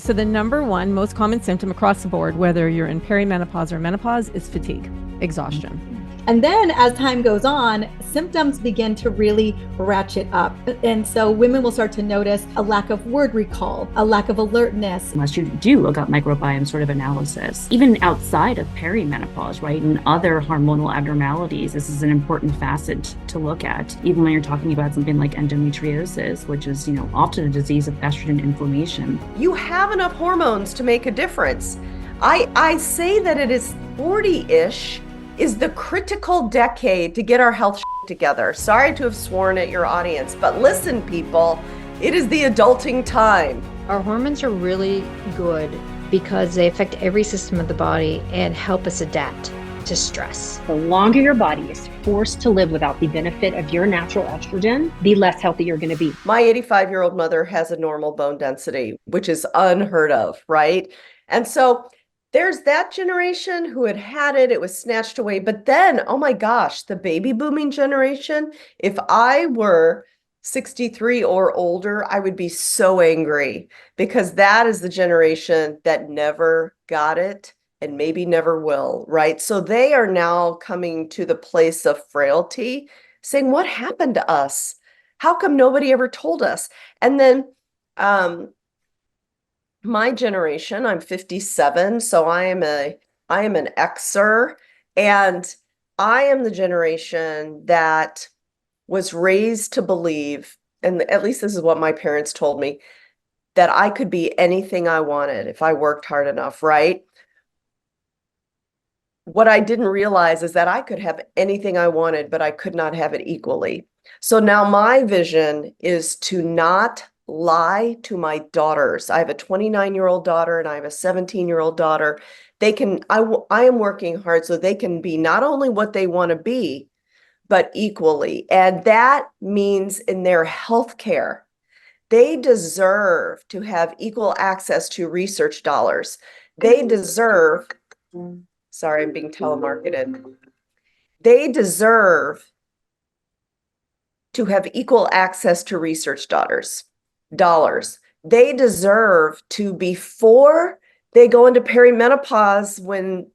So the number one most common symptom across the board, whether you're in perimenopause or menopause, is fatigue, exhaustion. And then as time goes on, symptoms begin to really ratchet up. And so women will start to notice a lack of word recall, a lack of alertness. Unless you do a gut microbiome sort of analysis, even outside of perimenopause, right, and other hormonal abnormalities, this is an important facet to look at. Even when you're talking about something like endometriosis, which is, often a disease of estrogen inflammation. You have enough hormones to make a difference. I say that it is 40-ish is the critical decade to get our health together. Sorry to have sworn at your audience, but listen, people, it is the adulting time. Our hormones are really good because they affect every system of the body and help us adapt to stress. The longer your body is forced to live without the benefit of your natural estrogen, the less healthy you're going to be. My 85-year-old mother has a normal bone density, which is unheard of, right? And so there's that generation who had it, it was snatched away. But then, oh my gosh, the baby booming generation, if I were 63 or older, I would be so angry because that is the generation that never got it and maybe never will, right? So they are now coming to the place of frailty, saying, what happened to us? How come nobody ever told us? And then, my generation, I'm 57, so I am an Xer, and I am the generation that was raised to believe, and at least this is what my parents told me, that I could be anything I wanted if I worked hard enough, right? What I didn't realize is that I could have anything I wanted, but I could not have it equally. So now my vision is to not lie to my daughters. I have a 29-year-old daughter and I have a 17-year-old daughter. I am working hard so they can be not only what they want to be, but equally. And that means in their healthcare, they deserve to have equal access to research dollars. They deserve, sorry, I'm being telemarketed. They deserve to have equal access to research dollars. They deserve to, before they go into perimenopause, when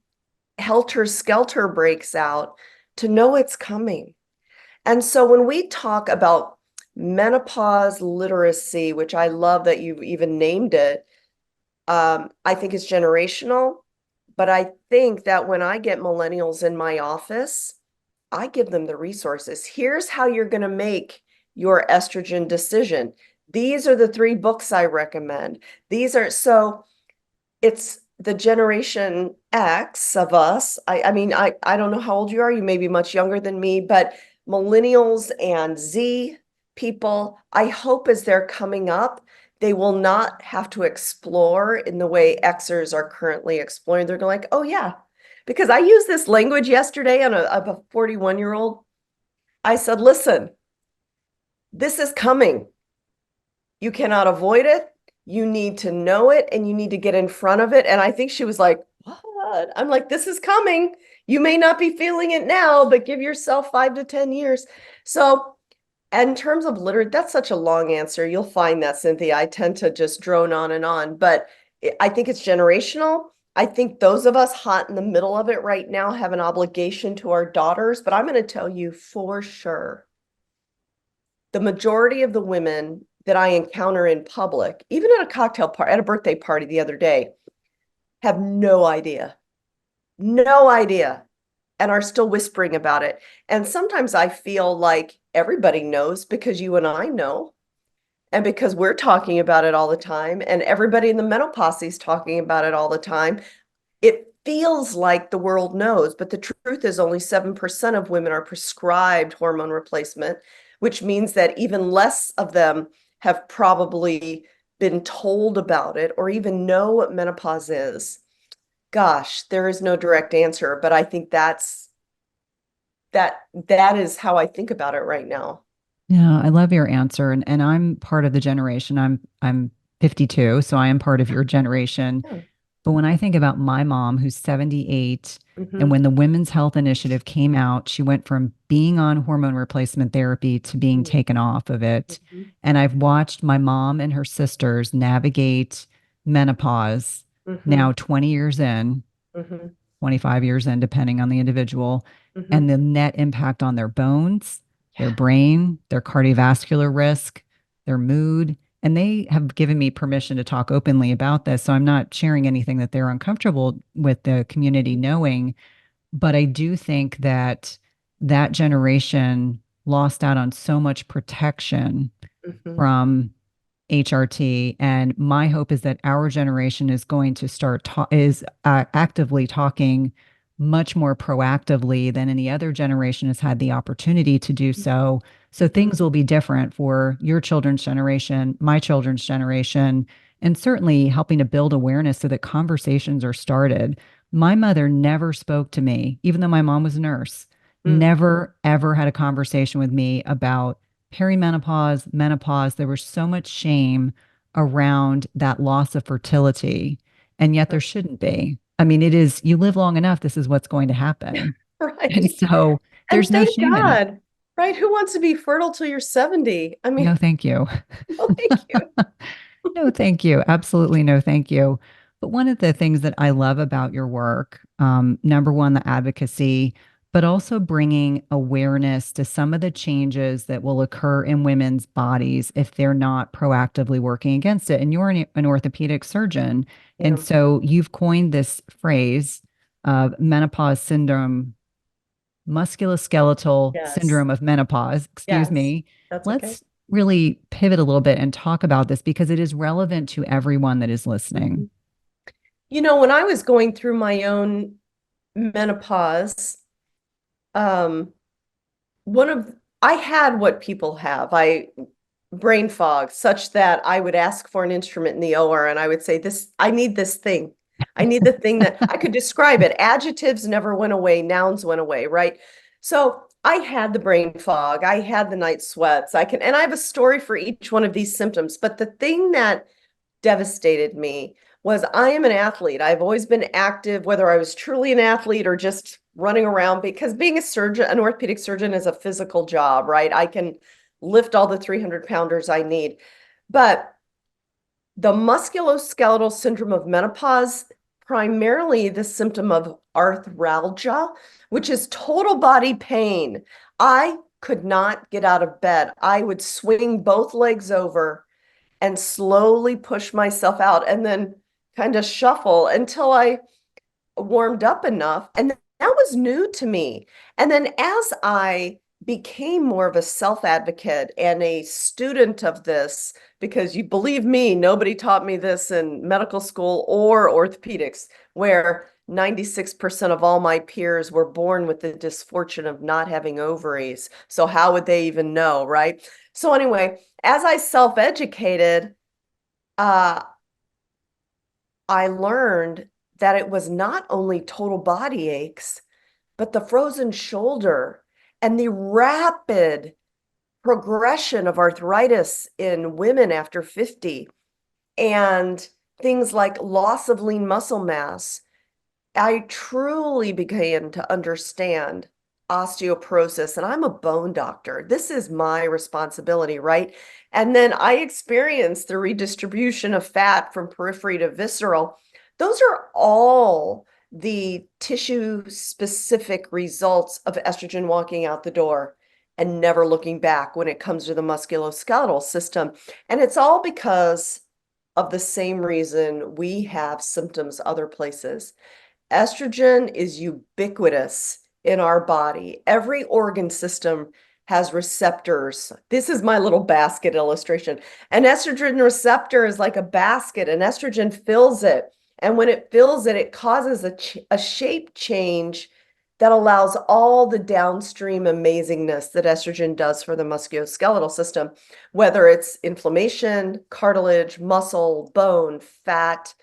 helter skelter breaks out, to know it's coming. And so when we talk about menopause literacy, which I love that you've even named it, I think it's generational, but I think that when I get millennials in my office, I give them the resources. Here's how you're going to make your estrogen decision. These are the 3 books I recommend. So it's the generation X of us. I mean, I don't know how old you are. You may be much younger than me, but millennials and Z people, I hope as they're coming up, they will not have to explore in the way Xers are currently exploring. They're going like, oh yeah, because I used this language yesterday on a 41-year-old. I said, listen, this is coming. You cannot avoid it. You need to know it and you need to get in front of it. And I think she was like, what? I'm like, this is coming. You may not be feeling it now, but give yourself 5 to 10 years. So in terms of literature, that's such a long answer. You'll find that, Cynthia. I tend to just drone on, but I think it's generational. I think those of us hot in the middle of it right now have an obligation to our daughters, but I'm going to tell you for sure, the majority of the women that I encounter in public, even at a cocktail party, at a birthday party the other day, have no idea, and are still whispering about it. And sometimes I feel like everybody knows because you and I know, and because we're talking about it all the time, and everybody in the menopause is talking about it all the time. It feels like the world knows, but the truth is only 7% of women are prescribed hormone replacement, which means that even less of them have probably been told about it or even know what menopause is. Gosh, there is no direct answer, but I think that is how I think about it right now. Yeah, I love your answer. And I'm part of the generation. I'm 52, so I am part of your generation. Yeah. But when I think about my mom, who's 78, Mhm. and when the Women's Health Initiative came out, she went from being on hormone replacement therapy to being taken off of it. Mhm. And I've watched my mom and her sisters navigate menopause, now 20 years in, 25 years in, depending on the individual, and the net impact on their bones, their brain, their cardiovascular risk, their mood. And they have given me permission to talk openly about this. So I'm not sharing anything that they're uncomfortable with the community knowing. But I do think that that generation lost out on so much protection from HRT. And my hope is that our generation is going to start actively talking much more proactively than any other generation has had the opportunity to do so. So things will be different for your children's generation, my children's generation, and certainly helping to build awareness so that conversations are started. My mother never spoke to me, even though my mom was a nurse, never, ever had a conversation with me about perimenopause, menopause. There was so much shame around that loss of fertility, and yet there shouldn't be. I mean, it is, you live long enough, this is what's going to happen. Right. And so there's no thank shame in it. God, right? Who wants to be fertile till you're 70? I mean, No, thank you. no, thank you. No, thank you. Absolutely no, thank you. But one of the things that I love about your work, number one, the advocacy, but also bringing awareness to some of the changes that will occur in women's bodies if they're not proactively working against it. And you're an orthopedic surgeon. And so you've coined this phrase of menopause syndrome, musculoskeletal syndrome of menopause, excuse me. Let's really pivot a little bit and talk about this because it is relevant to everyone that is listening. You know, when I was going through my own menopause, I had what people have. Brain fog, such that I would ask for an instrument in the OR and I would say, I need this thing. I need the thing that I could describe it. Adjectives never went away, nouns went away, right? So I had the brain fog, I had the night sweats, and I have a story for each one of these symptoms. But the thing that devastated me was I am an athlete. I've always been active, whether I was truly an athlete or just running around, because being a surgeon, an orthopedic surgeon, is a physical job, right? I can lift all the 300-pounders I need. But the musculoskeletal syndrome of menopause, primarily the symptom of arthralgia, which is total body pain. I could not get out of bed. I would swing both legs over and slowly push myself out and then kind of shuffle until I warmed up enough. And that was new to me. And then as I became more of a self-advocate and a student of this, because you believe me, nobody taught me this in medical school or orthopedics, where 96% of all my peers were born with the dysfortune of not having ovaries. So how would they even know, right? So anyway, as I self-educated, I learned that it was not only total body aches, but the frozen shoulder and the rapid progression of arthritis in women after 50, and things like loss of lean muscle mass. I truly began to understand osteoporosis, and I'm a bone doctor. This is my responsibility, right? And then I experienced the redistribution of fat from periphery to visceral. Those are all the tissue-specific results of estrogen walking out the door and never looking back when it comes to the musculoskeletal system. And it's all because of the same reason we have symptoms other places. Estrogen is ubiquitous in our body. Every organ system has receptors. This is my little basket illustration. An estrogen receptor is like a basket, and estrogen fills it. And when it fills it, it causes a shape change that allows all the downstream amazingness that estrogen does for the musculoskeletal system, whether it's inflammation, cartilage, muscle, bone, fat.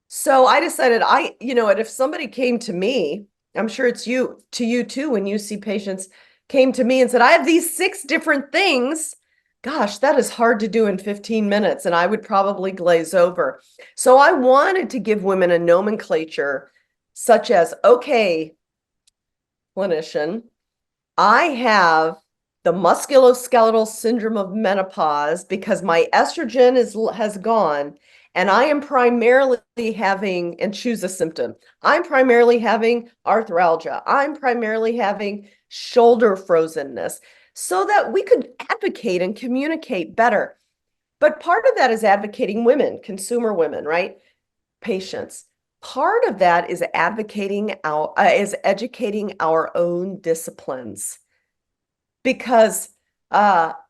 So I decided and if somebody came to me, I'm sure it's you too, when you see patients came to me and said, I have these 6 different things. Gosh, that is hard to do in 15 minutes, and I would probably glaze over. So I wanted to give women a nomenclature such as, okay, clinician, I have the musculoskeletal syndrome of menopause because my estrogen has gone, and I am primarily having, and choose a symptom, I'm primarily having arthralgia, I'm primarily having shoulder frozenness, so that we could advocate and communicate better. But part of that is advocating women, consumer women, right? Patients. Part of that is educating our own disciplines, because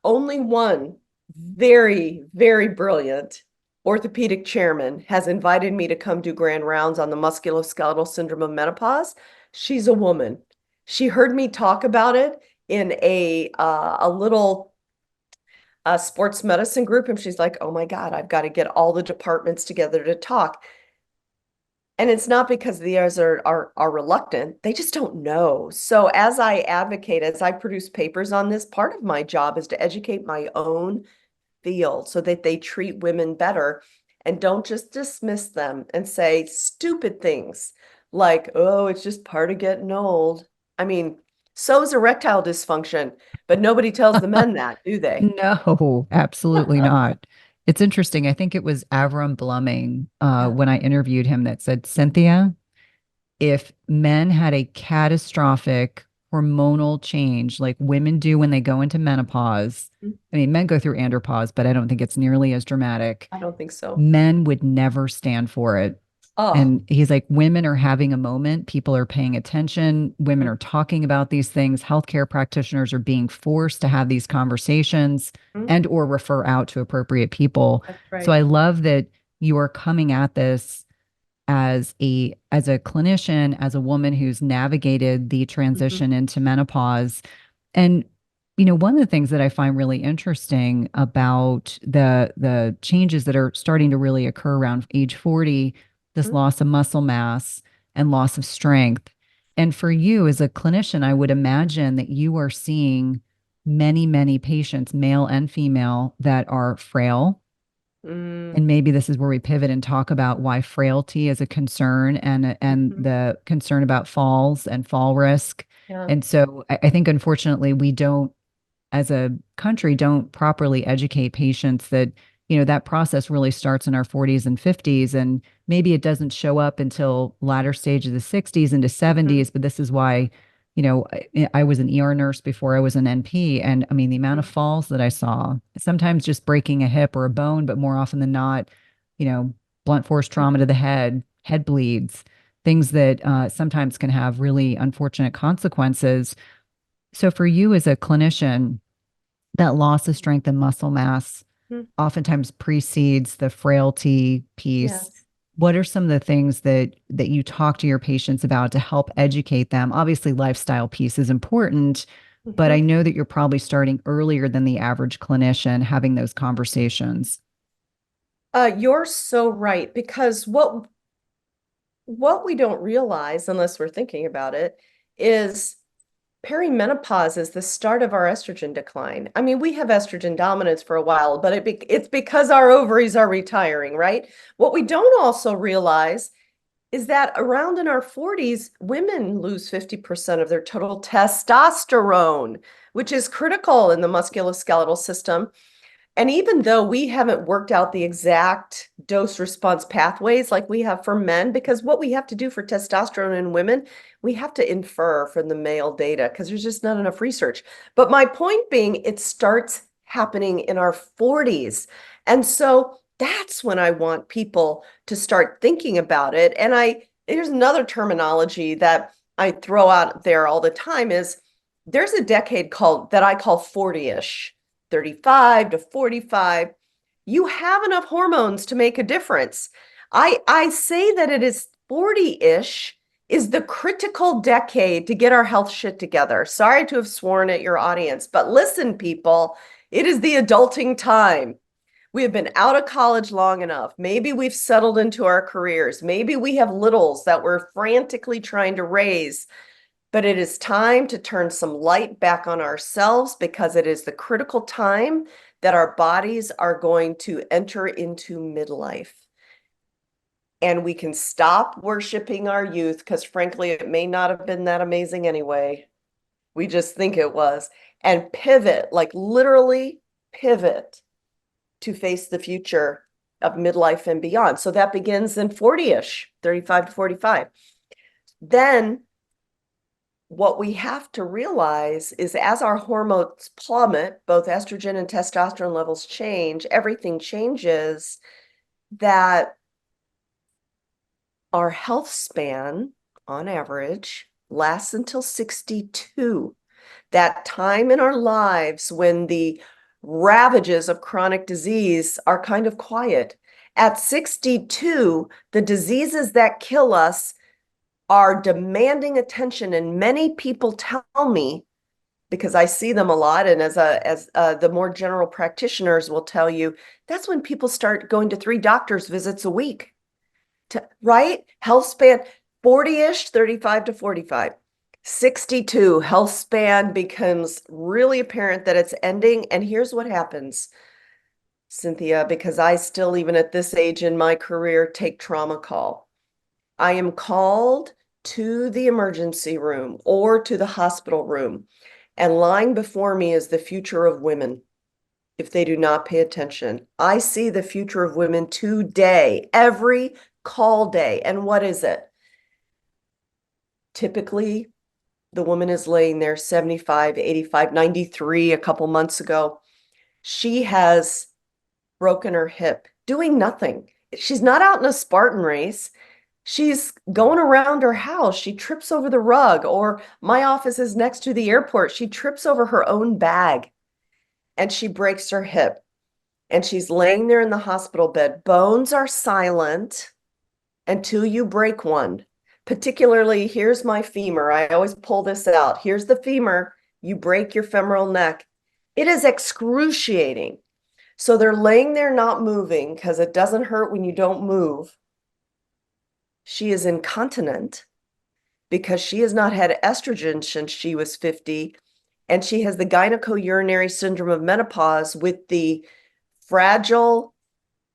only one very, very brilliant orthopedic chairman has invited me to come do grand rounds on the musculoskeletal syndrome of menopause. She's a woman. She heard me talk about it in a little sports medicine group, and she's like, "Oh my God, I've got to get all the departments together to talk." And it's not because the others are reluctant, they just don't know. So as I advocate, as I produce papers on this, part of my job is to educate my own field so that they treat women better and don't just dismiss them and say stupid things like, "Oh, it's just part of getting old." I mean, so is erectile dysfunction, but nobody tells the men that, do they? No, absolutely not. It's interesting. I think it was Avram Bluming when I interviewed him that said, Cynthia, if men had a catastrophic hormonal change like women do when they go into menopause, I mean, men go through andropause, but I don't think it's nearly as dramatic. I don't think so. Men would never stand for it. Oh, And he's like, women are having a moment. People are paying attention. Women are talking about these things. Healthcare practitioners are being forced to have these conversations and or refer out to appropriate people. that's right. So I love that you are coming at this as a clinician, as a woman who's navigated the transition into menopause. And one of the things that I find really interesting about the changes that are starting to really occur around age 40, this loss of muscle mass and loss of strength. And for you as a clinician, I would imagine that you are seeing many, many patients, male and female, that are frail. And maybe this is where we pivot and talk about why frailty is a concern, and the concern about falls and fall risk. Yeah. And so I think, unfortunately, we don't, as a country, don't properly educate patients that, that process really starts in our 40s and 50s. And maybe it doesn't show up until latter stage of the 60s into 70s. But this is why, I was an ER nurse before I was an NP. And I mean, the amount of falls that I saw, sometimes just breaking a hip or a bone, but more often than not, blunt force trauma to the head bleeds, things that sometimes can have really unfortunate consequences. So for you as a clinician, that loss of strength and muscle mass oftentimes precedes the frailty piece. Yes. What are some of the things that you talk to your patients about to help educate them? Obviously, lifestyle piece is important, but I know that you're probably starting earlier than the average clinician having those conversations. You're so right, because what we don't realize, unless we're thinking about it, is perimenopause is the start of our estrogen decline. I mean, we have estrogen dominance for a while, but it's because our ovaries are retiring, right? What we don't also realize is that around in our 40s, women lose 50% of their total testosterone, which is critical in the musculoskeletal system. And even though we haven't worked out the exact dose response pathways like we have for men, because what we have to do for testosterone in women, we have to infer from the male data because there's just not enough research. But my point being, it starts happening in our 40s. And so that's when I want people to start thinking about it. And here's another terminology that I throw out there all the time is there's a decade that I call 40-ish. 35 to 45, you have enough hormones to make a difference. I say that it is 40-ish is the critical decade to get our health shit together. Sorry to have sworn at your audience, but listen, people, it is the adulting time. We have been out of college long enough. Maybe we've settled into our careers. Maybe we have littles that we're frantically trying to raise. But it is time to turn some light back on ourselves, because it is the critical time that our bodies are going to enter into midlife. And we can stop worshiping our youth, because frankly, it may not have been that amazing anyway. We just think it was. And pivot, like literally pivot to face the future. of midlife and beyond. So that begins in 40-ish, 35 to 45. Then what we have to realize is as our hormones plummet, both estrogen and testosterone levels change, everything changes, that our health span, on average, lasts until 62. That time in our lives when the ravages of chronic disease are kind of quiet. At 62, the diseases that kill us are demanding attention, and many people tell me, because I see them a lot, and as the more general practitioners will tell you, that's when people start going to 3 doctor's visits a week. Right? Health span 40-ish, 35 to 45. 62, health span becomes really apparent that it's ending. And here's what happens, Cynthia, because I still, even at this age in my career, take trauma call. I am called to the emergency room or to the hospital room, and lying before me is the future of women. If they do not pay attention, I see the future of women today, every call day. And what is it? Typically, the woman is laying there 75, 85, 93 a couple months ago. She has broken her hip, doing nothing. She's not out in a Spartan race. She's going around her house. She trips over the rug, or my office is next to the airport. She trips over her own bag and she breaks her hip. And she's laying there in the hospital bed. Bones are silent until you break one. Particularly, here's my femur. I always pull this out. Here's the femur. You break your femoral neck. It is excruciating. So they're laying there not moving because it doesn't hurt when you don't move. She is incontinent because she has not had estrogen since she was 50. And she has the gynecourinary syndrome of menopause with the fragile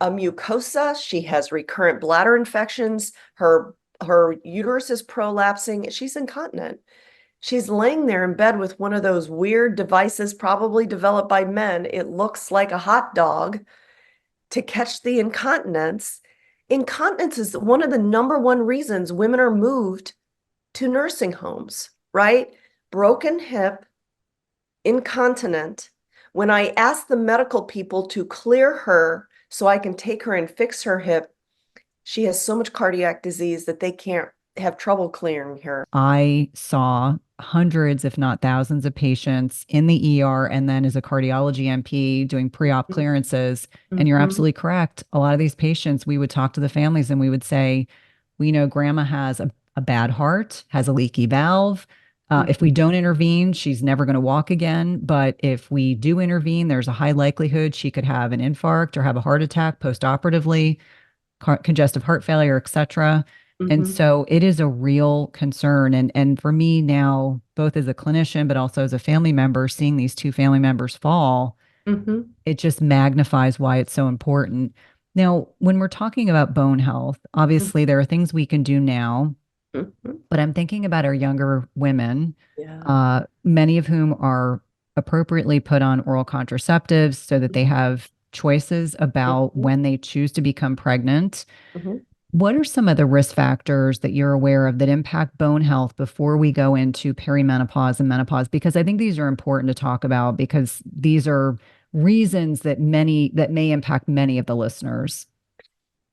mucosa. She has recurrent bladder infections. Her uterus is prolapsing. She's incontinent. She's laying there in bed with one of those weird devices probably developed by men. It looks like a hot dog to catch the incontinence. Incontinence is one of the number one reasons women are moved to nursing homes, right? Broken hip, incontinent. When I ask the medical people to clear her so I can take her and fix her hip, she has so much cardiac disease that they can't have trouble clearing her. I saw hundreds, if not thousands, of patients in the ER and then as a cardiology MP doing pre-op clearances. And you're absolutely correct. A lot of these patients, we would talk to the families and we would say, we know grandma has a bad heart, has a leaky valve. If we don't intervene, she's never going to walk again. But if we do intervene, there's a high likelihood she could have an infarct or have a heart attack post-operatively, congestive heart failure, et cetera. And so it is a real concern. And for me now, both as a clinician, but also as a family member, seeing these 2 family members fall, it just magnifies why it's so important. Now, when we're talking about bone health, obviously there are things we can do now, but I'm thinking about our younger women, many of whom are appropriately put on oral contraceptives so that they have choices about when they choose to become pregnant. What are some of the risk factors that you're aware of that impact bone health before we go into perimenopause and menopause? Because I think these are important to talk about because these are reasons that may impact many of the listeners.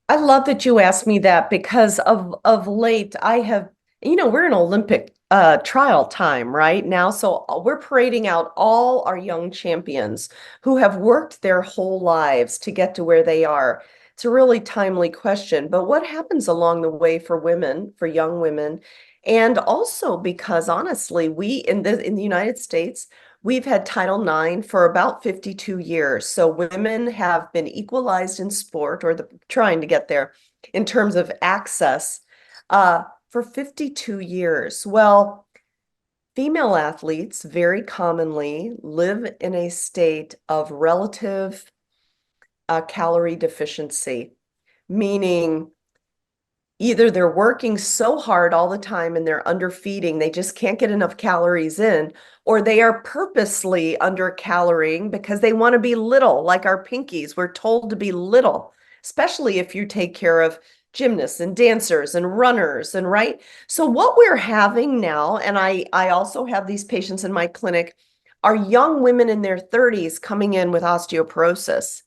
I love that you asked me that because of late I have, we're in Olympic trial time right now. So we're parading out all our young champions who have worked their whole lives to get to where they are. It's a really timely question, but what happens along the way for women, for young women, and also because honestly, we in the United States, we've had Title IX for about 52 years. So women have been equalized in sport, or trying to get there in terms of access for 52 years. Well, female athletes very commonly live in a state of relative calorie deficiency, meaning either they're working so hard all the time and they're underfeeding, they just can't get enough calories in, or they are purposely undercalorying because they want to be little, like our pinkies. We're told to be little. especially if you take care of gymnasts and dancers and runners and right. So what we're having now, and I also have these patients in my clinic, are young women in their 30s coming in with osteoporosis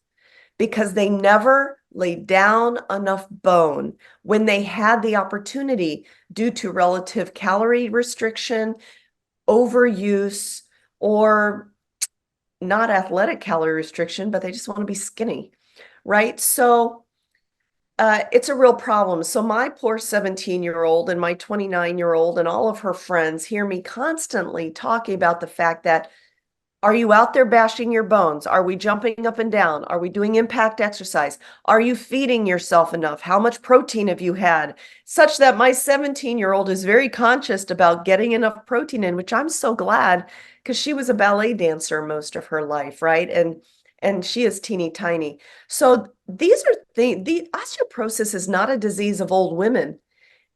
because they never laid down enough bone when they had the opportunity due to relative calorie restriction, overuse, or not athletic calorie restriction, but they just want to be skinny, right? So it's a real problem. So my poor 17-year-old and my 29-year-old and all of her friends hear me constantly talking about the fact that, are you out there bashing your bones? Are we jumping up and down? Are we doing impact exercise? Are you feeding yourself enough? How much protein have you had? Such that my 17-year-old is very conscious about getting enough protein in, which I'm so glad, because she was a ballet dancer most of her life, right? And she is teeny tiny. So these are the osteoporosis is not a disease of old women.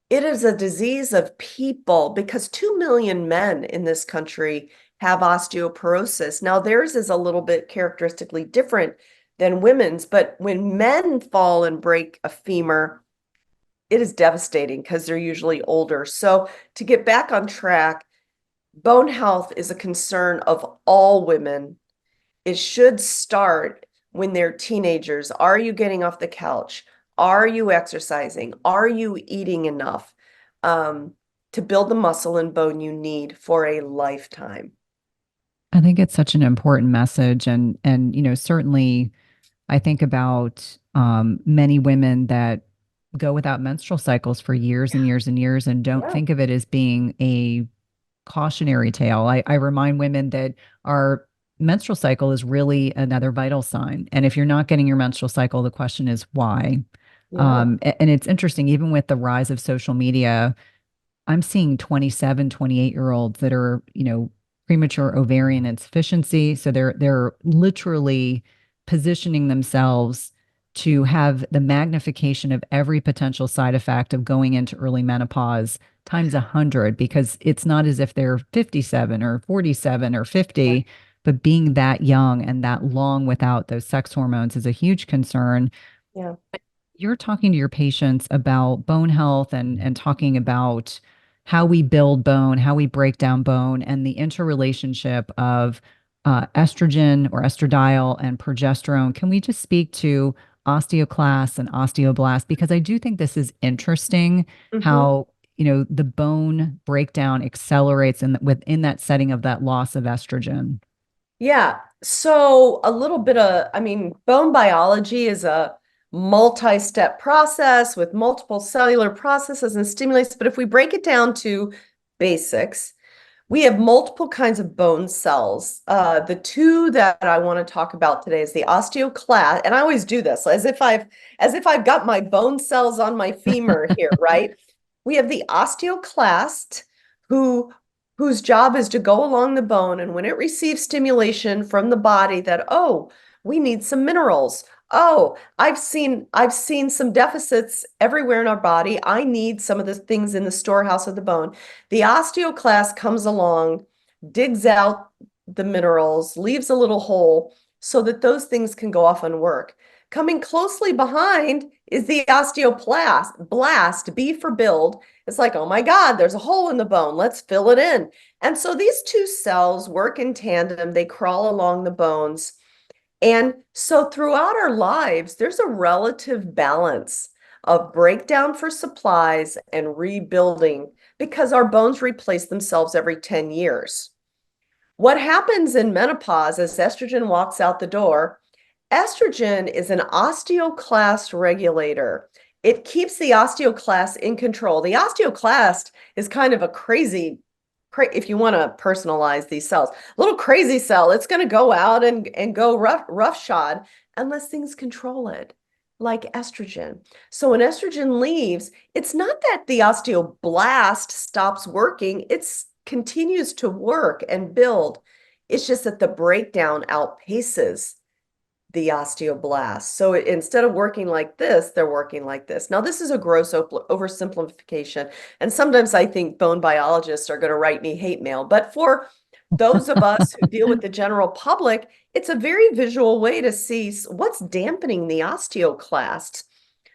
It is a disease of people, because 2 million men in this country have osteoporosis. Now, theirs is a little bit characteristically different than women's, but when men fall and break a femur, it is devastating because they're usually older. So to get back on track, bone health is a concern of all women. It should start when they're teenagers. Are you getting off the couch? Are you exercising? Are you eating enough to build the muscle and bone you need for a lifetime? I think it's such an important message. And certainly I think about many women that go without menstrual cycles for years and years and years and don't think of it as being a cautionary tale. I remind women that our menstrual cycle is really another vital sign. And if you're not getting your menstrual cycle, the question is why? And it's interesting, even with the rise of social media, I'm seeing 27, 28-year-olds that are, premature ovarian insufficiency. So they're literally positioning themselves to have the magnification of every potential side effect of going into early menopause times 100, because it's not as if they're 57 or 47 or 50, but being that young and that long without those sex hormones is a huge concern. Yeah. You're talking to your patients about bone health and talking about how we build bone, how we break down bone, and the interrelationship of estrogen or estradiol and progesterone. Can we just speak to osteoclasts and osteoblasts? Because I do think this is interesting, how the bone breakdown accelerates within that setting of that loss of estrogen. Yeah. So a little bit of, bone biology is a multi-step process with multiple cellular processes and stimulates. But if we break it down to basics, we have multiple kinds of bone cells. The two that I want to talk about today is the osteoclast, and I always do this as if I've got my bone cells on my femur here, right? We have the osteoclast whose job is to go along the bone, and when it receives stimulation from the body that, oh, we need some minerals. Oh, I've seen some deficits everywhere in our body. I need some of the things in the storehouse of the bone. The osteoclast comes along, digs out the minerals, leaves a little hole so that those things can go off and work. Coming closely behind is the osteoblast, B for build. It's like, oh my God, there's a hole in the bone. Let's fill it in. And so these two cells work in tandem. They crawl along the bones. And so throughout our lives, there's a relative balance of breakdown for supplies and rebuilding because our bones replace themselves every 10 years. What happens in menopause as estrogen walks out the door, estrogen is an osteoclast regulator. It keeps the osteoclast in control. The osteoclast is kind of a crazy, if you want to personalize these cells, little crazy cell. It's going to go out and go roughshod unless things control it, like estrogen. So when estrogen leaves, it's not that the osteoblast stops working. It continues to work and build. It's just that the breakdown outpaces the osteoblast. So instead of working like this, they're working like this. Now, this is a gross oversimplification. And sometimes I think bone biologists are going to write me hate mail. But for those of us who deal with the general public, it's a very visual way to see what's dampening the osteoclast.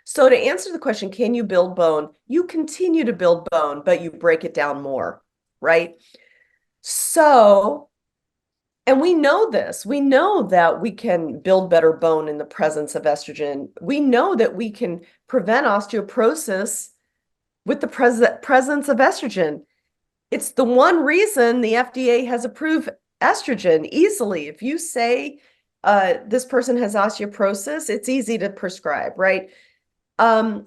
So to answer the question, can you build bone? You continue to build bone, but you break it down more, right? So, and we know this. We know that we can build better bone in the presence of estrogen. We know that we can prevent osteoporosis with the presence of estrogen. It's the one reason the FDA has approved estrogen easily. If you say this person has osteoporosis, it's easy to prescribe, right? But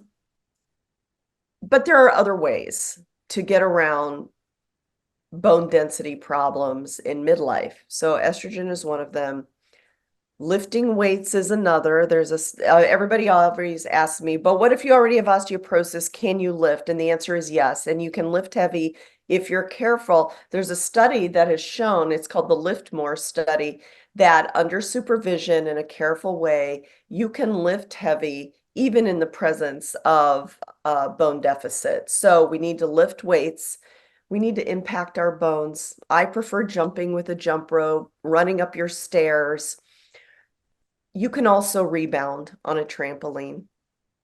there are other ways to get around bone density problems in midlife. So estrogen is one of them. Lifting weights is another. Everybody always asks me, but what if you already have osteoporosis? Can you lift? And the answer is yes. And you can lift heavy if you're careful. There's a study that has shown, it's called the Lift More study, that under supervision in a careful way, you can lift heavy even in the presence of bone deficit. So we need to lift weights. We need to impact our bones. I prefer jumping with a jump rope, running up your stairs. You can also rebound on a trampoline.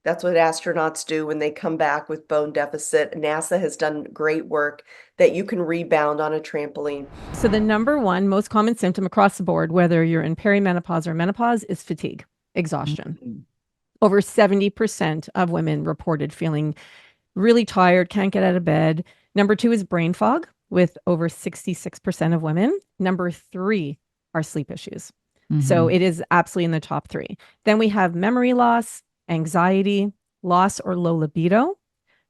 That's what astronauts do when they come back with bone deficit. NASA has done great work that you can rebound on a trampoline. So the number one most common symptom across the board, whether you're in perimenopause or menopause, is fatigue, exhaustion. Mm-hmm. Over 70% of women reported feeling really tired, can't get out of bed. Number two is brain fog, with over 66% of women. Number three are sleep issues. Mm-hmm. So it is absolutely in the top three. Then we have memory loss, anxiety, loss or low libido,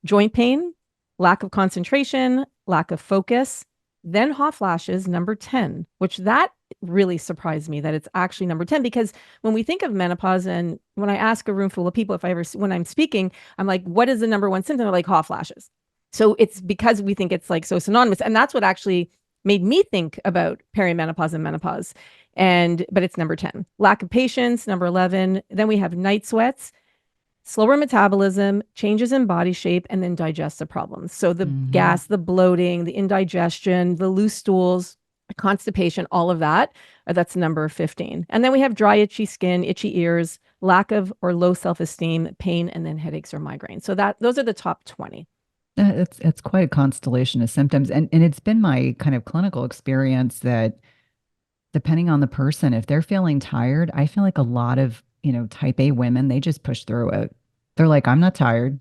joint pain, lack of concentration, lack of focus, then hot flashes, number 10, which that really surprised me that it's actually number 10, because when we think of menopause, and when I ask a room full of people, when I'm speaking, I'm like, what is the number one symptom? They're like, hot flashes. So it's because we think it's like so synonymous. And that's what actually made me think about perimenopause and menopause. But it's number 10. Lack of patience, number 11. Then we have night sweats, slower metabolism, changes in body shape, and then digestive problems. So the gas, the bloating, the indigestion, the loose stools, constipation, all of that, that's number 15. And then we have dry, itchy skin, itchy ears, lack of or low self-esteem, pain, and then headaches or migraines. So those are the top 20. It's quite a constellation of symptoms. And it's been my kind of clinical experience that depending on the person, if they're feeling tired, I feel like a lot of, type A women, they just push through it. They're like, I'm not tired,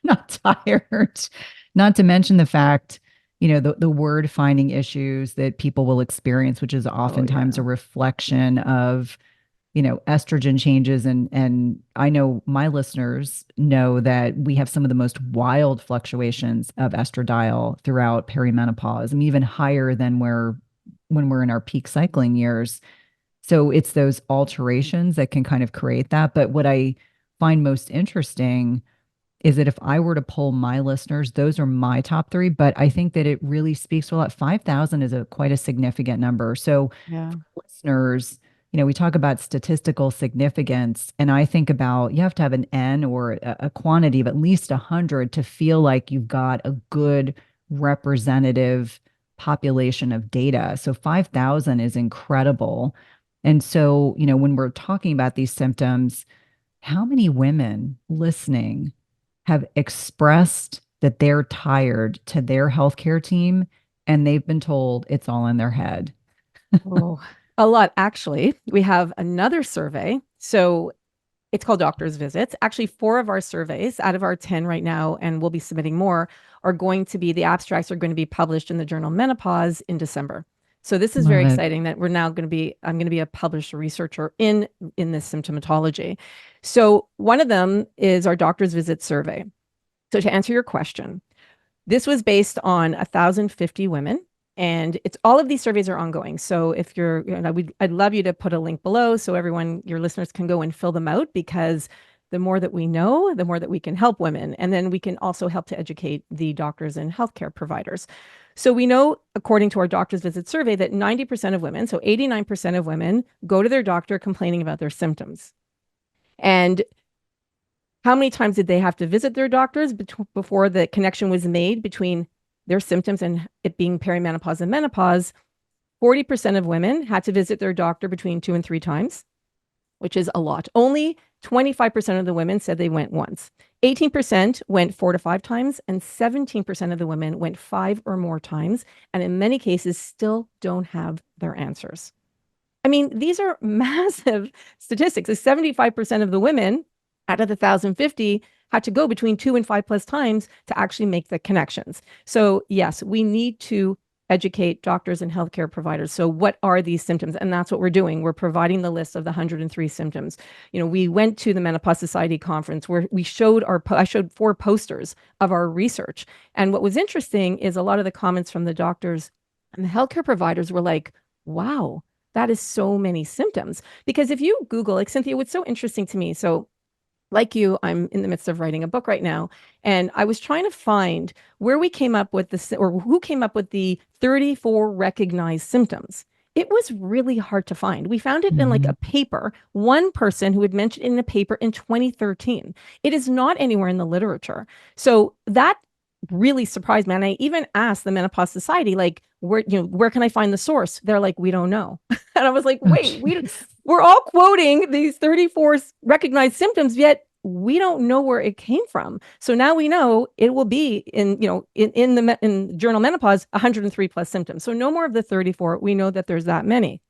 not tired. Not to mention the fact, the word finding issues that people will experience, which is oftentimes a reflection of, estrogen changes. And I know my listeners know that we have some of the most wild fluctuations of estradiol throughout perimenopause, and even higher than when we're in our peak cycling years. So it's those alterations that can kind of create that. But what I find most interesting is that if I were to poll my listeners, those are my top three. But I think that it really speaks to a lot. 5,000 is quite a significant number. So listeners, we talk about statistical significance, and I think about you have to have an N or a quantity of at least 100 to feel like you've got a good representative population of data. So 5,000 is incredible. And so, when we're talking about these symptoms, how many women listening have expressed that they're tired to their healthcare team and they've been told it's all in their head? Oh, a lot, actually. We have another survey. So it's called Doctor's Visits. Actually, 4 of our surveys out of our 10 right now, and we'll be submitting more, the abstracts are going to be published in the journal Menopause in December. So this is very exciting that I'm going to be a published researcher in this symptomatology. So one of them is our Doctor's Visit survey. So to answer your question, this was based on 1,050 women, and it's all of these surveys are ongoing. So if I'd love you to put a link below so your listeners can go and fill them out, because the more that we know, the more that we can help women. And then we can also help to educate the doctors and healthcare providers. So we know, according to our Doctor's Visit survey, that 90% of women, so 89% of women, go to their doctor complaining about their symptoms. And how many times did they have to visit their doctors before the connection was made between their symptoms and it being perimenopause and menopause? 40% of women had to visit their doctor between 2 and 3 times, which is a lot. Only 25% of the women said they went once. 18% went 4 to 5 times, and 17% of the women went 5 or more times, and in many cases still don't have their answers. I mean, these are massive statistics. 75% of the women out of the 1,050 had to go between 2 and 5 plus times to actually make the connections. So yes, we need to educate doctors and healthcare providers. So what are these symptoms? And that's what we're doing. We're providing the list of the 103 symptoms. You know, we went to the Menopause Society conference where we showed I showed 4 posters of our research. And what was interesting is a lot of the comments from the doctors and the healthcare providers were like, wow, that is so many symptoms. Because if you Google, like Cynthia, what's so interesting to me, so like you, I'm in the midst of writing a book right now. And I was trying to find where we came up with this, or who came up with the 34 recognized symptoms. It was really hard to find. We found it in like a paper, one person who had mentioned it in a paper in 2013. It is not anywhere in the literature. So that really surprised me. And I even asked the Menopause Society, like, where can I find the source? They're like, we don't know. And I was like, wait, we're all quoting these 34 recognized symptoms, yet we don't know where it came from. So now we know it will be in the journal Menopause, 103 plus symptoms. So no more of the 34. We know that there's that many.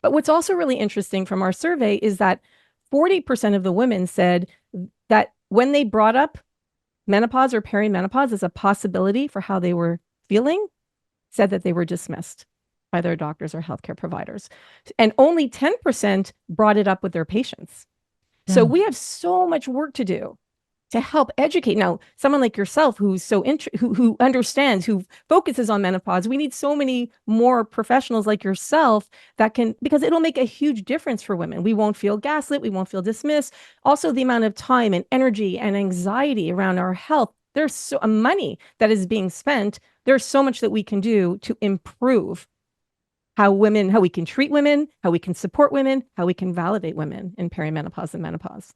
But what's also really interesting from our survey is that 40% of the women said that when they brought up menopause or perimenopause as a possibility for how they were feeling, said that they were dismissed by their doctors or healthcare providers. And only 10% brought it up with their patients. Yeah. So we have so much work to do to help educate. Now, someone like yourself who's so who understands, who focuses on menopause, we need so many more professionals like yourself that can, because it'll make a huge difference for women. We won't feel gaslit, we won't feel dismissed. Also, the amount of time and energy and anxiety around our health, there's so money that is being spent. There's so much that we can do to improve how we can treat women, how we can support women, how we can validate women in perimenopause and menopause.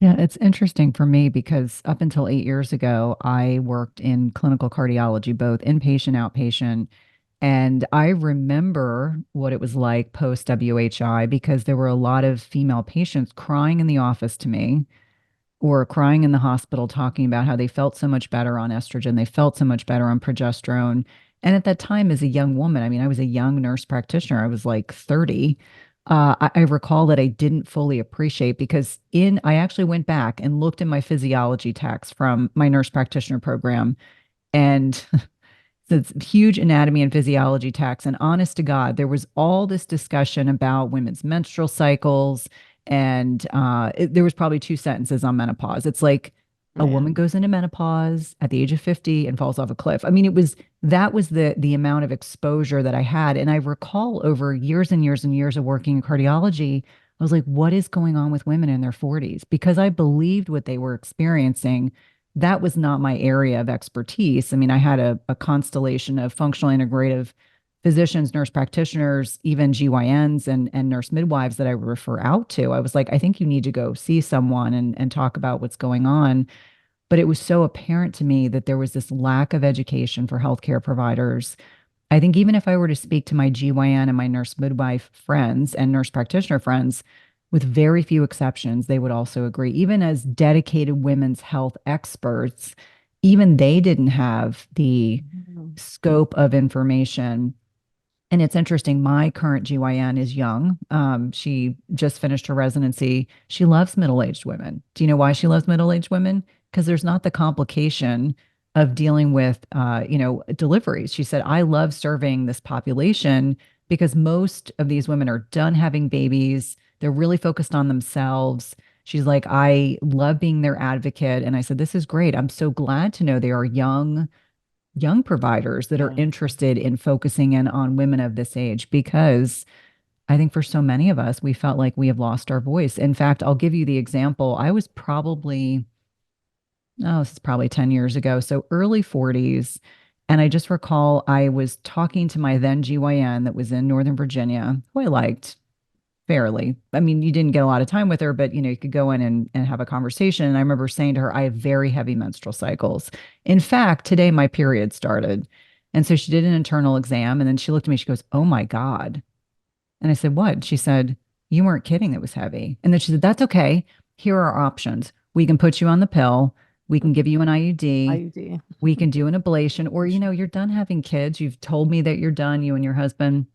Yeah, it's interesting for me because up until 8 years ago, I worked in clinical cardiology, both inpatient, outpatient. And I remember what it was like post WHI because there were a lot of female patients crying in the office to me or crying in the hospital talking about how they felt so much better on estrogen. They felt so much better on progesterone. And at that time, as a young woman, I mean, I was a young nurse practitioner. I was like 30. I recall that I didn't fully appreciate because I actually went back and looked in my physiology text from my nurse practitioner program, and it's huge anatomy and physiology text. And honest to God, there was all this discussion about women's menstrual cycles, and there was probably 2 sentences on menopause. It's like a woman goes into menopause at the age of 50 and falls off a cliff. I mean, that was the amount of exposure that I had. And I recall over years and years and years of working in cardiology, I was like, what is going on with women in their 40s? Because I believed what they were experiencing. That was not my area of expertise. I mean, I had a constellation of functional integrative physicians, nurse practitioners, even GYNs and nurse midwives that I would refer out to. I was like, I think you need to go see someone and talk about what's going on. But it was so apparent to me that there was this lack of education for healthcare providers. I think even if I were to speak to my GYN and my nurse midwife friends and nurse practitioner friends, with very few exceptions, they would also agree, even as dedicated women's health experts, even they didn't have the scope of information. And it's interesting, my current GYN is young. She just finished her residency. She loves middle-aged women. Do you know why she loves middle-aged women? Because there's not the complication of dealing with, deliveries. She said, I love serving this population because most of these women are done having babies. They're really focused on themselves. She's like, I love being their advocate. And I said, this is great. I'm so glad to know they are young providers that are interested in focusing in on women of this age, because I think for so many of us, we felt like we have lost our voice. In fact, I'll give you the example. I was this is probably 10 years ago, so early 40s. And I just recall I was talking to my then GYN that was in Northern Virginia, who I liked fairly. I mean, you didn't get a lot of time with her, but you could go in and have a conversation. And I remember saying to her, I have very heavy menstrual cycles. In fact, today my period started. And so she did an internal exam, and then she looked at me, she goes, "Oh my God." And I said, "What?" She said, "You weren't kidding. It was heavy." And then she said, "That's okay. Here are our options. We can put you on the pill. We can give you an IUD. IUD. We can do an ablation, or, you're done having kids. You've told me that you're done, you and your husband.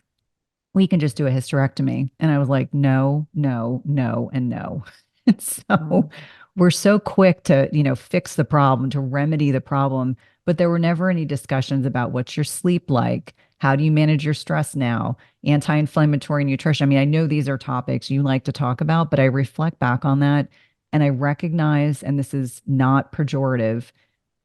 We can just do a hysterectomy." And I was like, no, no, no, and no. And so we're so quick to, fix the problem, to remedy the problem, but there were never any discussions about what's your sleep like? How do you manage your stress now? Anti-inflammatory nutrition. I mean, I know these are topics you like to talk about, but I reflect back on that and I recognize, and this is not pejorative,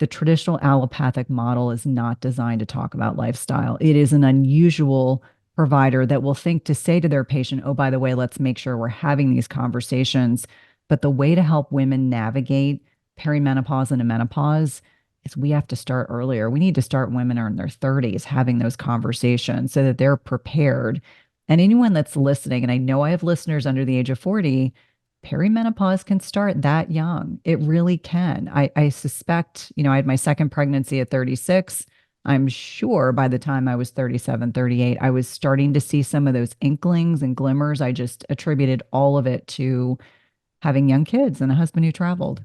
the traditional allopathic model is not designed to talk about lifestyle. It is an unusual provider that will think to say to their patient, "Oh, by the way, let's make sure we're having these conversations." But the way to help women navigate perimenopause and menopause is we have to start earlier. We need to start women in their 30s having those conversations so that they're prepared. And anyone that's listening, and I know I have listeners under the age of 40, perimenopause can start that young. It really can. I suspect, I had my second pregnancy at 36. I'm sure by the time I was 37, 38, I was starting to see some of those inklings and glimmers. I just attributed all of it to having young kids and a husband who traveled.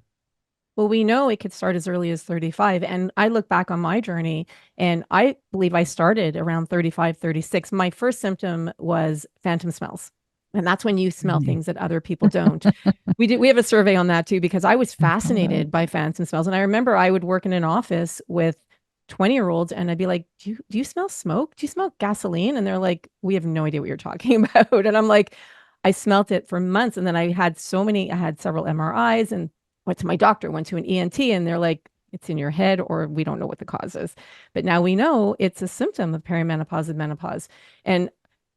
Well, we know it could start as early as 35. And I look back on my journey and I believe I started around 35, 36. My first symptom was phantom smells. And that's when you smell things that other people don't. We have a survey on that too, because I was fascinated by phantom smells. And I remember I would work in an office with 20-year-olds and I'd be like, do you smell smoke? Do you smell gasoline? And they're like, "We have no idea what you're talking about." And I'm like, I smelt it for months. And then I had several MRIs and went to my doctor, went to an ENT, and they're like, "It's in your head," or "We don't know what the cause is." But now we know it's a symptom of perimenopause and menopause. And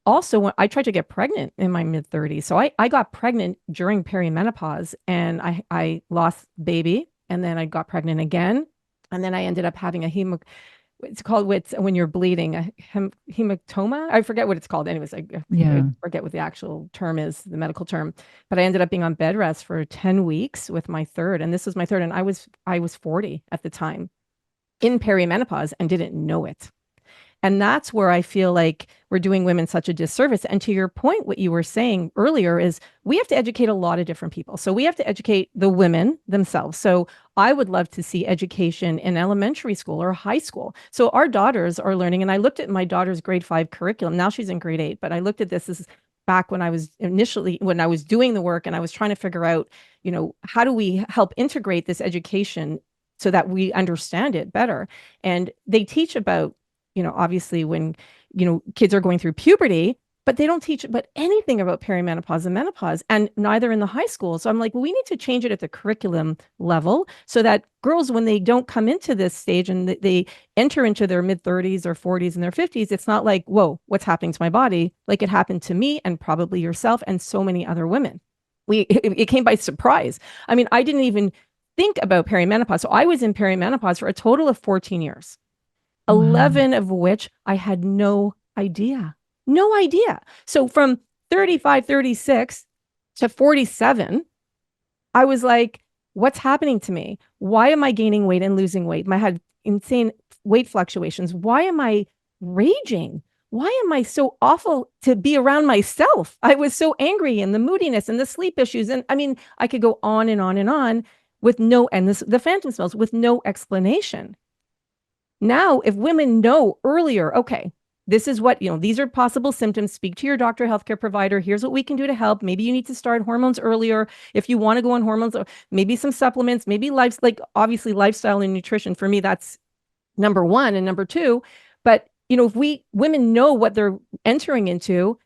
also, when I tried to get pregnant in my mid 30s. So I got pregnant during perimenopause and I lost baby and then I got pregnant again. And then I ended up having it's called when you're bleeding, a hematoma. I forget what it's called. Anyways, I forget what the actual term is, the medical term. But I ended up being on bed rest for 10 weeks with my third. And this was my third. And I was 40 at the time in perimenopause and didn't know it. And that's where I feel like we're doing women such a disservice. And to your point, what you were saying earlier is we have to educate a lot of different people. So we have to educate the women themselves. So I would love to see education in elementary school or high school. So our daughters are learning, and I looked at my daughter's grade 5 curriculum. Now she's in grade 8, but I looked at this back when I was doing the work and I was trying to figure out, how do we help integrate this education so that we understand it better? And they teach about, obviously when, kids are going through puberty, but they don't teach about anything about perimenopause and menopause, and neither in the high school. So I'm like, well, we need to change it at the curriculum level so that girls, when they don't come into this stage and they enter into their mid 30s or 40s and their 50s, it's not like, whoa, what's happening to my body? Like it happened to me and probably yourself and so many other women. It came by surprise. I mean, I didn't even think about perimenopause. So I was in perimenopause for a total of 14 years. 11 of which I had no idea. No idea. So from 35, 36 to 47, I was like, what's happening to me? Why am I gaining weight and losing weight? I had insane weight fluctuations. Why am I raging? Why am I so awful to be around myself? I was so angry, and the moodiness and the sleep issues. And I mean, I could go on and on and on with the phantom smells with no explanation. Now, if women know earlier, okay, this is what, these are possible symptoms. Speak to your doctor, healthcare provider. Here's what we can do to help. Maybe you need to start hormones earlier. If you want to go on hormones, maybe some supplements, maybe obviously lifestyle and nutrition. For me, that's number one and number two. But, if women know what they're entering into,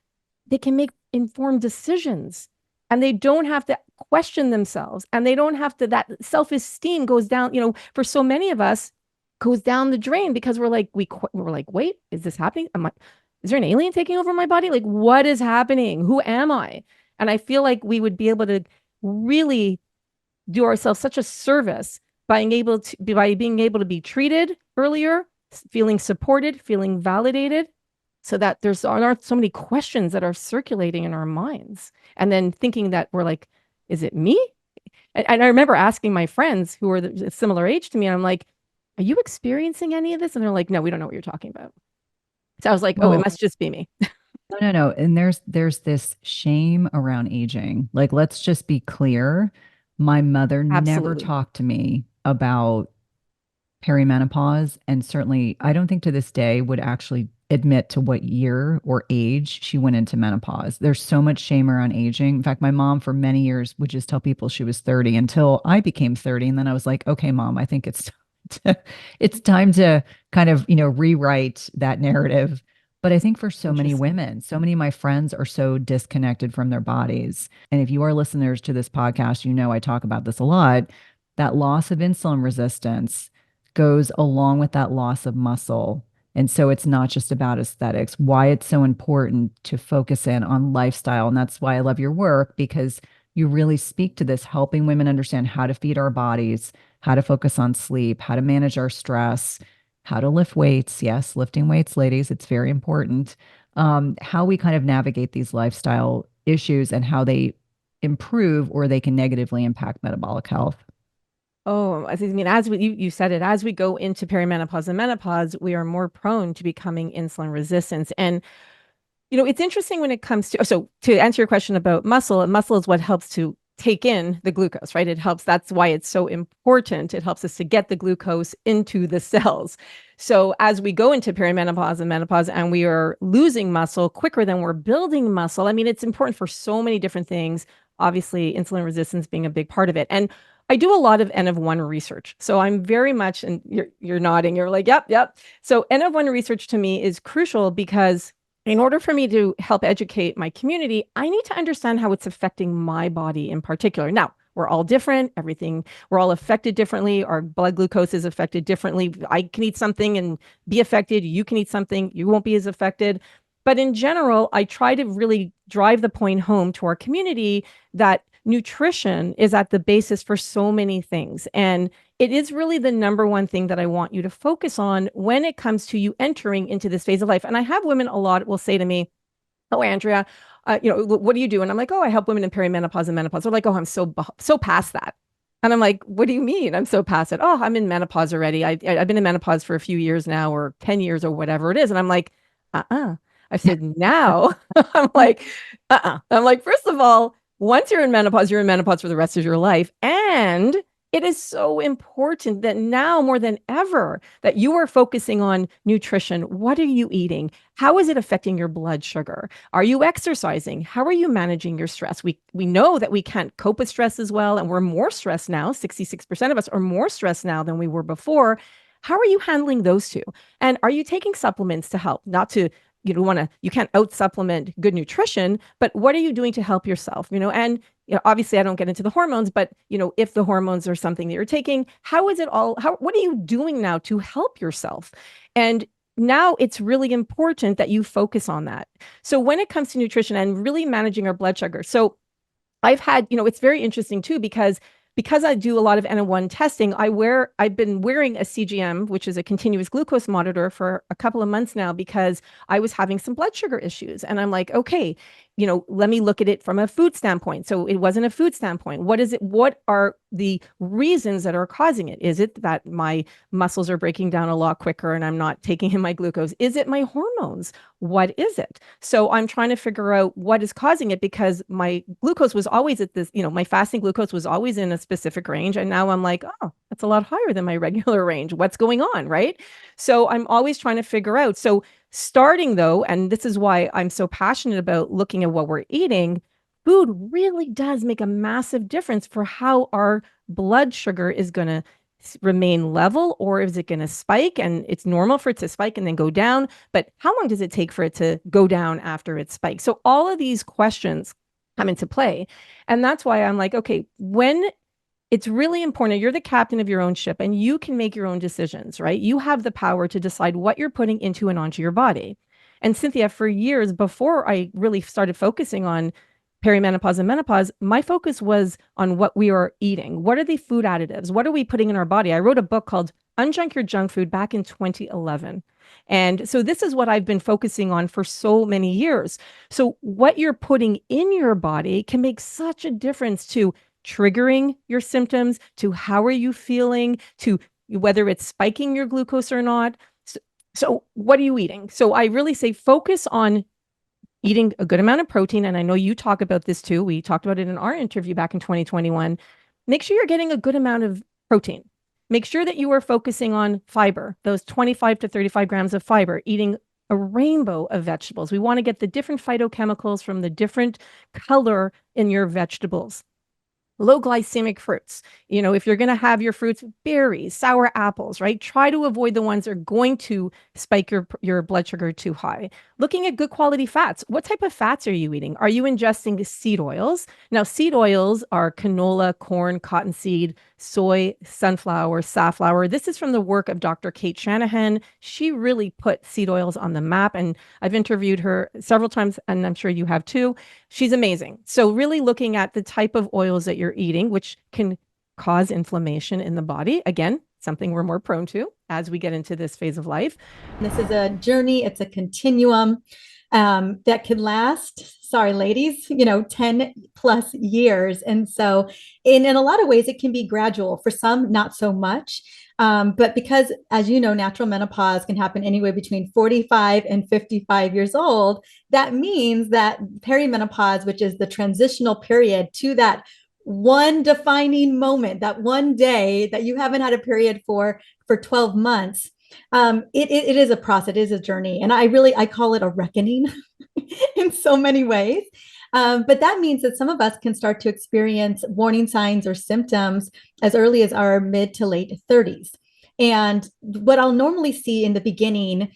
they can make informed decisions and they don't have to question themselves, and they don't have to, that self-esteem goes down, for so many of us, goes down the drain because we're like, wait, is this happening? Is there an alien taking over my body? Like, what is happening? Who am I? And I feel like we would be able to really do ourselves such a service by being able to be treated earlier, feeling supported, feeling validated, so that there aren't so many questions that are circulating in our minds. And then thinking that we're like, is it me? And I remember asking my friends who were a similar age to me, and I'm like, are you experiencing any of this? And they're like, no, we don't know what you're talking about. So I was like, oh, it Well, must just be me. no. And there's this shame around aging. Like, let's just be clear. My mother never Absolutely. talked to me about perimenopause, and certainly I don't think to this day would actually admit to what year or age she went into menopause. There's so much shame around aging. In fact, my mom for many years would just tell people she was 30 until I became 30. And then I was like, okay, mom, I think it's time to kind of, rewrite that narrative. But I think for so many Interesting. women, so many of my friends are so disconnected from their bodies. And if you are listeners to this podcast, I talk about this a lot. That loss of insulin resistance goes along with that loss of muscle. And so it's not just about aesthetics, why it's so important to focus in on lifestyle. And that's why I love your work, because you really speak to this, helping women understand how to feed our bodies, how to focus on sleep, how to manage our stress, how to lift weights. Yes, lifting weights, ladies, it's very important. How we kind of navigate these lifestyle issues and how they improve or they can negatively impact metabolic health. Oh, I mean, you said it, as we go into perimenopause and menopause, we are more prone to becoming insulin resistant. And it's interesting when it comes to, so to answer your question about muscle is what helps to take in the glucose, right? It helps. That's why it's so important. It helps us to get the glucose into the cells. So as we go into perimenopause and menopause and we are losing muscle quicker than we're building muscle, I mean, it's important for so many different things. Obviously, insulin resistance being a big part of it. And I do a lot of N of one research. So I'm very much, and you're nodding, you're like, yep, yep. So N of one research to me is crucial because in order for me to help educate my community, I need to understand how it's affecting my body in particular. Now, we're all different, we're all affected differently. Our blood glucose is affected differently. I can eat something and be affected. You can eat something, you won't be as affected. But in general, I try to really drive the point home to our community that nutrition is at the basis for so many things. And it is really the number one thing that I want you to focus on when it comes to you entering into this phase of life. And I have women a lot will say to me, oh, Andrea, what do you do? And I'm like, oh, I help women in perimenopause and menopause. They're like, oh, I'm so past that. And I'm like, what do you mean? I'm so past it. Oh, I'm in menopause already. I've been in menopause for a few years now, or 10 years or whatever it is. And I'm like, I said, now I'm like, I'm like, first of all, once you're in menopause for the rest of your life. And it is so important that now more than ever that you are focusing on nutrition. What are you eating? How is it affecting your blood sugar? Are you exercising? How are you managing your stress? We know that we can't cope with stress as well, and we're more stressed now. 66% of us are more stressed now than we were before. How are you handling those two? And are you taking supplements to help? Not to you can't out supplement good nutrition, but what are you doing to help yourself? And obviously I don't get into the hormones, but if the hormones are something that you're taking, what are you doing now to help yourself? And now it's really important that you focus on that. So when it comes to nutrition and really managing our blood sugar, so I've had, it's very interesting too, because I do a lot of N1 testing, I've been wearing a CGM, which is a continuous glucose monitor, for a couple of months now because I was having some blood sugar issues. And I'm like, okay, let me look at it from a food standpoint. So it wasn't a food standpoint. What is it? What are the reasons that are causing it? Is it that my muscles are breaking down a lot quicker and I'm not taking in my glucose? Is it my hormones? What is it? So I'm trying to figure out what is causing it, because my glucose was always at this, my fasting glucose was always in a specific range. And now I'm like, oh, that's a lot higher than my regular range. What's going on? Right. So I'm always trying to figure out. So starting though, and this is why I'm so passionate about looking at what we're eating, food really does make a massive difference for how our blood sugar is going to remain level, or is it going to spike? And it's normal for it to spike and then go down, but how long does it take for it to go down after it spikes? So all of these questions come into play. And that's why I'm like, okay, when it's really important, you're the captain of your own ship and you can make your own decisions, right? You have the power to decide what you're putting into and onto your body. And Cynthia, for years before I really started focusing on perimenopause and menopause, my focus was on what we are eating. What are the food additives? What are we putting in our body? I wrote a book called Unjunk Your Junk Food back in 2011. And so this is what I've been focusing on for so many years. So what you're putting in your body can make such a difference to triggering your symptoms, to how are you feeling, to whether it's spiking your glucose or not. So what are you eating? So I really say focus on eating a good amount of protein. And I know you talk about this too. We talked about it in our interview back in 2021. Make sure you're getting a good amount of protein. Make sure that you are focusing on fiber, those 25 to 35 grams of fiber, eating a rainbow of vegetables. We want to get the different phytochemicals from the different color in your vegetables. Low glycemic fruits. If you're going to have your fruits, berries, sour apples, right? Try to avoid the ones that are going to spike your blood sugar too high. Looking at good quality fats. What type of fats are you eating? Are you ingesting seed oils? Now, seed oils are canola, corn, cottonseed, soy, sunflower, safflower. This is from the work of Dr. Kate Shanahan. She really put seed oils on the map, and I've interviewed her several times, and I'm sure you have too. She's amazing. So really looking at the type of oils that you're eating, which can cause inflammation in the body. Again, something we're more prone to as we get into this phase of life. This is a journey. It's a continuum that can last, sorry, ladies, 10 plus years. And so in a lot of ways, it can be gradual. For some, not so much. But because, as you know, natural menopause can happen anywhere between 45 and 55 years old, that means that perimenopause, which is the transitional period to that one defining moment, that one day that you haven't had a period for 12 months, it is a process, it is a journey. And I call it a reckoning in so many ways. But that means that some of us can start to experience warning signs or symptoms as early as our mid to late 30s. And what I'll normally see in the beginning,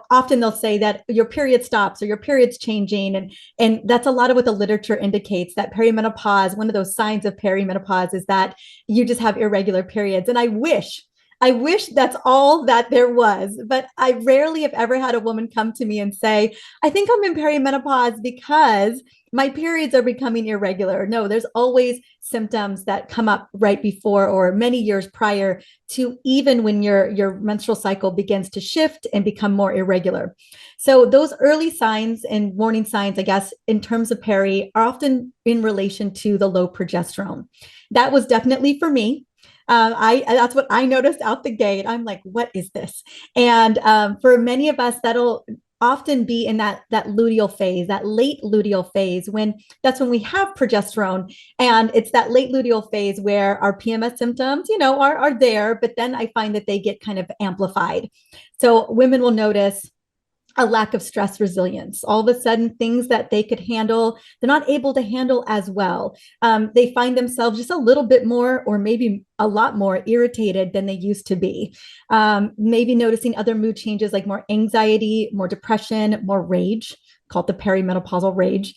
often they'll say that your period stops or your period's changing. And that's a lot of what the literature indicates, that perimenopause, one of those signs of perimenopause is that you just have irregular periods. And I wish that's all that there was, but I rarely have ever had a woman come to me and say, I think I'm in perimenopause because my periods are becoming irregular. No, there's always symptoms that come up right before or many years prior to even when your menstrual cycle begins to shift and become more irregular. So those early signs and warning signs, I guess, in terms of peri are often in relation to the low progesterone. That was definitely for me. That's what I noticed out the gate. I'm like, what is this? And for many of us, that'll often be in that luteal phase, that late luteal phase, that's when we have progesterone. And it's that late luteal phase where our PMS symptoms, are there, but then I find that they get kind of amplified. So women will notice a lack of stress resilience. All of a sudden, things that they could handle, they're not able to handle as well. They find themselves just a little bit more, or maybe a lot more irritated than they used to be. Maybe noticing other mood changes like more anxiety, more depression, more rage, called the perimenopausal rage,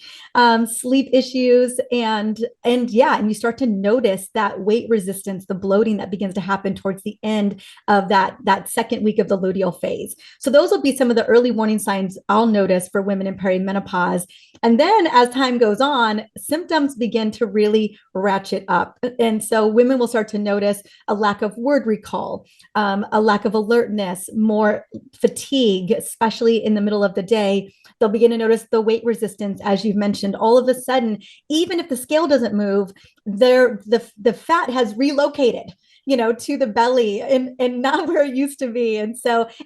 sleep issues, and you start to notice that weight resistance, the bloating that begins to happen towards the end of that second week of the luteal phase. So those will be some of the early warning signs I'll notice for women in perimenopause. And then as time goes on, symptoms begin to really ratchet up. And so women will start to notice a lack of word recall, a lack of alertness, more fatigue, especially in the middle of the day. They'll begin to notice the weight resistance, as you've mentioned. All of a sudden, even if the scale doesn't move, the fat has relocated, to the belly and not where it used to be. And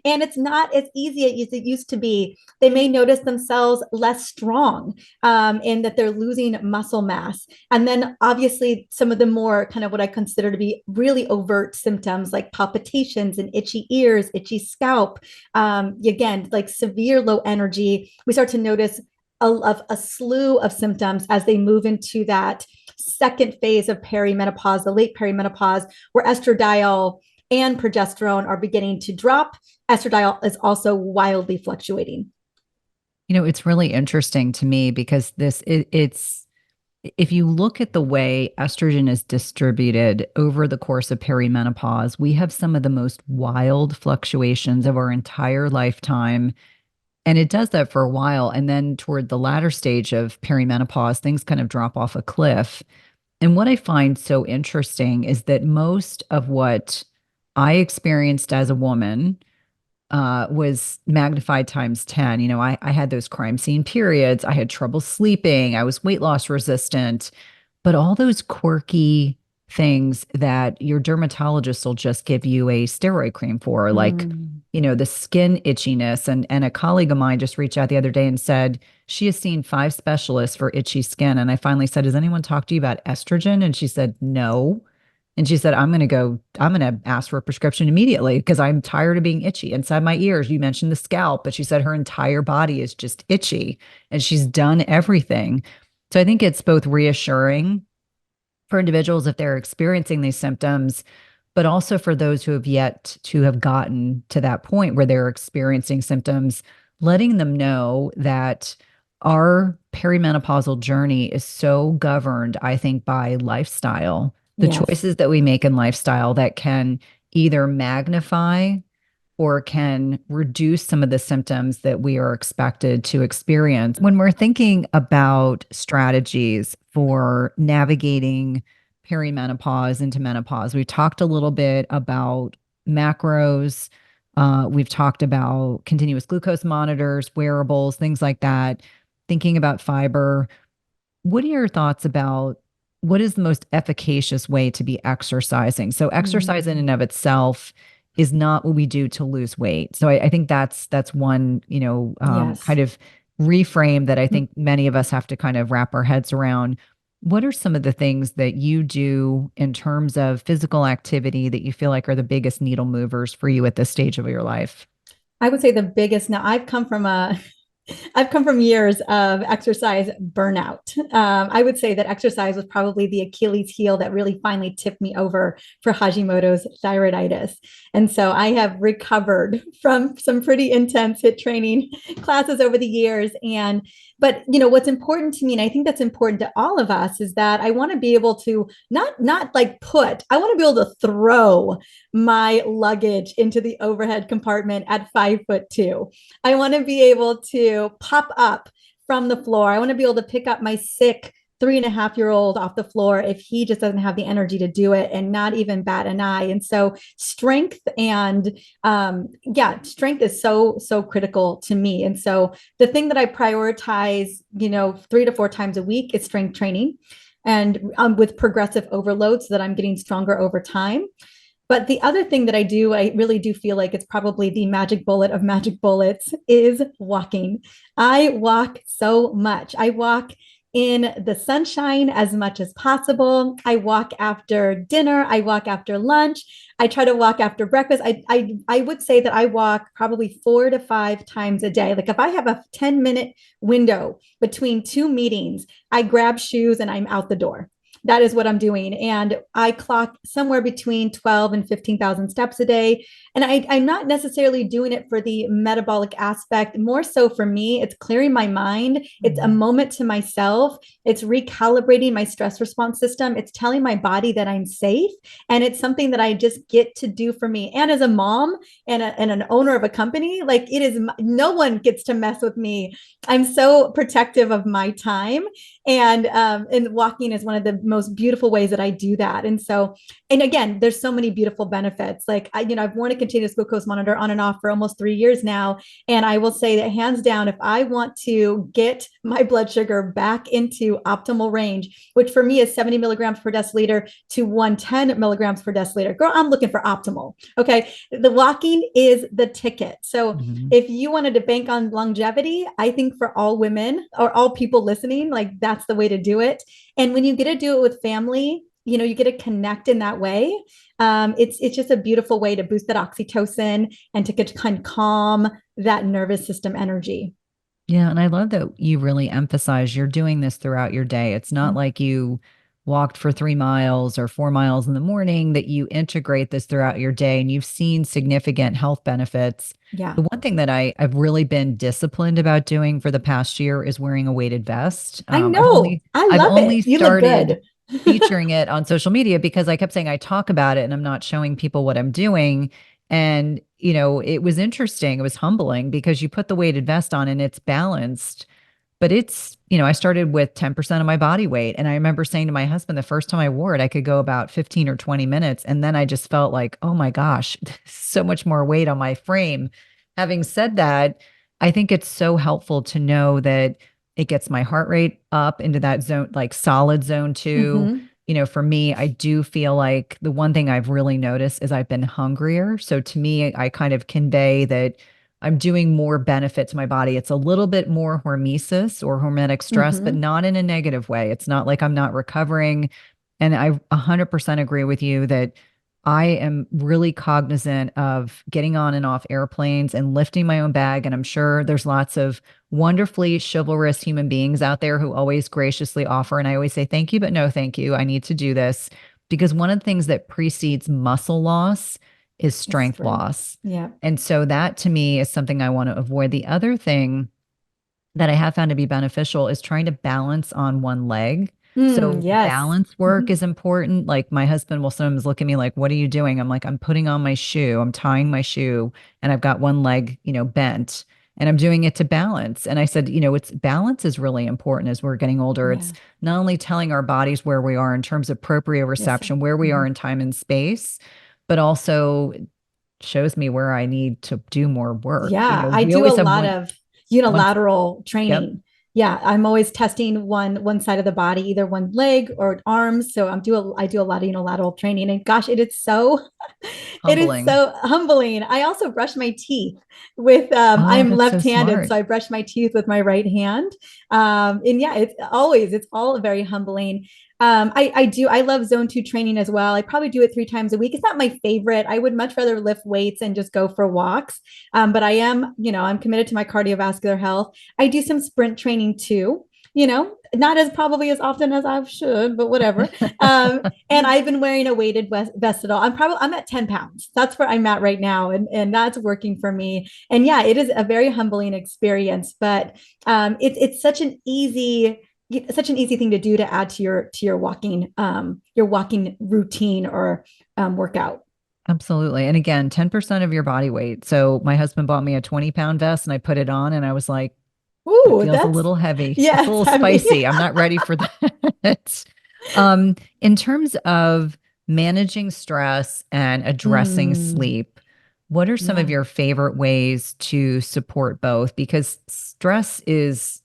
it's not as easy as it used to be. They may notice themselves less strong, and that they're losing muscle mass. And then obviously some of the more kind of what I consider to be really overt symptoms like palpitations and itchy ears, itchy scalp, again, like severe low energy. We start to notice a slew of symptoms as they move into that second phase of perimenopause, the late perimenopause, where estradiol and progesterone are beginning to drop. Estradiol is also wildly fluctuating. It's really interesting to me because it's if you look at the way estrogen is distributed over the course of perimenopause, we have some of the most wild fluctuations of our entire lifetime. And it does that for a while. And then toward the latter stage of perimenopause, things kind of drop off a cliff. And what I find so interesting is that most of what I experienced as a woman was magnified times 10. I had those crime scene periods. I had trouble sleeping. I was weight loss resistant. But all those quirky things that your dermatologist will just give you a steroid cream for, like, the skin itchiness. And a colleague of mine just reached out the other day and said she has seen 5 specialists for itchy skin. And I finally said, has anyone talked to you about estrogen? And she said, no. And she said, I'm going to ask for a prescription immediately because I'm tired of being itchy inside my ears. You mentioned the scalp, but she said her entire body is just itchy and she's done everything. So I think it's both reassuring for individuals if they're experiencing these symptoms, but also for those who have yet to have gotten to that point where they're experiencing symptoms, letting them know that our perimenopausal journey is so governed, I think, by lifestyle, the Yes. choices that we make in lifestyle that can either magnify or can reduce some of the symptoms that we are expected to experience. When we're thinking about strategies for navigating perimenopause into menopause, we talked a little bit about macros. We've talked about continuous glucose monitors, wearables, things like that, thinking about fiber. What are your thoughts about what is the most efficacious way to be exercising? So exercise in and of itself is not what we do to lose weight. So I think that's one, Yes. kind of reframe that I think many of us have to kind of wrap our heads around. What are some of the things that you do in terms of physical activity that you feel like are the biggest needle movers for you at this stage of your life? I would say the biggest. Now, I've come from years of exercise burnout. I would say that exercise was probably the Achilles heel that really finally tipped me over for Hashimoto's thyroiditis. And so I have recovered from some pretty intense HIIT training classes over the years. But what's important to me, and I think that's important to all of us, is that I want to be able to not I want to be able to throw my luggage into the overhead compartment at 5'2". I want to be able to pop up from the floor. I want to be able to pick up my sick 3.5-year-old off the floor if he just doesn't have the energy to do it and not even bat an eye. And so strength strength is so critical to me. And so the thing that I prioritize, 3 to 4 times a week is strength training, and with progressive overload so that I'm getting stronger over time. But the other thing that I do, I really do feel like it's probably the magic bullet of magic bullets, is walking. I walk so much. I walk in the sunshine as much as possible. I walk after dinner. I walk after lunch. I try to walk after breakfast. I would say that I walk probably 4 to 5 times a day. Like if I have a 10-minute window between 2 meetings, I grab shoes and I'm out the door. That is what I'm doing. And I clock somewhere between 12 and 15,000 steps a day. And I'm not necessarily doing it for the metabolic aspect. More so for me, it's clearing my mind. It's a moment to myself. It's recalibrating my stress response system. It's telling my body that I'm safe. And it's something that I just get to do for me. And as a mom and an owner of a company, like no one gets to mess with me. I'm so protective of my time. And walking is one of the most beautiful ways that I do that. And again, there's so many beautiful benefits. Like I've worn a continuous glucose monitor on and off for almost 3 years now. And I will say that hands down, if I want to get my blood sugar back into optimal range, which for me is 70 milligrams per deciliter to 110 milligrams per deciliter, girl, I'm looking for optimal. Okay. The walking is the ticket. So if you wanted to bank on longevity, I think for all women or all people listening, like that's the way to do it. And when you get to do it with family, you get to connect in that way. It's just a beautiful way to boost that oxytocin and to kind of calm that nervous system energy. Yeah. And I love that you really emphasize you're doing this throughout your day. It's not like you walked for 3 miles or 4 miles in the morning, that you integrate this throughout your day and you've seen significant health benefits. Yeah. The one thing that I've really been disciplined about doing for the past year is wearing a weighted vest. I know. I love it. You look good. Featuring it on social media because I kept saying I talk about it and I'm not showing people what I'm doing. And, it was interesting. It was humbling because you put the weighted vest on and it's balanced, but it's, I started with 10% of my body weight. And I remember saying to my husband, the first time I wore it, I could go about 15 or 20 minutes. And then I just felt like, oh my gosh, so much more weight on my frame. Having said that, I think it's so helpful to know that it gets my heart rate up into that zone, like solid zone 2. for me, I do feel like the one thing I've really noticed is I've been hungrier. So to me, I kind of convey that I'm doing more benefit to my body. It's a little bit more hormesis or hormetic stress, but not in a negative way. It's not like I'm not recovering. And I 100% agree with you that I am really cognizant of getting on and off airplanes and lifting my own bag. And I'm sure there's lots of wonderfully chivalrous human beings out there who always graciously offer. And I always say, thank you, but no, thank you. I need to do this because one of the things that precedes muscle loss is strength loss. Yeah. And so that to me is something I want to avoid. The other thing that I have found to be beneficial is trying to balance on one leg. So Yes. balance work is important. Like my husband will sometimes look at me like, what are you doing? I'm like, I'm putting on my shoe, I'm tying my shoe, and I've got one leg, bent, and I'm doing it to balance. And I said, it's balance is really important as we're getting older. Yeah. It's not only telling our bodies where we are in terms of proprioception, where we are in time and space, but also shows me where I need to do more work. Yeah, I we do a always have lot of unilateral training. Yep. Yeah, I'm always testing one side of the body, either one leg or arms. So I do a lot of unilateral training, and gosh, it is so humbling. I also brush my teeth with I'm that's so left-handed, smart. so I brush my teeth with my right hand. And yeah, it's all very humbling. I love zone 2 training as well. I probably do it 3 times a week. It's not my favorite. I would much rather lift weights and just go for walks. But I am, I'm committed to my cardiovascular health. I do some sprint training too, not as probably as often as I should, but whatever. And I've been wearing a weighted vest at all. I'm at 10 pounds. That's where I'm at right now. And that's working for me. And yeah, it is a very humbling experience, but it's such an easy thing to do to add to your walking routine or workout. Absolutely. And again, 10% of your body weight. So my husband bought me a 20-pound vest and I put it on and I was like, ooh, it feels a little heavy. Yeah, it's a little spicy. I'm not ready for that. In terms of managing stress and addressing sleep, what are some of your favorite ways to support both? Because stress is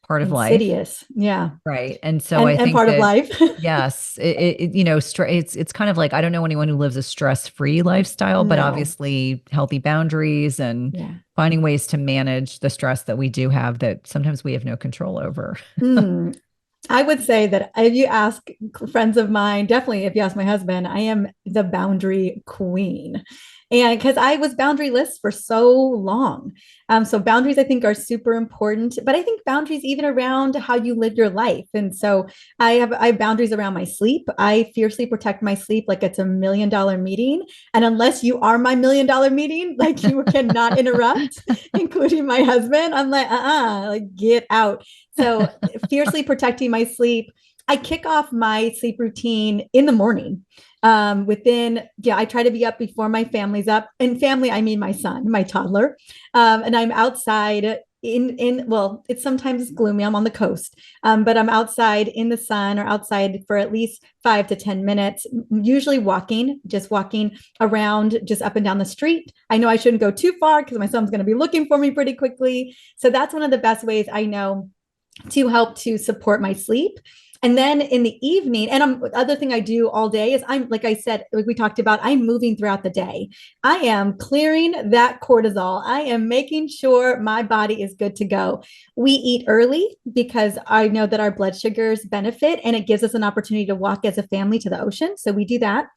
part of insidious. life. Yeah. Right. And so I think part of life. yes, it's kind of like, I don't know anyone who lives a stress-free lifestyle, but obviously healthy boundaries and finding ways to manage the stress that we do have that sometimes we have no control over. I would say that if you ask friends of mine, definitely if you ask my husband, I am the boundary queen. And because I was boundaryless for so long. So boundaries, I think, are super important, but I think boundaries even around how you live your life. And so I have boundaries around my sleep. I fiercely protect my sleep like it's $1 million meeting. And unless you are my $1 million meeting, like you cannot interrupt, including my husband, I'm like, like get out. So fiercely protecting my sleep. I kick off my sleep routine in the morning. I try to be up before my family's up. And family, I mean my son, my toddler. And I'm outside it's sometimes gloomy. I'm on the coast, but I'm outside in the sun or outside for at least 5 to 10 minutes, usually just walking around, just up and down the street. I know I shouldn't go too far because my son's going to be looking for me pretty quickly. So that's one of the best ways I know to help to support my sleep. And then in the evening, and other thing I do all day is like I said, like we talked about, I'm moving throughout the day. I am clearing that cortisol. I am making sure my body is good to go. We eat early because I know that our blood sugars benefit and it gives us an opportunity to walk as a family to the ocean. So we do that.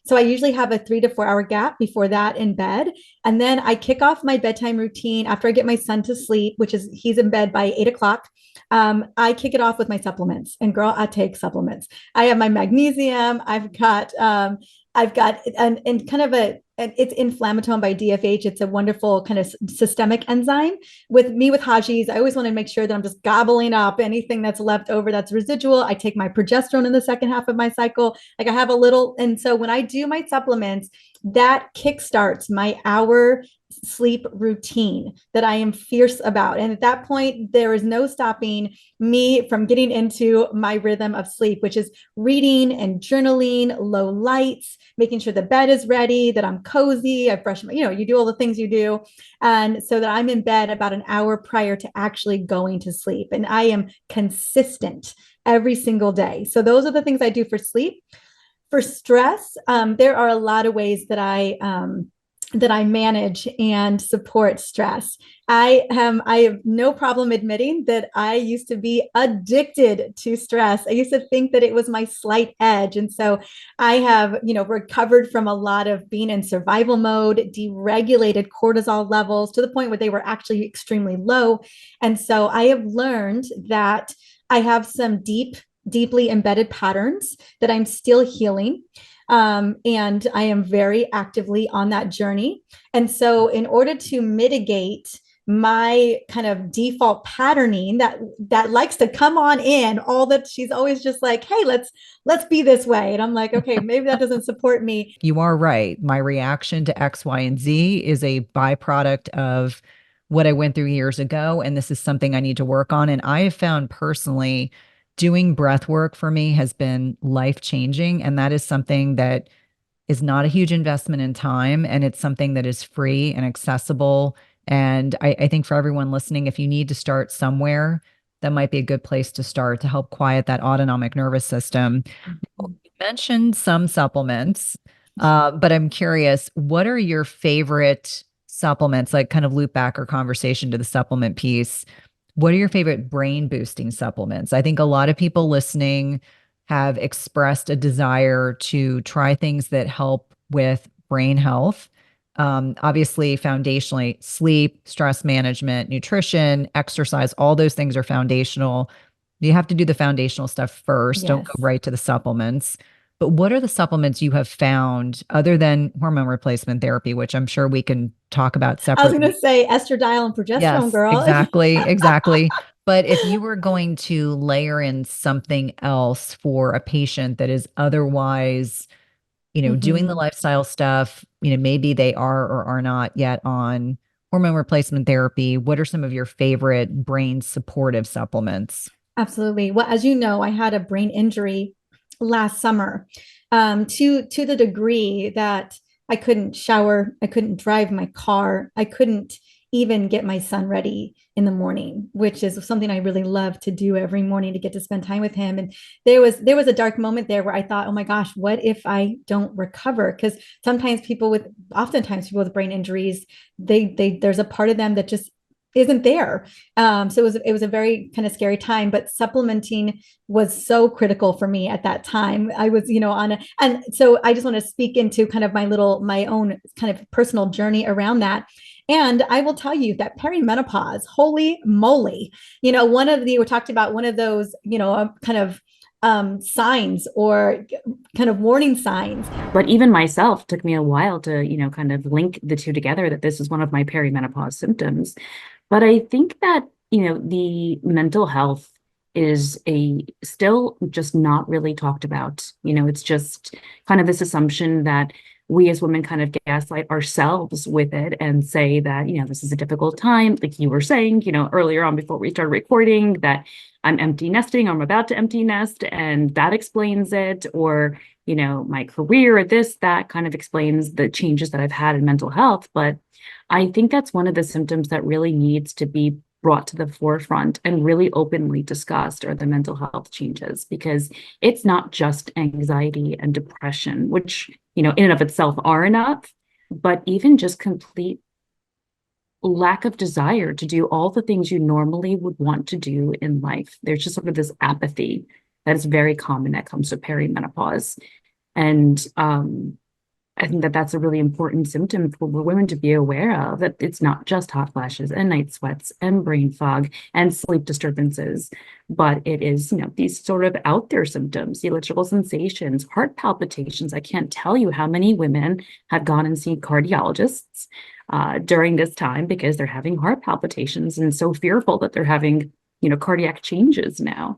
So I usually have a 3 to 4 hour gap before that in bed. And then I kick off my bedtime routine after I get my son to sleep, he's in bed by 8 o'clock. I kick it off with my supplements, and girl, I take supplements. I have my magnesium. I've got and kind of it's inflammasome by DFH. It's a wonderful kind of systemic enzyme. With Hajis, I always want to make sure that I'm just gobbling up anything that's left over that's residual. I take my progesterone in the second half of my cycle. Like I have and so when I do my supplements, that kickstarts my hour sleep routine that I am fierce about. And at that point, there is no stopping me from getting into my rhythm of sleep, which is reading and journaling, low lights, making sure the bed is ready, that I'm cozy, I brush my, you do all the things you do. And so that I'm in bed about an hour prior to actually going to sleep. And I am consistent every single day. So those are the things I do for sleep. For stress, there are a lot of ways that I manage and support stress. I have no problem admitting that I used to be addicted to stress. I used to think that it was my slight edge. And so I have, recovered from a lot of being in survival mode, deregulated cortisol levels to the point where they were actually extremely low. And so I have learned that I have some deeply embedded patterns that I'm still healing. And I am very actively on that journey. And so in order to mitigate my kind of default patterning that likes to come on in, all that she's always just like, hey, let's be this way. And I'm like, okay, maybe that doesn't support me. You are right. My reaction to X, Y, and Z is a byproduct of what I went through years ago. And this is something I need to work on. And I have found personally doing breath work for me has been life changing. And that is something that is not a huge investment in time. And it's something that is free and accessible. And I think for everyone listening, if you need to start somewhere, that might be a good place to start to help quiet that autonomic nervous system. You mentioned some supplements, but I'm curious, what are your favorite supplements? Like kind of loop back our conversation to the supplement piece. What are your favorite brain boosting supplements? I think a lot of people listening have expressed a desire to try things that help with brain health. Obviously, foundationally, sleep, stress management, nutrition, exercise, all those things are foundational. You have to do the foundational stuff first. Yes. Don't go right to the supplements. But what are the supplements you have found other than hormone replacement therapy, which I'm sure we can talk about separately? I was going to say estradiol and progesterone, yes, girl. Exactly. But if you were going to layer in something else for a patient that is otherwise, doing the lifestyle stuff, maybe they are or are not yet on hormone replacement therapy, what are some of your favorite brain supportive supplements? Absolutely. Well, as you know, I had a brain injury last summer, to the degree that I couldn't shower, I couldn't drive my car, I couldn't even get my son ready in the morning, which is something I really love to do every morning, to get to spend time with him. And there was a dark moment there where I thought, oh my gosh, what if I don't recover? Because oftentimes people with brain injuries, there's a part of them that just isn't there. So it was a very kind of scary time, but supplementing was so critical for me at that time. I was, and so I just want to speak into kind of my own kind of personal journey around that. And I will tell you that perimenopause, holy moly, we talked about one of those, kind of signs or kind of warning signs. But even myself, took me a while to, kind of link the two together, that this is one of my perimenopause symptoms. But I think that, the mental health is still just not really talked about. It's just kind of this assumption that we as women kind of gaslight ourselves with it and say that, this is a difficult time. Like you were saying, earlier on before we started recording, that I'm empty nesting, or I'm about to empty nest, and that explains it. Or, my career, that kind of explains the changes that I've had in mental health. But I think that's one of the symptoms that really needs to be brought to the forefront and really openly discussed, are the mental health changes, because it's not just anxiety and depression, which, in and of itself are enough, but even just complete lack of desire to do all the things you normally would want to do in life. There's just sort of this apathy that is very common that comes to perimenopause. And I think that that's a really important symptom for women to be aware of, that it's not just hot flashes and night sweats and brain fog and sleep disturbances, but it is, these sort of out there symptoms, electrical sensations, heart palpitations. I can't tell you how many women have gone and seen cardiologists during this time because they're having heart palpitations and so fearful that they're having, cardiac changes now.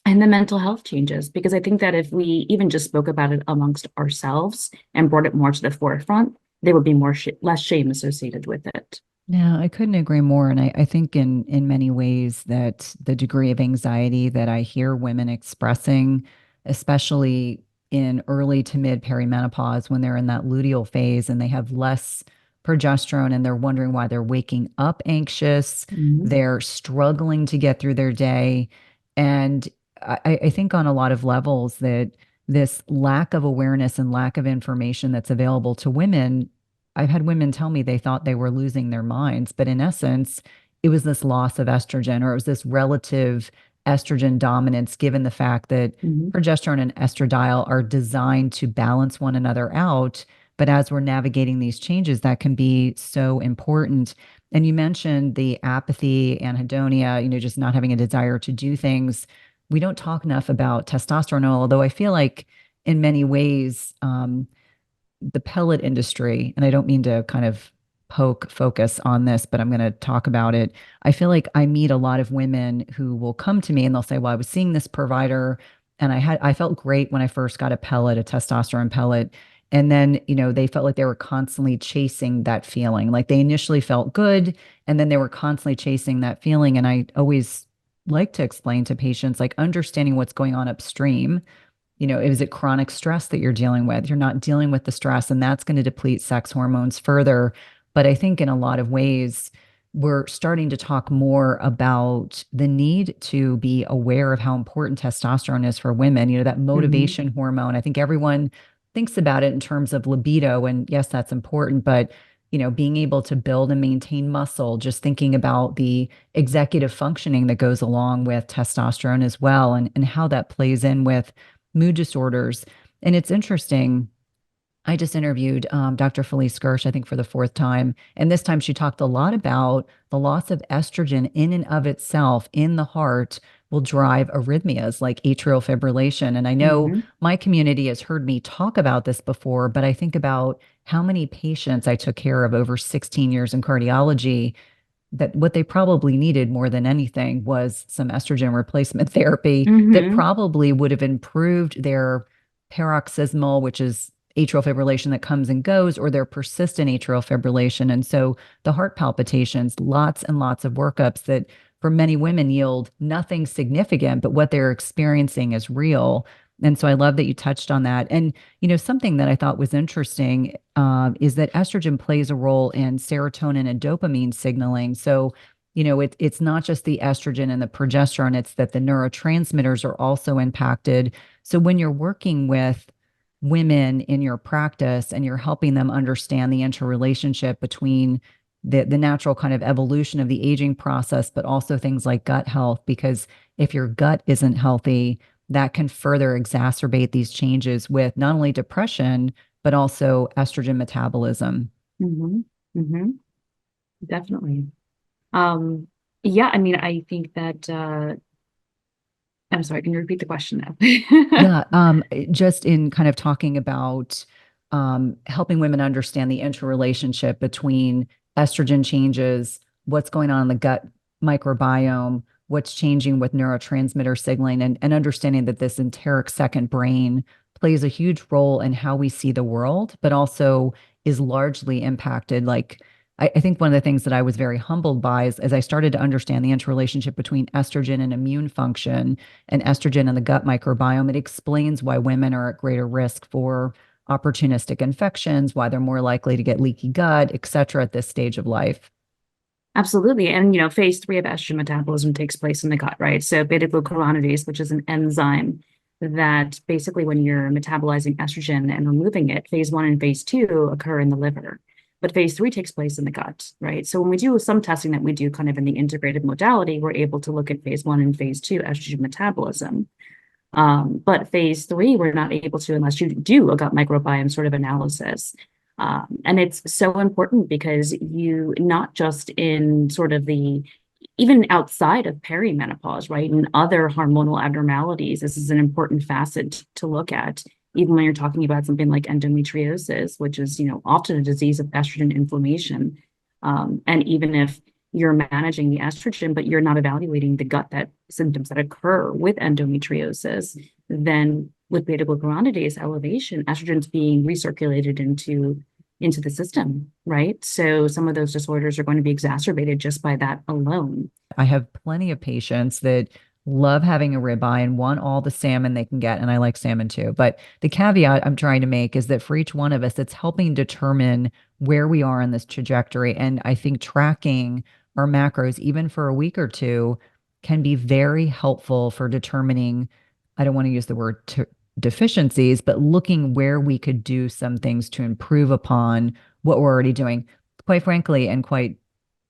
And the mental health changes, because I think that if we even just spoke about it amongst ourselves and brought it more to the forefront, there would be less shame associated with it. Yeah, I couldn't agree more. And I think in many ways that the degree of anxiety that I hear women expressing, especially in early to mid perimenopause, when they're in that luteal phase and they have less progesterone and they're wondering why they're waking up anxious, they're struggling to get through their day. And I think on a lot of levels that this lack of awareness and lack of information that's available to women, I've had women tell me they thought they were losing their minds, but in essence, it was this loss of estrogen, or it was this relative estrogen dominance, given the fact that progesterone and estradiol are designed to balance one another out. But as we're navigating these changes, that can be so important. And you mentioned the apathy, anhedonia, just not having a desire to do things. We don't talk enough about testosterone, although I feel like in many ways, the pellet industry, and I don't mean to kind of focus on this, but I'm going to talk about it. I feel like I meet a lot of women who will come to me and they'll say, well, I was seeing this provider and I felt great when I first got a testosterone pellet. And then, they felt like they were constantly chasing that feeling. Like they initially felt good and then they were constantly chasing that feeling. And I always like to explain to patients, like understanding what's going on upstream. Is it chronic stress that you're dealing with? You're not dealing with the stress, and that's going to deplete sex hormones further. But I think in a lot of ways, we're starting to talk more about the need to be aware of how important testosterone is for women, that motivation hormone. I think everyone thinks about it in terms of libido, and yes, that's important, but being able to build and maintain muscle, just thinking about the executive functioning that goes along with testosterone as well, and how that plays in with mood disorders. And it's interesting. I just interviewed Dr. Felice Gersh, I think for the fourth time. And this time she talked a lot about the loss of estrogen in and of itself in the heart will drive arrhythmias like atrial fibrillation. And I know my community has heard me talk about this before, but I think about how many patients I took care of over 16 years in cardiology that what they probably needed more than anything was some estrogen replacement therapy that probably would have improved their paroxysmal, which is atrial fibrillation that comes and goes, or their persistent atrial fibrillation. And so the heart palpitations, lots and lots of workups that for many women yield nothing significant, but what they're experiencing is real. And so I love that you touched on that. And, something that I thought was interesting is that estrogen plays a role in serotonin and dopamine signaling. So, it's not just the estrogen and the progesterone, it's that the neurotransmitters are also impacted. So when you're working with women in your practice and you're helping them understand the interrelationship between the natural kind of evolution of the aging process, but also things like gut health, because if your gut isn't healthy, that can further exacerbate these changes with not only depression, but also estrogen metabolism. Definitely. Yeah, I mean, I think that, I'm sorry, can you repeat the question now? Yeah, just in kind of talking about helping women understand the interrelationship between estrogen changes, what's going on in the gut microbiome, what's changing with neurotransmitter signaling, and understanding that this enteric second brain plays a huge role in how we see the world, but also is largely impacted. Like, I think one of the things that I was very humbled by is as I started to understand the interrelationship between estrogen and immune function and estrogen and the gut microbiome, it explains why women are at greater risk for opportunistic infections, why they're more likely to get leaky gut, et cetera, at this stage of life. Absolutely. And, phase 3 of estrogen metabolism takes place in the gut, right? So beta-glucuronidase, which is an enzyme that basically when you're metabolizing estrogen and removing it, phase 1 and phase 2 occur in the liver. But phase 3 takes place in the gut, right? So when we do some testing that we do kind of in the integrated modality, we're able to look at phase 1 and phase 2 estrogen metabolism. But phase 3, we're not able to unless you do a gut microbiome sort of analysis. And it's so important because you, not just in sort of even outside of perimenopause, right, and other hormonal abnormalities, this is an important facet to look at, even when you're talking about something like endometriosis, which is, often a disease of estrogen inflammation. And even if you're managing the estrogen, but you're not evaluating the gut symptoms that occur with endometriosis, then with beta-glucuronidase elevation, estrogen's being recirculated into into the system, right? So some of those disorders are going to be exacerbated just by that alone. I have plenty of patients that love having a ribeye and want all the salmon they can get. And I like salmon too. But the caveat I'm trying to make is that for each one of us, it's helping determine where we are in this trajectory. And I think tracking our macros, even for a week or two, can be very helpful for determining, I don't want to use the word deficiencies, but looking where we could do some things to improve upon what we're already doing. Quite frankly, and quite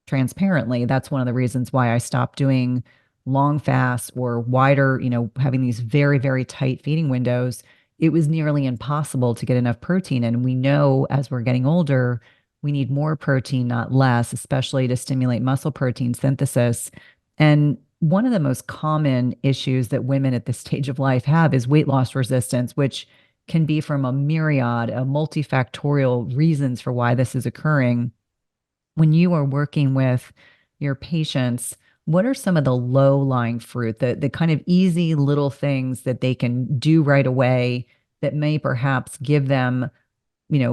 transparently, that's one of the reasons why I stopped doing long fasts or wider, having these very, very tight feeding windows. It was nearly impossible to get enough protein. And we know as we're getting older, we need more protein, not less, especially to stimulate muscle protein synthesis. And one of the most common issues that women at this stage of life have is weight loss resistance, which can be from a myriad of multifactorial reasons for why this is occurring. When you are working with your patients, what are some of the low-lying fruit, the kind of easy little things that they can do right away that may perhaps give them,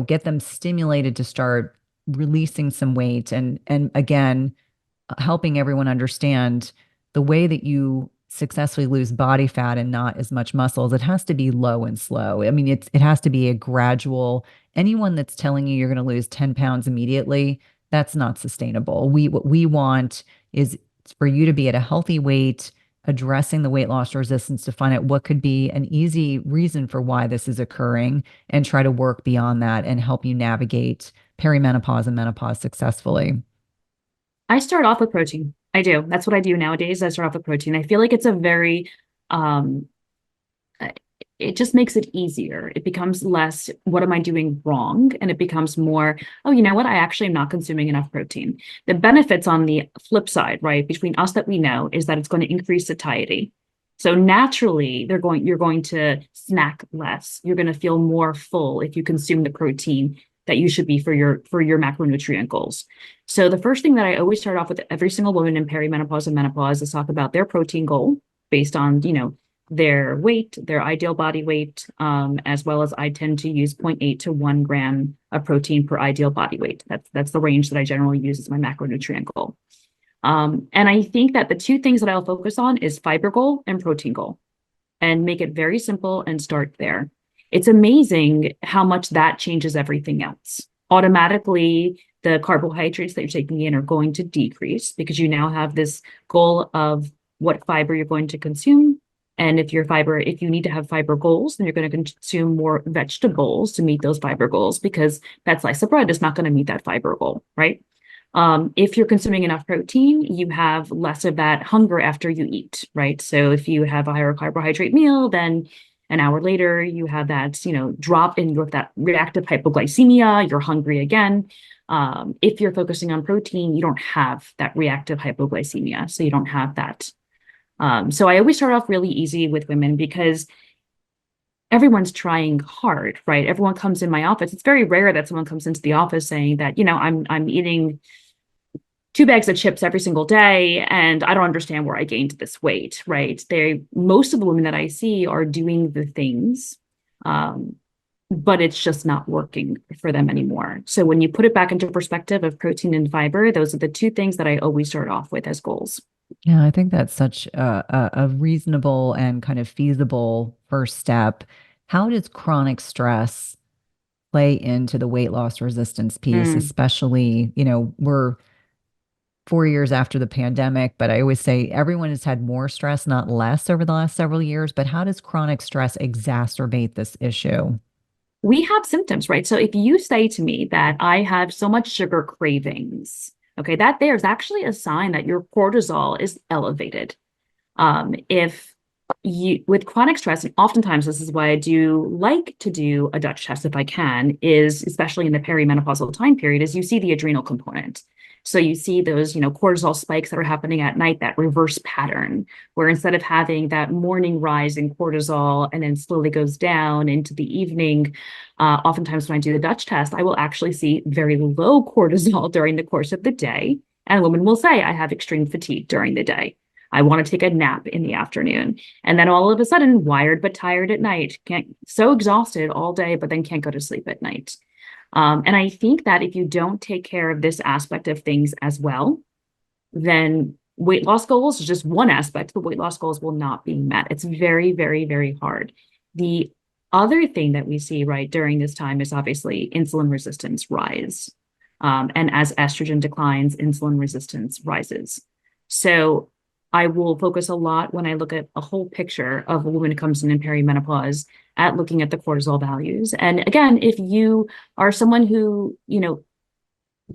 get them stimulated to start releasing some weight and again, helping everyone understand the way that you successfully lose body fat and not as much muscles, it has to be low and slow. I mean, it has to be a gradual. Anyone that's telling you you're going to lose 10 pounds immediately, that's not sustainable. What we want is for you to be at a healthy weight, addressing the weight loss resistance to find out what could be an easy reason for why this is occurring and try to work beyond that and help you navigate perimenopause and menopause successfully. I start off with protein. I do. That's what I do nowadays. I start off with protein. I feel like it's a very, it just makes it easier. It becomes less, what am I doing wrong? And it becomes more, oh, you know what? I actually am not consuming enough protein. The benefits on the flip side, right, between us that we know is that it's going to increase satiety. So naturally, you're going to snack less. You're going to feel more full if you consume the protein that you should be for your macronutrient goals. So the first thing that I always start off with every single woman in perimenopause and menopause is talk about their protein goal based on, their weight, their ideal body weight, as well as I tend to use 0.8 to 1 gram of protein per ideal body weight. That's the range that I generally use as my macronutrient goal. And I think that the two things that I'll focus on is fiber goal and protein goal, and make it very simple and start there. It's amazing how much that changes everything else. Automatically, the carbohydrates that you're taking in are going to decrease because you now have this goal of what fiber you're going to consume. And if you need to have fiber goals, then you're going to consume more vegetables to meet those fiber goals because that slice of bread is not going to meet that fiber goal, right? If you're consuming enough protein, you have less of that hunger after you eat, right? So if you have a higher carbohydrate meal, then an hour later, you have that, drop in that reactive hypoglycemia, you're hungry again. If you're focusing on protein, you don't have that reactive hypoglycemia. So you don't have that. So I always start off really easy with women because everyone's trying hard, right? Everyone comes in my office. It's very rare that someone comes into the office saying that, I'm eating 2 bags of chips every single day, and I don't understand where I gained this weight, right? Most of the women that I see are doing the things, but it's just not working for them anymore. So when you put it back into perspective of protein and fiber, those are the two things that I always start off with as goals. Yeah, I think that's such a reasonable and kind of feasible first step. How does chronic stress play into the weight loss resistance piece, especially, we're 4 years after the pandemic, but I always say everyone has had more stress, not less, over the last several years. But how does chronic stress exacerbate this issue? We have symptoms, right? So if you say to me that I have so much sugar cravings, okay, that there's actually a sign that your cortisol is elevated. With chronic stress, and oftentimes this is why I do like to do a Dutch test if I can, is especially in the perimenopausal time period, is you see the adrenal component. So you see those, cortisol spikes that are happening at night, that reverse pattern, where instead of having that morning rise in cortisol and then slowly goes down into the evening, oftentimes when I do the Dutch test, I will actually see very low cortisol during the course of the day. And a woman will say, I have extreme fatigue during the day. I want to take a nap in the afternoon. And then all of a sudden, wired but tired at night, so exhausted all day, but then can't go to sleep at night. And I think that if you don't take care of this aspect of things as well, then weight loss goals is just one aspect. The weight loss goals will not be met. It's very, very, very hard. The other thing that we see right during this time is obviously insulin resistance rise. And as estrogen declines, insulin resistance rises. So I will focus a lot when I look at a whole picture of a woman who comes in perimenopause at looking at the cortisol values. And again, if you are someone who,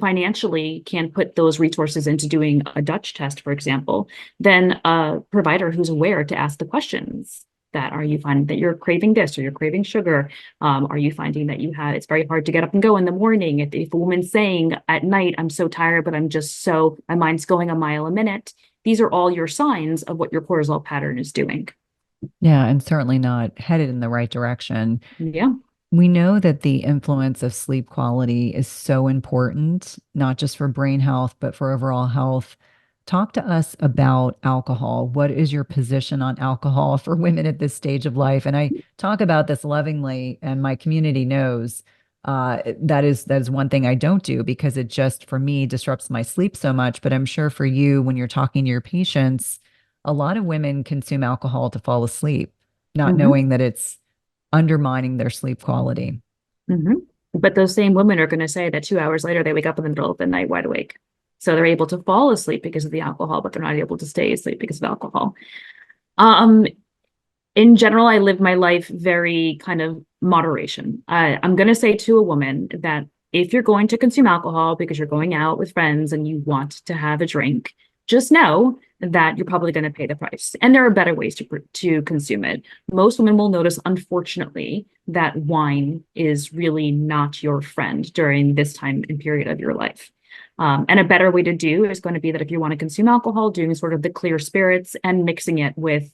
financially can put those resources into doing a Dutch test, for example, then a provider who's aware to ask the questions that are you finding that you're craving this or you're craving sugar? Are you finding that it's very hard to get up and go in the morning? If a woman's saying at night, I'm so tired, but my mind's going a mile a minute, these are all your signs of what your cortisol pattern is doing. Yeah, and certainly not headed in the right direction. Yeah. We know that the influence of sleep quality is so important, not just for brain health, but for overall health. Talk to us about alcohol. What is your position on alcohol for women at this stage of life? And I talk about this lovingly, and my community knows that is one thing I don't do because it just, for me, disrupts my sleep so much. But I'm sure for you, when you're talking to your patients, a lot of women consume alcohol to fall asleep, not knowing that it's undermining their sleep quality. But those same women are going to say that 2 hours later, they wake up in the middle of the night wide awake. So they're able to fall asleep because of the alcohol, but they're not able to stay asleep because of alcohol. In general, I live my life very kind of moderation. I'm going to say to a woman that if you're going to consume alcohol because you're going out with friends and you want to have a drink, just know that you're probably going to pay the price. And there are better ways to consume it. Most women will notice, unfortunately, that wine is really not your friend during this time and period of your life. And a better way to do is going to be that if you want to consume alcohol, doing sort of the clear spirits and mixing it with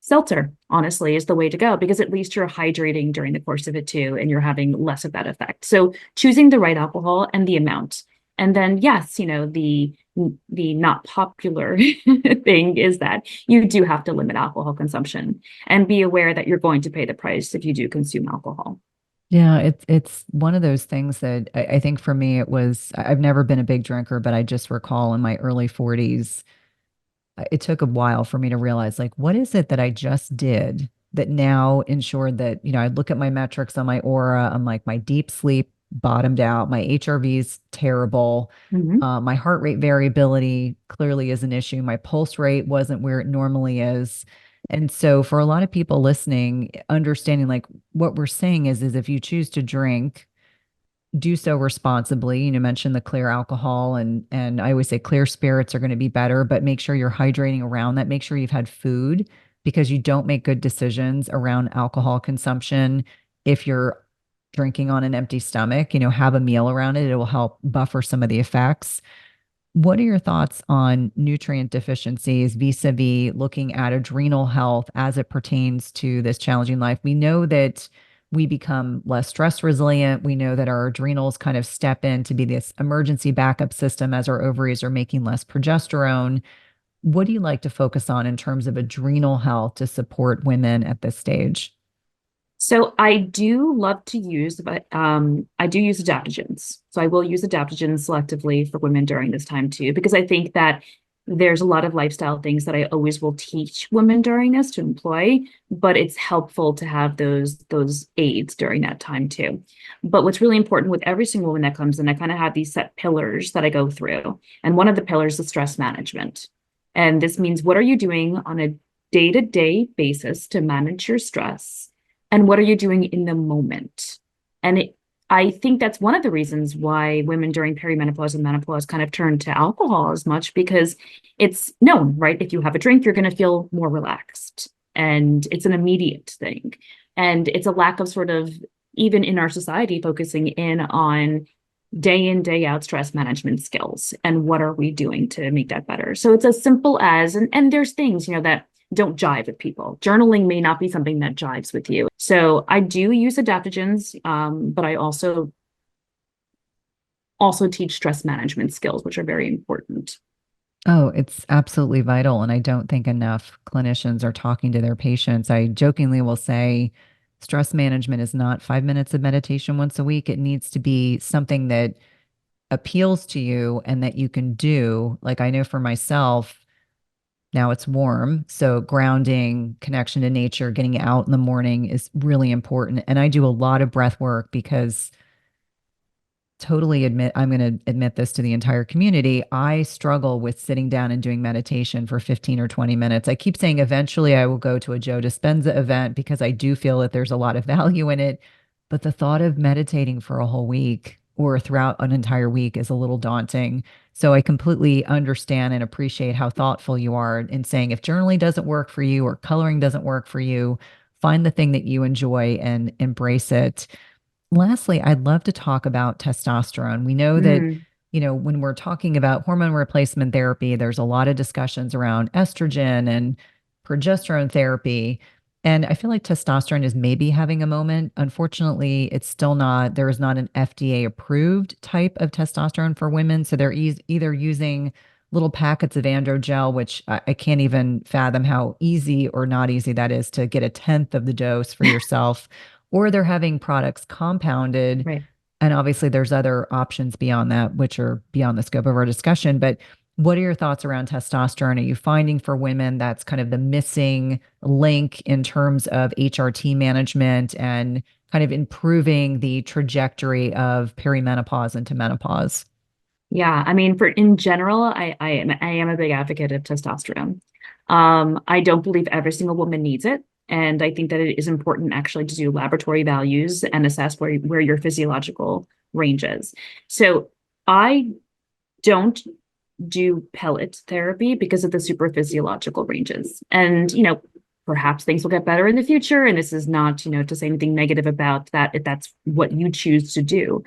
seltzer, honestly, is the way to go, because at least you're hydrating during the course of it too, and you're having less of that effect. So choosing the right alcohol and the amount. And then, yes, the not popular thing is that you do have to limit alcohol consumption and be aware that you're going to pay the price if you do consume alcohol. Yeah, it's one of those things that I think for me, I've never been a big drinker, but I just recall in my early 40s, it took a while for me to realize, like, what is it that I just did that now ensured that, I look at my metrics on my aura, I'm like, my deep sleep bottomed out, my HRV's terrible, my heart rate variability clearly is an issue, my pulse rate wasn't where it normally is. And so for a lot of people listening, understanding like what we're saying is if you choose to drink, do so responsibly. You mentioned the clear alcohol and I always say clear spirits are going to be better, but make sure you're hydrating around that. Make sure you've had food, because you don't make good decisions around alcohol consumption if you're drinking on an empty stomach. Have a meal around it. It will help buffer some of the effects. What are your thoughts on nutrient deficiencies vis-a-vis looking at adrenal health as it pertains to this challenging life? We know that we become less stress resilient. We know that our adrenals kind of step in to be this emergency backup system as our ovaries are making less progesterone. What do you like to focus on in terms of adrenal health to support women at this stage? So I do love to use, but I do use adaptogens. So I will use adaptogens selectively for women during this time too, because I think that there's a lot of lifestyle things that I always will teach women during this to employ, but it's helpful to have those aids during that time too. But what's really important with every single woman that comes in, I kind of have these set pillars that I go through. And one of the pillars is stress management. And this means, what are you doing on a day-to-day basis to manage your stress? And what are you doing in the moment? And I think that's one of the reasons why women during perimenopause and menopause kind of turn to alcohol as much, because it's known, right? If you have a drink, you're going to feel more relaxed, and it's an immediate thing. And it's a lack of sort of, even in our society, focusing in, day out stress management skills. And what are we doing to make that better? So it's as simple as, and there's things, that don't jive with people. Journaling may not be something that jives with you. So I do use adaptogens, but I also teach stress management skills, which are very important. Oh, it's absolutely vital. And I don't think enough clinicians are talking to their patients. I jokingly will say Stress management is not 5 minutes of meditation once a week. It needs to be something that appeals to you and that you can do. Like I know for myself, now it's warm. So grounding, connection to nature, getting out in the morning is really important. And I do a lot of breath work because I'm going to admit this to the entire community. I struggle with sitting down and doing meditation for 15 or 20 minutes. I keep saying eventually I will go to a Joe Dispenza event because I do feel that there's a lot of value in it. But the thought of meditating for a whole week or throughout an entire week is a little daunting. So I completely understand and appreciate how thoughtful you are in saying if journaling doesn't work for you or coloring doesn't work for you, find the thing that you enjoy and embrace it. Lastly, I'd love to talk about testosterone. We know that, when we're talking about hormone replacement therapy, there's a lot of discussions around estrogen and progesterone therapy. And I feel like testosterone is maybe having a moment. Unfortunately, there is not an FDA approved type of testosterone for women. So they're either using little packets of androgel, which I can't even fathom how easy or not easy that is to get a tenth of the dose for yourself, or they're having products compounded. Right. And obviously there's other options beyond that, which are beyond the scope of our discussion. But what are your thoughts around testosterone? Are you finding for women that's kind of the missing link in terms of HRT management and kind of improving the trajectory of perimenopause into menopause? Yeah, I mean, in general, I am a big advocate of testosterone. I don't believe every single woman needs it. And I think that it is important actually to do laboratory values and assess where your physiological range is. So I don't do pellet therapy because of the super physiological ranges. And, perhaps things will get better in the future. And this is not, to say anything negative about that, if that's what you choose to do.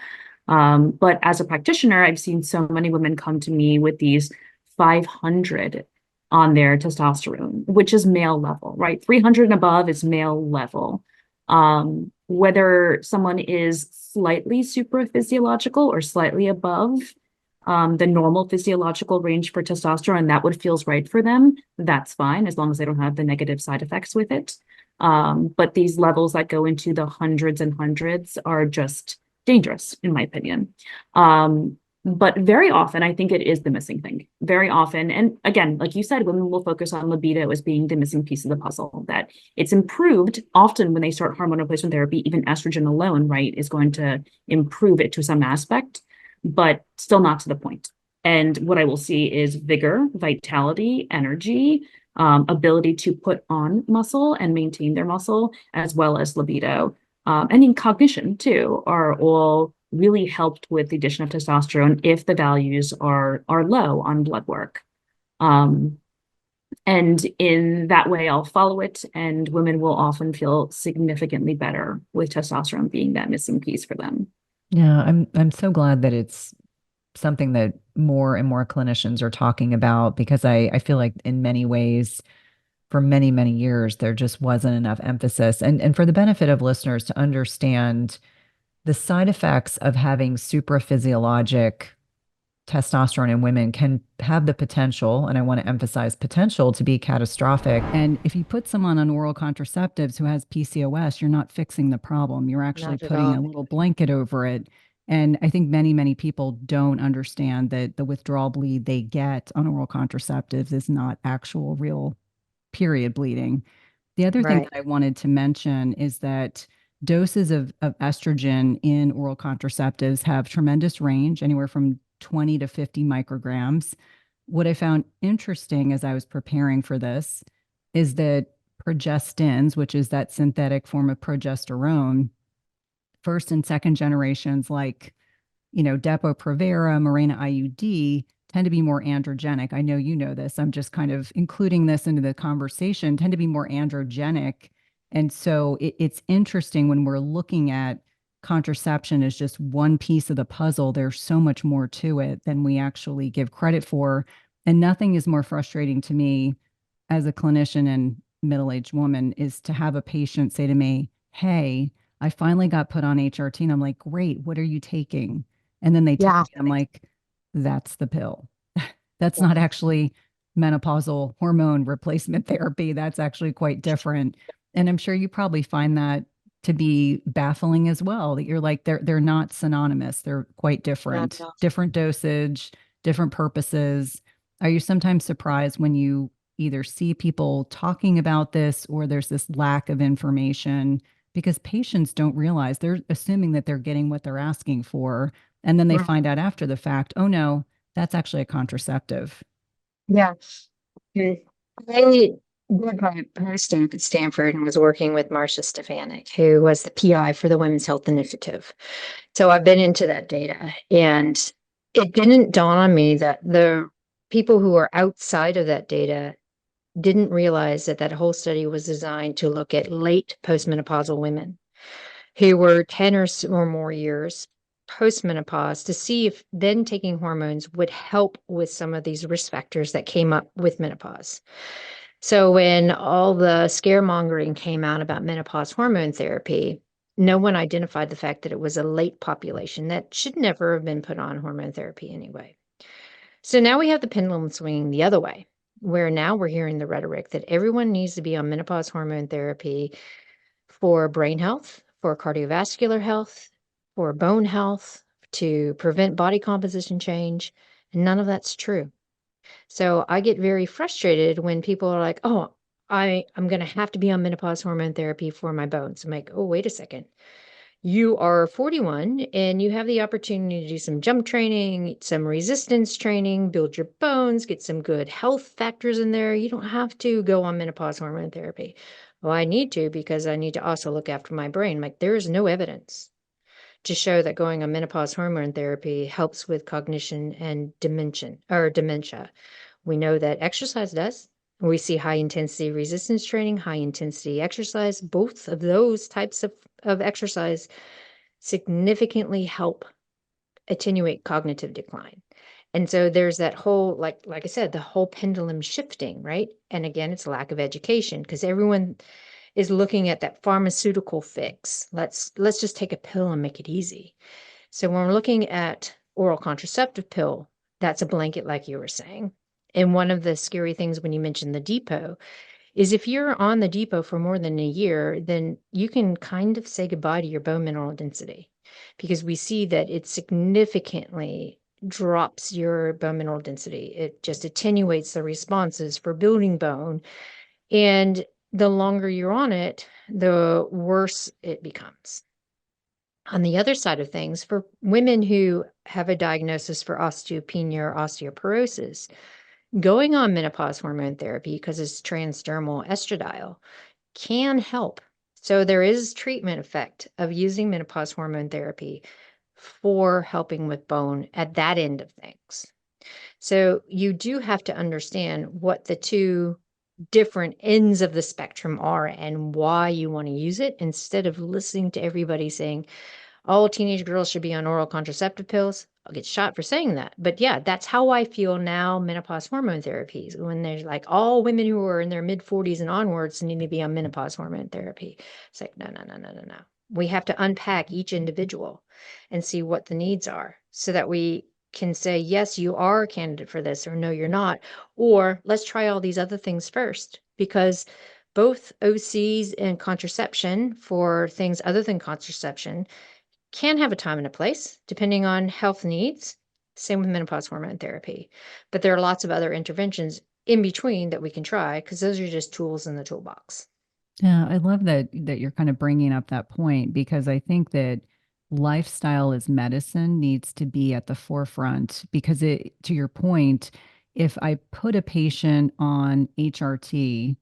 But as a practitioner, I've seen so many women come to me with these 500 on their testosterone, which is male level, right? 300 and above is male level. Whether someone is slightly supraphysiological or slightly above the normal physiological range for testosterone, that what feels right for them, that's fine, as long as they don't have the negative side effects with it. But these levels that go into the hundreds and hundreds are just dangerous, in my opinion. But very often, I think it is the missing thing. Very often, and again, like you said, women will focus on libido as being the missing piece of the puzzle, that it's improved often when they start hormone replacement therapy. Even estrogen alone, right, is going to improve it to some aspect, but still not to the point. And what I will see is vigor, vitality, energy, ability to put on muscle and maintain their muscle, as well as libido. And in cognition too, are all really helped with the addition of testosterone if the values are low on blood work. And in that way, I'll follow it, and women will often feel significantly better with testosterone being that missing piece for them. Yeah, I'm so glad that it's something that more and more clinicians are talking about, because I feel like in many ways, for many, many years, there just wasn't enough emphasis. And for the benefit of listeners to understand the side effects of having supraphysiologic testosterone in women can have the potential, and I want to emphasize potential, to be catastrophic. And if you put someone on oral contraceptives who has PCOS, you're not fixing the problem. You're actually putting a little blanket over it. And I think many, many people don't understand that the withdrawal bleed they get on oral contraceptives is not actual real period bleeding. The other thing that I wanted to mention is that doses of estrogen in oral contraceptives have tremendous range, anywhere from 20 to 50 micrograms. What I found interesting as I was preparing for this is that progestins, which is that synthetic form of progesterone, first and second generations like, Depo-Provera, Mirena IUD, tend to be more androgenic. I know you know this. I'm just kind of including this into the conversation, tend to be more androgenic. And so it's interesting when we're looking at contraception as just one piece of the puzzle. There's so much more to it than we actually give credit for. And nothing is more frustrating to me as a clinician and middle-aged woman is to have a patient say to me, "Hey, I finally got put on HRT." And I'm like, "Great, what are you taking?" And then they tell me, I'm like, "That's the pill." That's not actually menopausal hormone replacement therapy. That's actually quite different. And I'm sure you probably find that to be baffling as well, that you're like, they're not synonymous. They're quite different, different dosage, different purposes. Are you sometimes surprised when you either see people talking about this or there's this lack of information? Because patients don't realize, they're assuming that they're getting what they're asking for. And then they find out after the fact, oh no, that's actually a contraceptive. Yeah. I did my postdoc at Stanford and was working with Mariza Snyder, who was the PI for the Women's Health Initiative. So I've been into that data, and it didn't dawn on me that the people who are outside of that data didn't realize that that whole study was designed to look at late postmenopausal women who were 10 or more years postmenopause, to see if then taking hormones would help with some of these risk factors that came up with menopause. So when all the scaremongering came out about menopause hormone therapy, no one identified the fact that it was a late population that should never have been put on hormone therapy anyway. So now we have the pendulum swinging the other way, where now we're hearing the rhetoric that everyone needs to be on menopause hormone therapy for brain health, for cardiovascular health, for bone health, to prevent body composition change. And none of that's true. So I get very frustrated when people are like, oh, I'm going to have to be on menopause hormone therapy for my bones. I'm like, oh, wait a second. You are 41 and you have the opportunity to do some jump training, some resistance training, build your bones, get some good health factors in there. You don't have to go on menopause hormone therapy. Well, I need to, because I need to also look after my brain. Like, there is no evidence to show that going on menopause hormone therapy helps with cognition and dementia. We know that exercise does. We see high intensity resistance training, high intensity exercise. Both of those types of exercise significantly help attenuate cognitive decline. And so there's that whole, like I said, the whole pendulum shifting, right? And again, it's lack of education, because everyone is looking at that pharmaceutical fix. Let's just take a pill and make it easy. So when we're looking at oral contraceptive pill, that's a blanket, like you were saying. And one of the scary things when you mentioned the depot is, if you're on the depot for more than a year, then you can kind of say goodbye to your bone mineral density, because we see that it significantly drops your bone mineral density. It just attenuates the responses for building bone. And the longer you're on it, the worse it becomes. On the other side of things, for women who have a diagnosis for osteopenia or osteoporosis, going on menopause hormone therapy, because it's transdermal estradiol, can help. So there is treatment effect of using menopause hormone therapy for helping with bone at that end of things. So you do have to understand what the two different ends of the spectrum are and why you want to use it, instead of listening to everybody saying all teenage girls should be on oral contraceptive pills. I'll get shot for saying that. But yeah, that's how I feel now, menopause hormone therapies, when there's like all women who are in their mid 40s and onwards need to be on menopause hormone therapy. It's like, no. We have to unpack each individual and see what the needs are, so that we can say, yes, you are a candidate for this, or no, you're not. Or let's try all these other things first, because both OCs and contraception for things other than contraception can have a time and a place depending on health needs. Same with menopause hormone therapy. But there are lots of other interventions in between that we can try, because those are just tools in the toolbox. Yeah, I love that you're kind of bringing up that point, because I think that lifestyle as medicine needs to be at the forefront, because to your point, if I put a patient on HRT,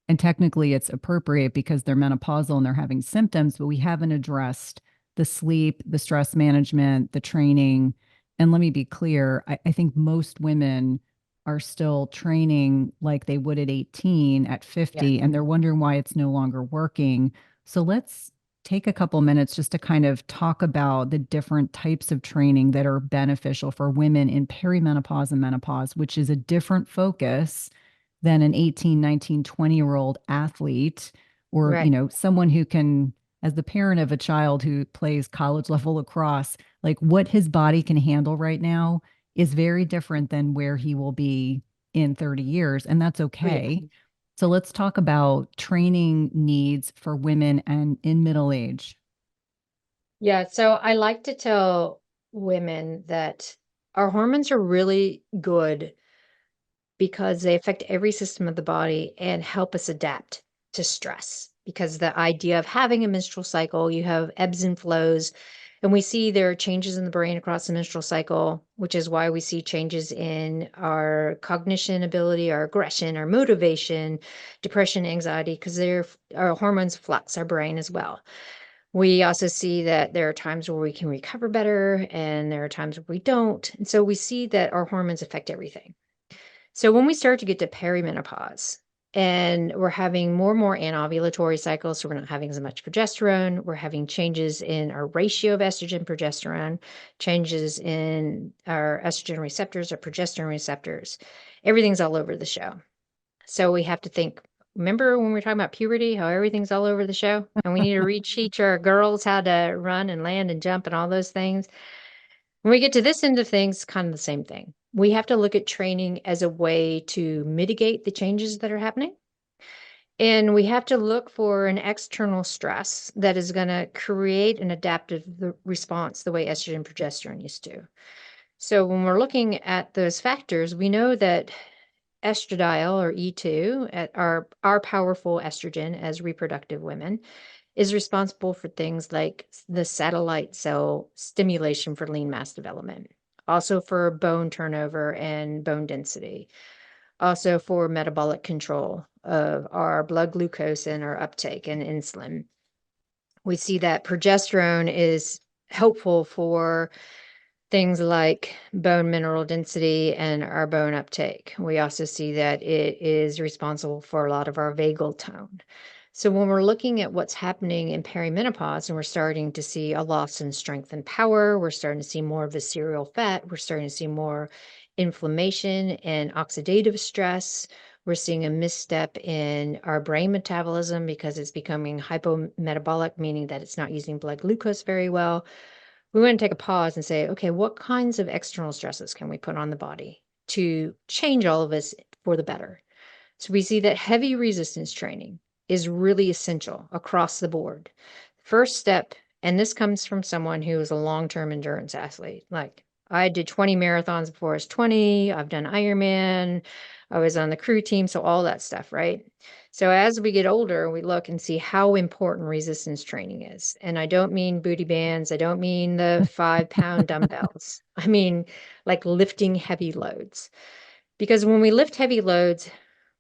and technically it's appropriate because they're menopausal and they're having symptoms, but we haven't addressed the sleep, the stress management, the training. And let me be clear, I think most women are still training like they would at 18, at 50, and they're wondering why it's no longer working. So let's take a couple minutes just to kind of talk about the different types of training that are beneficial for women in perimenopause and menopause, which is a different focus than an 18, 19, 20-year-old athlete, or, someone who can, as the parent of a child who plays college level lacrosse, like what his body can handle right now is very different than where he will be in 30 years. And that's okay. So let's talk about training needs for women and in middle age. Yeah, so I like to tell women that our hormones are really good because they affect every system of the body and help us adapt to stress. Because the idea of having a menstrual cycle, you have ebbs and flows, and we see there are changes in the brain across the menstrual cycle, which is why we see changes in our cognition ability, our aggression, our motivation, depression, anxiety, because our hormones flux our brain as well. We also see that there are times where we can recover better, and there are times where we don't. And so we see that our hormones affect everything. So when we start to get to perimenopause and we're having more and more anovulatory cycles, so we're not having as much progesterone, we're having changes in our ratio of estrogen progesterone, changes in our estrogen receptors, our progesterone receptors, everything's all over the show. So we have to think, remember when we were talking about puberty, how everything's all over the show? And we need to teach our girls how to run and land and jump and all those things. When we get to this end of things, kind of the same thing. We have to look at training as a way to mitigate the changes that are happening. And we have to look for an external stress that is going to create an adaptive response the way estrogen and progesterone used to. So when we're looking at those factors, we know that estradiol or E2, at our powerful estrogen as reproductive women, is responsible for things like the satellite cell stimulation for lean mass development, also for bone turnover and bone density, also for metabolic control of our blood glucose and our uptake and insulin. We see that progesterone is helpful for things like bone mineral density and our bone uptake. We also see that it is responsible for a lot of our vagal tone. So when we're looking at what's happening in perimenopause and we're starting to see a loss in strength and power, we're starting to see more visceral fat, we're starting to see more inflammation and oxidative stress. We're seeing a misstep in our brain metabolism because it's becoming hypometabolic, meaning that it's not using blood glucose very well. We want to take a pause and say, okay, what kinds of external stresses can we put on the body to change all of this for the better? So we see that heavy resistance training is really essential across the board. First step, and this comes from someone who is a long-term endurance athlete. Like I did 20 marathons before I was 20. I've done Ironman. I was on the crew team. So all that stuff, right? So as we get older, we look and see how important resistance training is. And I don't mean booty bands. I don't mean the 5-pound dumbbells. I mean like lifting heavy loads. Because when we lift heavy loads,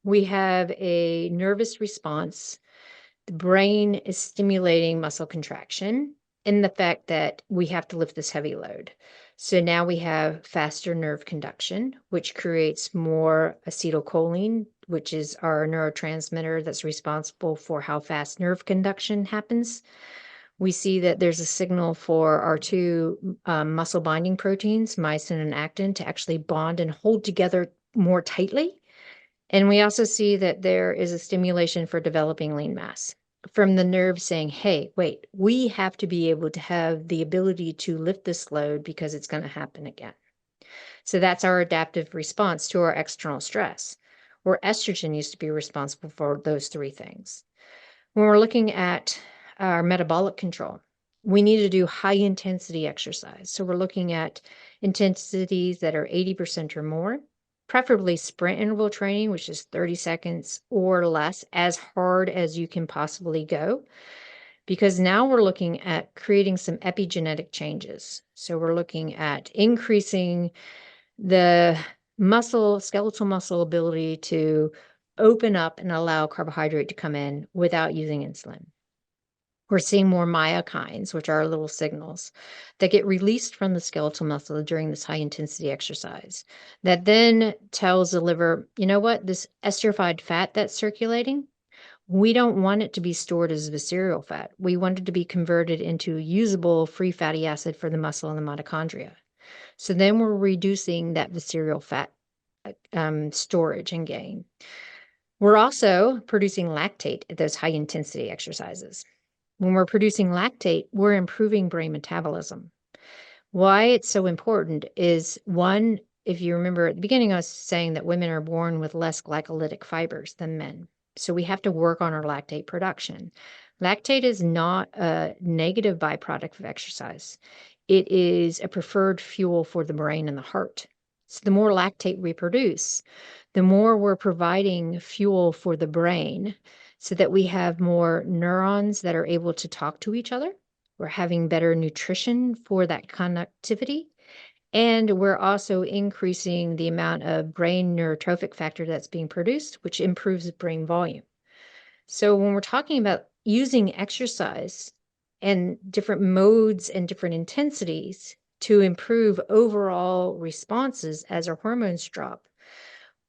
we have a nervous response. The brain is stimulating muscle contraction in the fact that we have to lift this heavy load. So now we have faster nerve conduction, which creates more acetylcholine, which is our neurotransmitter that's responsible for how fast nerve conduction happens. We see that there's a signal for our two muscle binding proteins, myosin and actin, to actually bond and hold together more tightly. And we also see that there is a stimulation for developing lean mass from the nerve saying, hey, wait, we have to be able to have the ability to lift this load because it's going to happen again. So that's our adaptive response to our external stress, where estrogen used to be responsible for those three things. When we're looking at our metabolic control, we need to do high intensity exercise. So we're looking at intensities that are 80% or more, preferably sprint interval training, which is 30 seconds or less, as hard as you can possibly go. Because now we're looking at creating some epigenetic changes. So we're looking at increasing the skeletal muscle ability to open up and allow carbohydrate to come in without using insulin. We're seeing more myokines, which are little signals that get released from the skeletal muscle during this high intensity exercise. That then tells the liver, you know what, this esterified fat that's circulating, we don't want it to be stored as visceral fat. We want it to be converted into usable free fatty acid for the muscle and the mitochondria. So then we're reducing that visceral fat storage and gain. We're also producing lactate at those high intensity exercises. When we're producing lactate, we're improving brain metabolism. Why it's so important is, one, if you remember at the beginning, I was saying that women are born with less glycolytic fibers than men. So we have to work on our lactate production. Lactate is not a negative byproduct of exercise. It is a preferred fuel for the brain and the heart. So the more lactate we produce, the more we're providing fuel for the brain so that we have more neurons that are able to talk to each other. We're having better nutrition for that connectivity. And we're also increasing the amount of brain neurotrophic factor that's being produced, which improves brain volume. So when we're talking about using exercise and different modes and different intensities to improve overall responses as our hormones drop,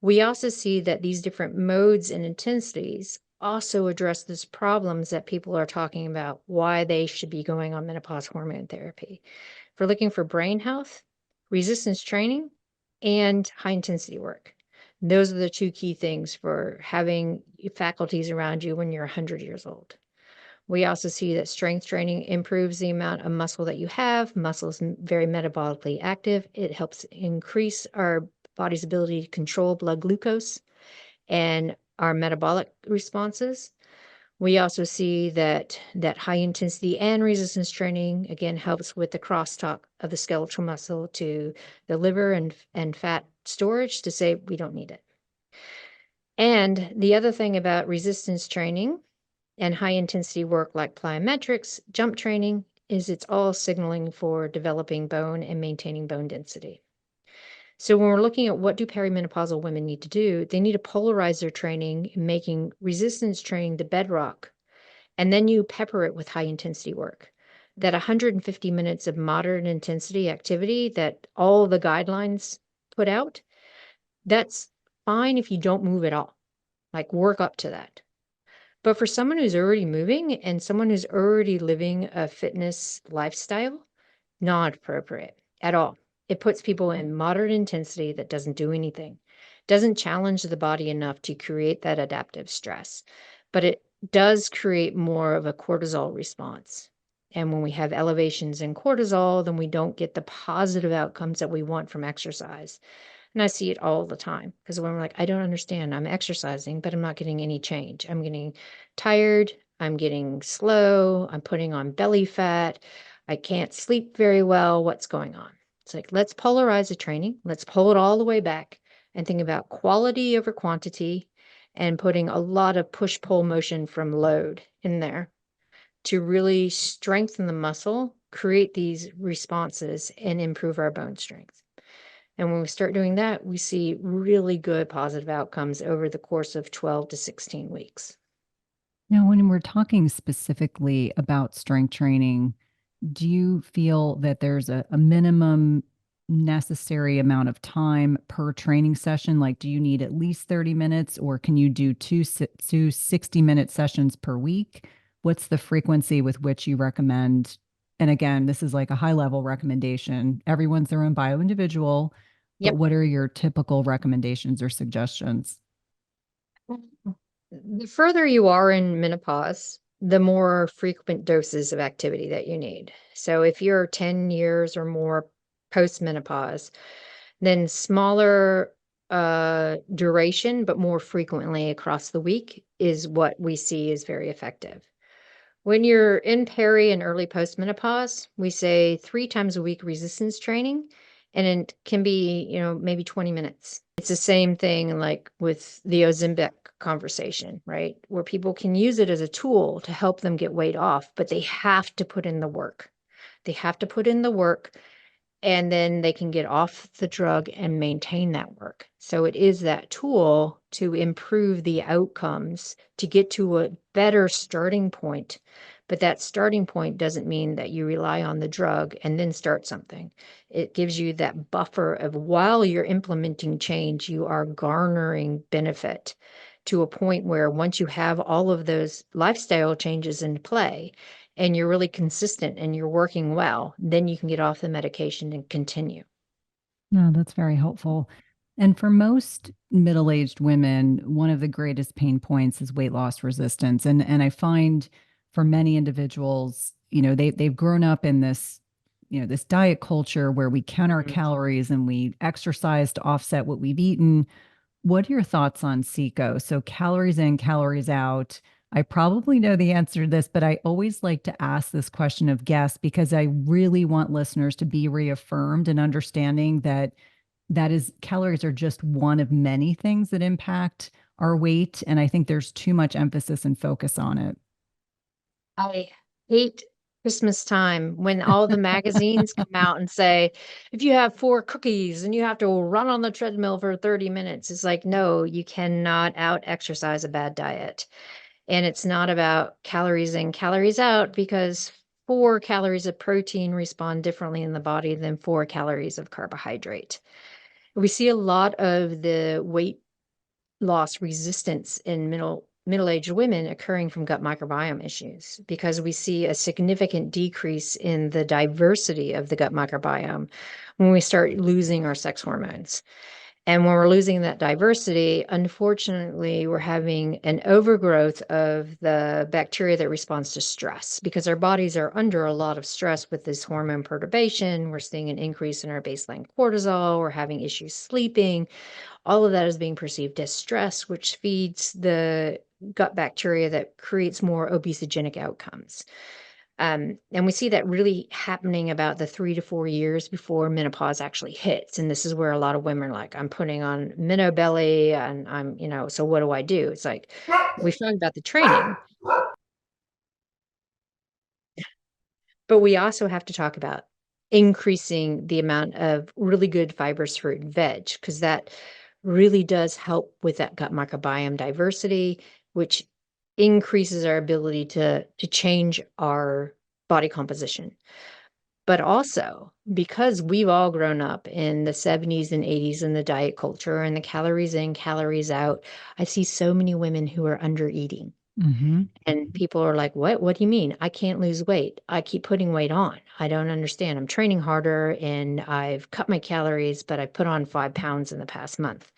we also see that these different modes and intensities also address those problems that people are talking about, why they should be going on menopause hormone therapy. If we're looking for brain health, resistance training, and high intensity work. Those are the two key things for having faculties around you when you're 100 years old. We also see that strength training improves the amount of muscle that you have. Muscle is very metabolically active. It helps increase our body's ability to control blood glucose and our metabolic responses. We also see that high intensity and resistance training, again, helps with the crosstalk of the skeletal muscle to the liver and fat storage to say we don't need it. And the other thing about resistance training and high intensity work like plyometrics, jump training, is it's all signaling for developing bone and maintaining bone density. So when we're looking at what do perimenopausal women need to do, they need to polarize their training, making resistance training the bedrock. And then you pepper it with high intensity work. That 150 minutes of moderate intensity activity that all the guidelines put out, that's fine if you don't move at all. Like work up to that. But for someone who's already moving and someone who's already living a fitness lifestyle, not appropriate at all. It puts people in moderate intensity that doesn't do anything, doesn't challenge the body enough to create that adaptive stress, but it does create more of a cortisol response. And when we have elevations in cortisol, then we don't get the positive outcomes that we want from exercise. And I see it all the time because when we're like, I don't understand, I'm exercising, but I'm not getting any change. I'm getting tired. I'm getting slow. I'm putting on belly fat. I can't sleep very well. What's going on? It's like, let's polarize the training. Let's pull it all the way back and think about quality over quantity and putting a lot of push-pull motion from load in there to really strengthen the muscle, create these responses, and improve our bone strength. And when we start doing that, we see really good positive outcomes over the course of 12 to 16 weeks. Now, when we're talking specifically about strength training, do you feel that there's a minimum necessary amount of time per training session? Like, do you need at least 30 minutes or can you do two 60-minute sessions per week? What's the frequency with which you recommend? And again, this is like a high level recommendation. Everyone's their own bio individual, but what are your typical recommendations or suggestions? The further you are in menopause, the more frequent doses of activity that you need. So if you're 10 years or more post-menopause, then smaller duration, but more frequently across the week is what we see is very effective. When you're in peri and early post-menopause, we say 3 times a week resistance training, and it can be, maybe 20 minutes. It's the same thing like with the Ozempic conversation, right? Where people can use it as a tool to help them get weight off, but they have to put in the work. They have to put in the work and then they can get off the drug and maintain that work. So it is that tool to improve the outcomes to get to a better starting point. But that starting point doesn't mean that you rely on the drug and then start something. It gives you that buffer of while you're implementing change, you are garnering benefit to a point where once you have all of those lifestyle changes in play and you're really consistent and you're working well, then you can get off the medication and continue. No, that's very helpful. And for most middle-aged women, one of the greatest pain points is weight loss resistance. And I find for many individuals, they've grown up in this, this diet culture where we count our calories and we exercise to offset what we've eaten. What are your thoughts on CECO? So calories in, calories out. I probably know the answer to this, but I always like to ask this question of guests because I really want listeners to be reaffirmed in understanding that calories are just one of many things that impact our weight. And I think there's too much emphasis and focus on it. I hate Christmas time when all the magazines come out and say, if you have 4 cookies and you have to run on the treadmill for 30 minutes, it's like, no, you cannot out exercise a bad diet. And it's not about calories in, calories out, because 4 calories of protein respond differently in the body than 4 calories of carbohydrate. We see a lot of the weight loss resistance in middle-aged women occurring from gut microbiome issues, because we see a significant decrease in the diversity of the gut microbiome when we start losing our sex hormones. And when we're losing that diversity, unfortunately, we're having an overgrowth of the bacteria that responds to stress, because our bodies are under a lot of stress with this hormone perturbation. We're seeing an increase in our baseline cortisol. We're having issues sleeping. All of that is being perceived as stress, which feeds the gut bacteria that creates more obesogenic outcomes. And we see that really happening about the 3 to 4 years before menopause actually hits. And this is where a lot of women are like, I'm putting on belly and I'm, so what do I do? It's like, we've talked about the training, but we also have to talk about increasing the amount of really good fibrous fruit and veg, because that really does help with that gut microbiome diversity, which increases our ability to change our body composition. But also, because we've all grown up in the 70s and 80s in the diet culture and the calories in, calories out, I see so many women who are under eating. Mm-hmm. And people are like, what do you mean? I can't lose weight. I keep putting weight on. I don't understand. I'm training harder and I've cut my calories, but I put on 5 pounds in the past month.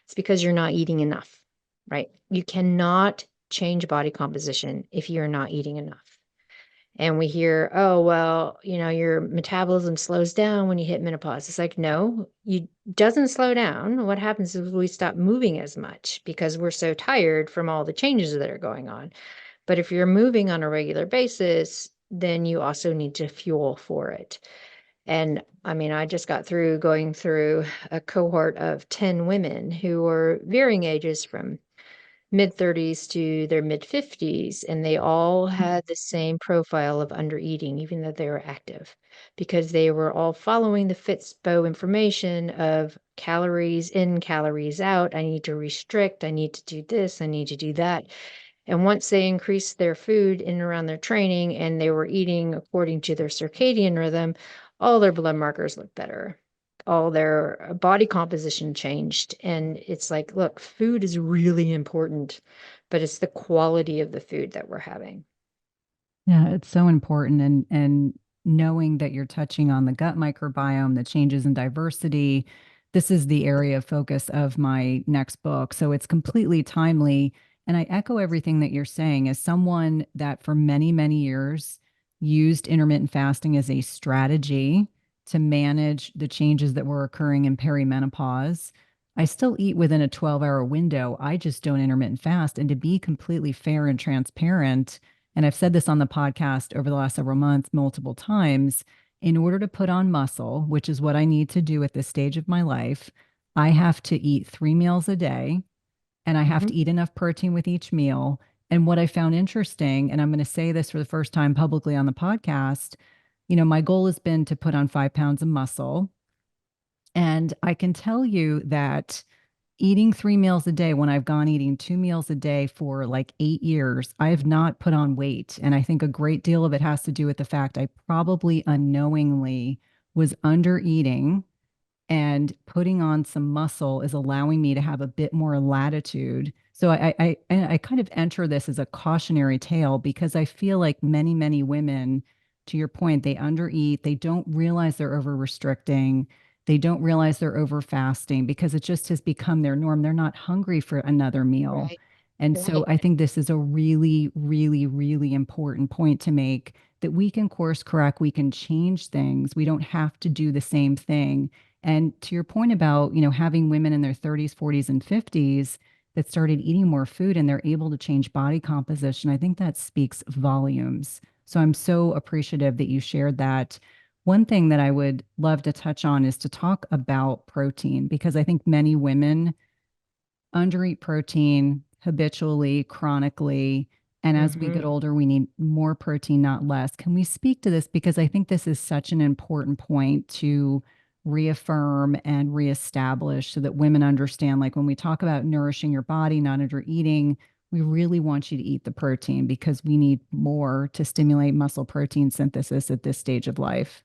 It's because you're not eating enough, right? You cannot change body composition if you're not eating enough. And we hear, oh, well, your metabolism slows down when you hit menopause. It's like, no, it doesn't slow down. What happens is we stop moving as much because we're so tired from all the changes that are going on. But if you're moving on a regular basis, then you also need to fuel for it. And I mean, I just got through going through a cohort of 10 women who were varying ages from mid-30s to their mid-50s, and they all had the same profile of undereating, even though they were active, because they were all following the Fitspo information of calories in, calories out. I need to restrict. I need to do this. I need to do that. And once they increased their food in and around their training and they were eating according to their circadian rhythm, all their blood markers looked better. All their body composition changed. And it's like, look, food is really important, but it's the quality of the food that we're having. Yeah, it's so important. And knowing that you're touching on the gut microbiome, the changes in diversity, this is the area of focus of my next book. So it's completely timely. And I echo everything that you're saying. As someone that for many, many years used intermittent fasting as a strategy to manage the changes that were occurring in perimenopause, I still eat within a 12-hour window. I just don't intermittent fast. And to be completely fair and transparent, and I've said this on the podcast over the last several months multiple times, in order to put on muscle, which is what I need to do at this stage of my life, I have to eat 3 meals a day and I have to eat enough protein with each meal. And what I found interesting, and I'm going to say this for the first time publicly on the podcast, my goal has been to put on 5 pounds of muscle. And I can tell you that eating 3 meals a day, when I've gone eating 2 meals a day for like 8 years, I have not put on weight. And I think a great deal of it has to do with the fact I probably unknowingly was under eating, and putting on some muscle is allowing me to have a bit more latitude. So I kind of enter this as a cautionary tale because I feel like many, many women, to your point, they undereat, they don't realize they're over restricting. They don't realize they're over fasting because it just has become their norm. They're not hungry for another meal. Right. And so I think this is a really, really, really important point to make, that we can course correct, we can change things. We don't have to do the same thing. And to your point about, having women in their 30s, 40s, and 50s that started eating more food and they're able to change body composition, I think that speaks volumes. So I'm so appreciative that you shared that. One thing that I would love to touch on is to talk about protein, because I think many women undereat protein habitually, chronically. And as we get older, we need more protein, not less. Can we speak to this? Because I think this is such an important point to reaffirm and reestablish so that women understand, like when we talk about nourishing your body, not under eating, we really want you to eat the protein because we need more to stimulate muscle protein synthesis at this stage of life.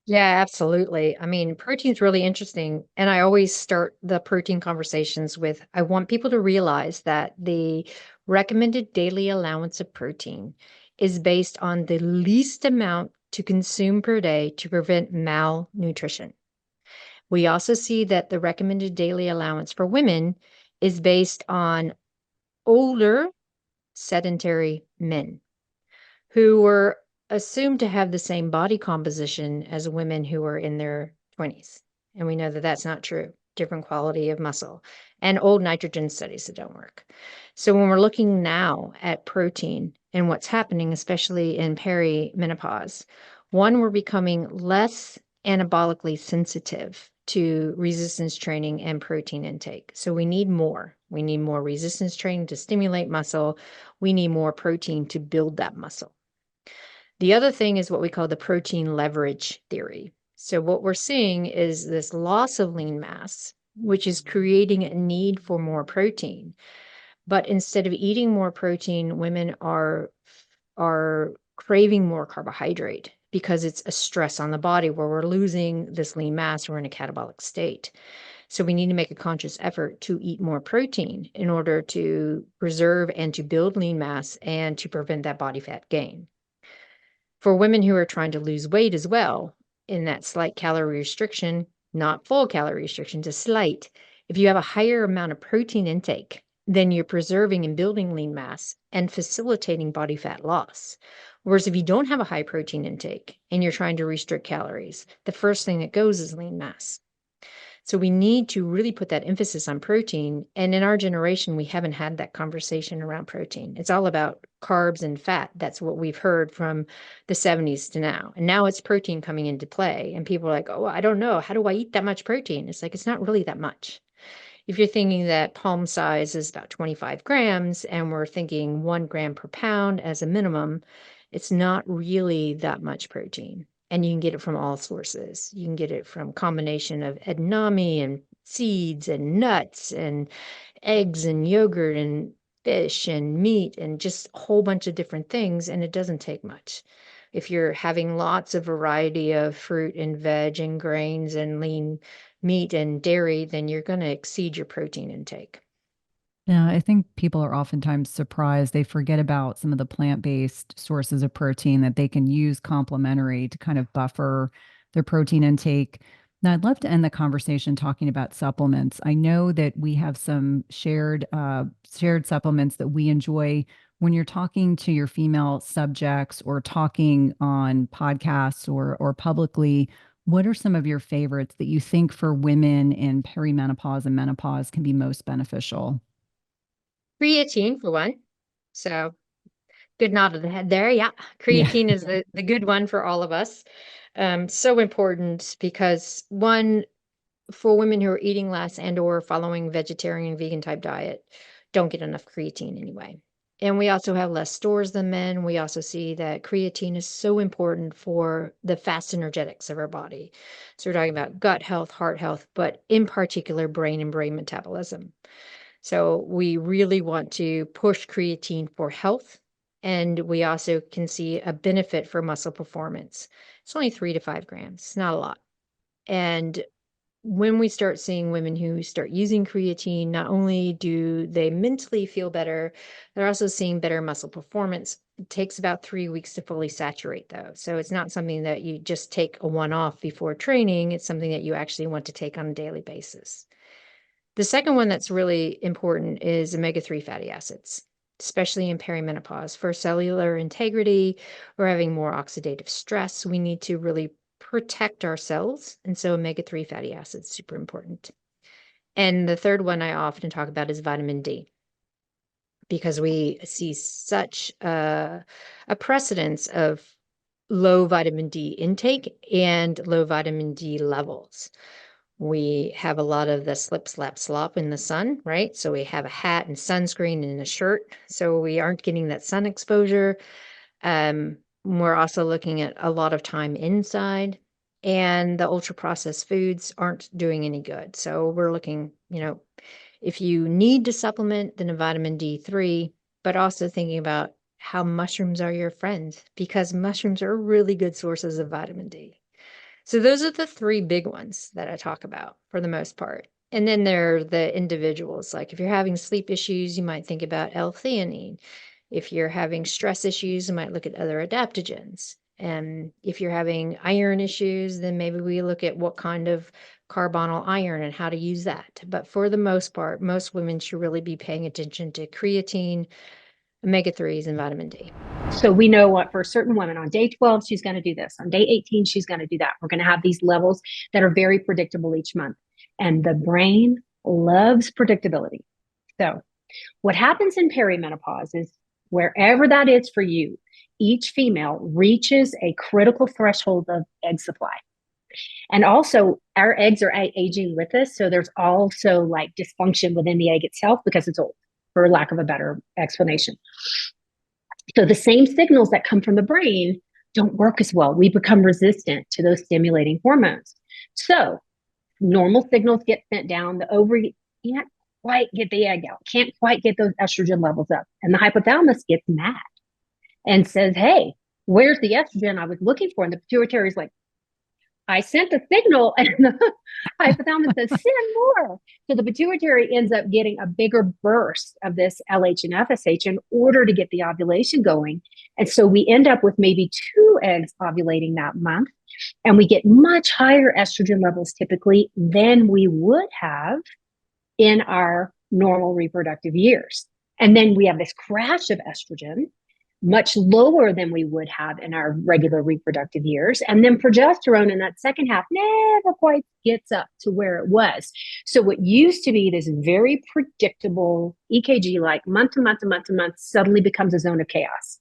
Yeah, absolutely. I mean, protein's really interesting. And I always start the protein conversations with, I want people to realize that the recommended daily allowance of protein is based on the least amount to consume per day to prevent malnutrition. We also see that the recommended daily allowance for women is based on older sedentary men who were assumed to have the same body composition as women who are in their 20s. And we know that that's not true. Different quality of muscle and old nitrogen studies that don't work. So when we're looking now at protein and what's happening, especially in perimenopause, one, we're becoming less anabolically sensitive to resistance training and protein intake. So we need more. We need more resistance training to stimulate muscle. We need more protein to build that muscle. The other thing is what we call the protein leverage theory. So what we're seeing is this loss of lean mass, which is creating a need for more protein. But instead of eating more protein, women are craving more carbohydrate because it's a stress on the body where we're losing this lean mass. We're in a catabolic state. So we need to make a conscious effort to eat more protein in order to preserve and to build lean mass and to prevent that body fat gain. For women who are trying to lose weight as well, in that slight calorie restriction, not full calorie restriction, just slight, if you have a higher amount of protein intake, then you're preserving and building lean mass and facilitating body fat loss. Whereas if you don't have a high protein intake and you're trying to restrict calories, the first thing that goes is lean mass. So we need to really put that emphasis on protein. And in our generation, we haven't had that conversation around protein. It's all about carbs and fat. That's what we've heard from the 70s to now. And now it's protein coming into play. And people are like, oh, I don't know. How do I eat that much protein? It's like, it's not really that much. If you're thinking that palm size is about 25 grams and we're thinking 1 gram per pound as a minimum, it's not really that much protein. And you can get it from all sources. You can get it from combination of edamame and seeds and nuts and eggs and yogurt and fish and meat and just a whole bunch of different things. And it doesn't take much. If you're having lots of variety of fruit and veg and grains and lean meat and dairy, then you're going to exceed your protein intake. Yeah, I think people are oftentimes surprised. They forget about some of the plant-based sources of protein that they can use complementary to kind of buffer their protein intake. Now, I'd love to end the conversation talking about supplements. I know that we have some shared supplements that we enjoy. When you're talking to your female subjects or talking on podcasts or publicly, what are some of your favorites that you think for women in perimenopause and menopause can be most beneficial? Creatine for one. So good nod of the head there. Yeah. Yeah. Creatine is the good one for all of us. So important because one, for women who are eating less and or following vegetarian vegan type diet, don't get enough creatine anyway. And we also have less stores than men. We also see that creatine is so important for the fast energetics of our body. So we're talking about gut health, heart health, but in particular, brain and brain metabolism. So we really want to push creatine for health. And we also can see a benefit for muscle performance. It's only 3 to 5 grams. It's not a lot. And when we start seeing women who start using creatine, not only do they mentally feel better, they're also seeing better muscle performance. It takes about 3 weeks to fully saturate, though. So it's not something that you just take a one-off before training. It's something that you actually want to take on a daily basis. The second one that's really important is omega-3 fatty acids, especially in perimenopause. For cellular integrity or having more oxidative stress, we need to really protect our cells. And so omega-3 fatty acids, super important. And the third one I often talk about is vitamin D, because we see such a precedence of low vitamin D intake and low vitamin D levels. We have a lot of the slip, slap, slop in the sun, right? So we have a hat and sunscreen and a shirt. So we aren't getting that sun exposure. We're also looking at a lot of time inside, and the ultra processed foods aren't doing any good. So we're looking, if you need to supplement, then a vitamin D3, but also thinking about how mushrooms are your friends, because mushrooms are really good sources of vitamin D. So those are the three big ones that I talk about for the most part. And then there are the individuals. Like if you're having sleep issues, you might think about L-theanine. If you're having stress issues, you might look at other adaptogens. And if you're having iron issues, then maybe we look at what kind of carbonyl iron and how to use that. But for the most part, most women should really be paying attention to creatine, omega-3s, and vitamin D. So we know what for certain women on day 12, she's going to do this. On day 18, she's going to do that. We're going to have these levels that are very predictable each month. And the brain loves predictability. So what happens in perimenopause is wherever that is for you, each female reaches a critical threshold of egg supply. And also our eggs are aging with us. So there's also like dysfunction within the egg itself because it's old, for lack of a better explanation. So the same signals that come from the brain don't work as well. We become resistant to those stimulating hormones. So normal signals get sent down. The ovary can't quite get the egg out, can't quite get those estrogen levels up. And the hypothalamus gets mad and says, hey, where's the estrogen I was looking for? And the pituitary is like, I sent the signal, and the hypothalamus says, send more. So the pituitary ends up getting a bigger burst of this LH and FSH in order to get the ovulation going. And so we end up with maybe 2 eggs ovulating that month, and we get much higher estrogen levels typically than we would have in our normal reproductive years. And then we have this crash of estrogen, much lower than we would have in our regular reproductive years. And then progesterone in that second half never quite gets up to where it was. So what used to be this very predictable EKG, like month to month to month to month, suddenly becomes a zone of chaos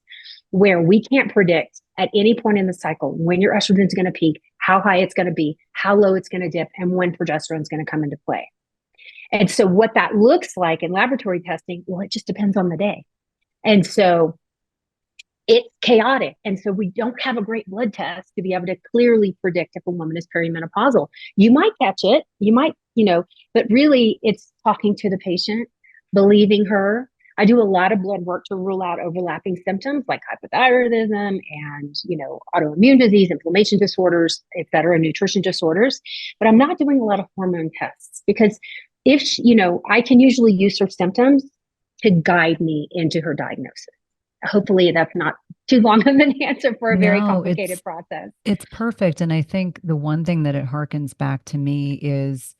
where we can't predict at any point in the cycle when your estrogen is going to peak, how high it's going to be, how low it's going to dip, and when progesterone is going to come into play. And so what that looks like in laboratory testing, well, it just depends on the day. And so it's chaotic. And so we don't have a great blood test to be able to clearly predict if a woman is perimenopausal. You might catch it, you might, but really it's talking to the patient, believing her. I do a lot of blood work to rule out overlapping symptoms like hypothyroidism and, autoimmune disease, inflammation disorders, et cetera, nutrition disorders. But I'm not doing a lot of hormone tests because if, I can usually use her symptoms to guide me into her diagnosis. Hopefully that's not too long of an answer for a very complicated process. It's perfect. And I think the one thing that it harkens back to me is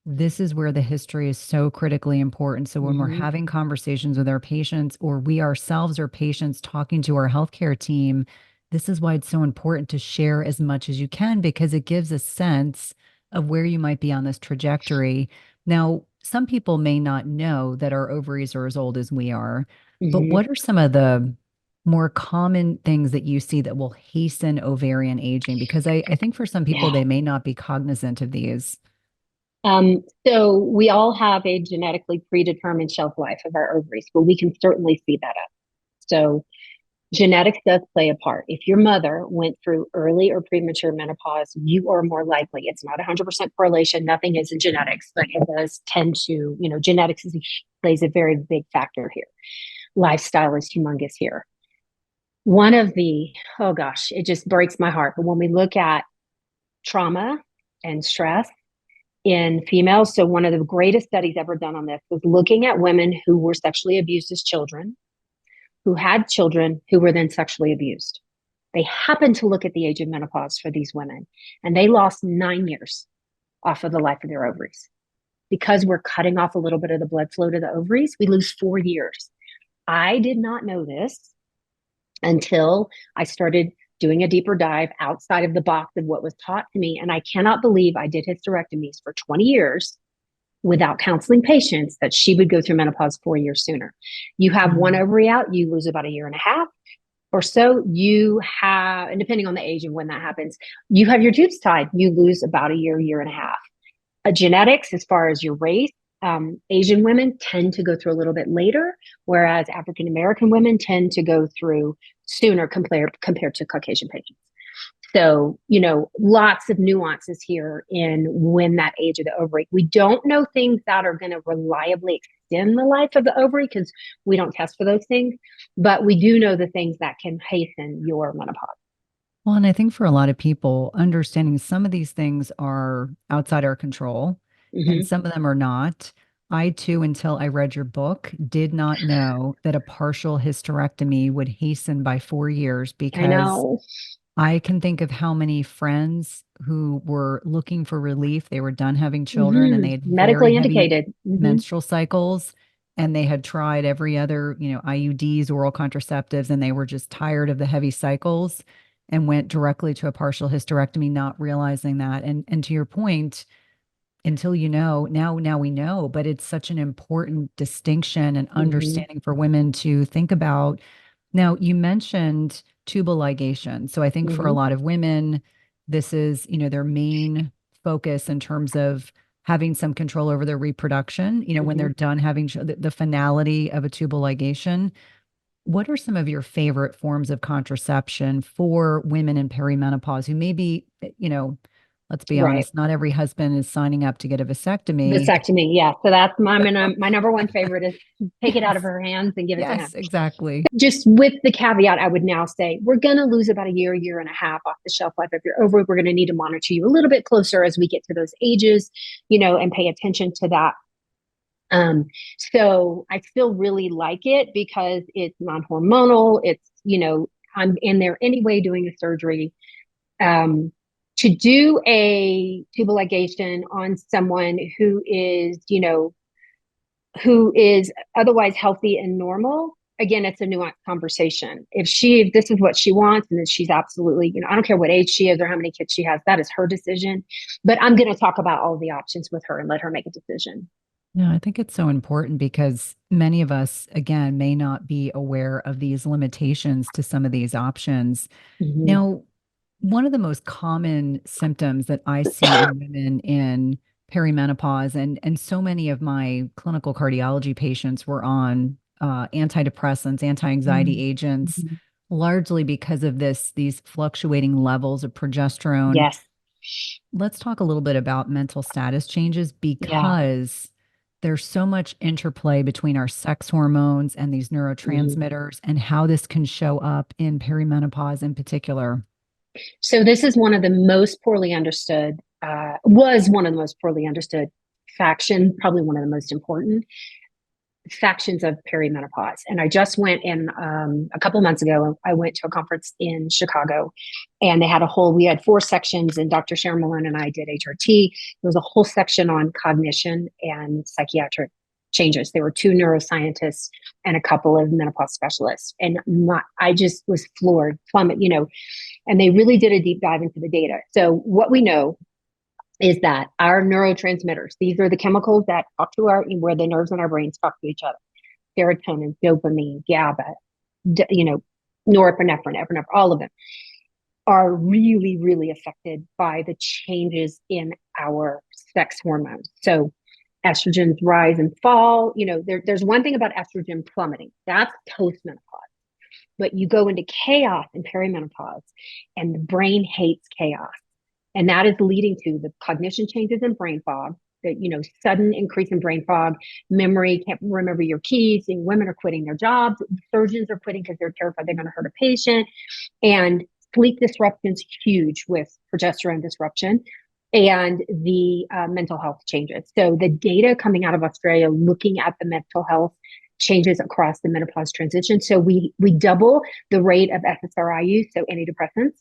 this is where the history is so critically important. So when we're having conversations with our patients, or we ourselves are patients talking to our healthcare team, this is why it's so important to share as much as you can, because it gives a sense of where you might be on this trajectory. Now, some people may not know that our ovaries are as old as we are, but what are some of the more common things that you see that will hasten ovarian aging? Because I think for some people, they may not be cognizant of these. So we all have a genetically predetermined shelf life of our ovaries, but we can certainly see that up. So genetics does play a part. If your mother went through early or premature menopause, you are more likely. It's not 100% correlation. Nothing is in genetics, but it does tend to, genetics plays a very big factor here. Lifestyle is humongous here. One of the, it just breaks my heart. But when we look at trauma and stress in females, so one of the greatest studies ever done on this was looking at women who were sexually abused as children, who had children who were then sexually abused. They happened to look at the age of menopause for these women, and they lost 9 years off of the life of their ovaries. Because we're cutting off a little bit of the blood flow to the ovaries, we lose 4 years. I did not know this until I started doing a deeper dive outside of the box of what was taught to me. And I cannot believe I did hysterectomies for 20 years without counseling patients that she would go through menopause 4 years sooner. You have one ovary out, you lose about a year and a half or so. You have, and depending on the age of when that happens, you have your tubes tied, you lose about a year and a half. Genetics, as far as your race, Asian women tend to go through a little bit later, whereas African American women tend to go through sooner compared to Caucasian patients. So, lots of nuances here in when that age of the ovary. We don't know things that are going to reliably extend the life of the ovary because we don't test for those things, but we do know the things that can hasten your menopause. Well, and I think for a lot of people, understanding some of these things are outside our control and some of them are not. I too, until I read your book, did not know that a partial hysterectomy would hasten by 4 years, I because know. I can think of how many friends who were looking for relief. They were done having children and they had Medically very heavy indicated. menstrual cycles, and they had tried every other, IUDs, oral contraceptives, and they were just tired of the heavy cycles and went directly to a partial hysterectomy, not realizing that. And to your point, until now we know, but it's such an important distinction and understanding for women to think about. Now, you mentioned tubal ligation. So I think for a lot of women, this is, their main focus in terms of having some control over their reproduction, when they're done having the finality of a tubal ligation. What are some of your favorite forms of contraception for women in perimenopause who maybe, let's be honest, not every husband is signing up to get a vasectomy. Vasectomy, yeah. So that's my number one favorite is take it out of her hands and give it to him. Yes, exactly. Just with the caveat, I would now say we're going to lose about a year and a half off the shelf life of your ovary. We're going to need to monitor you a little bit closer as we get to those ages, and pay attention to that. So I still really like it because it's non-hormonal. It's, I'm in there anyway doing a surgery. To do a tubal ligation on someone who is, who is otherwise healthy and normal, again, it's a nuanced conversation. If this is what she wants, and then she's absolutely, I don't care what age she is or how many kids she has, that is her decision. But I'm going to talk about all the options with her and let her make a decision. No, I think it's so important because many of us, again, may not be aware of these limitations to some of these options. Now, one of the most common symptoms that I see in women in perimenopause, and so many of my clinical cardiology patients were on antidepressants, anti-anxiety agents, largely because of these fluctuating levels of progesterone. Yes. Let's talk a little bit about mental status changes, because there's so much interplay between our sex hormones and these neurotransmitters and how this can show up in perimenopause in particular. So this is one of the most poorly understood, was one of the most poorly understood factions, probably one of the most important factions of perimenopause. And I just went in a couple of months ago, I went to a conference in Chicago, and we had 4 sections, and Dr. Sharon Malone and I did HRT. There was a whole section on cognition and psychiatric changes. There were 2 neuroscientists and a couple of menopause specialists. And I just was floored, and they really did a deep dive into the data. So what we know is that our neurotransmitters, these are the chemicals that talk to where the nerves in our brains talk to each other. Serotonin, dopamine, GABA, norepinephrine, epinephrine, all of them are really, really affected by the changes in our sex hormones. So estrogens rise and fall. There's one thing about estrogen plummeting. That's postmenopause. But you go into chaos in perimenopause, and the brain hates chaos. And that is leading to the cognition changes in brain fog, the, sudden increase in brain fog, memory, can't remember your keys, and women are quitting their jobs. Surgeons are quitting because they're terrified they're going to hurt a patient. And sleep disruption's huge with progesterone disruption, and the mental health changes. So the data coming out of Australia looking at the mental health changes across the menopause transition. So we double the rate of SSRI use, so antidepressants,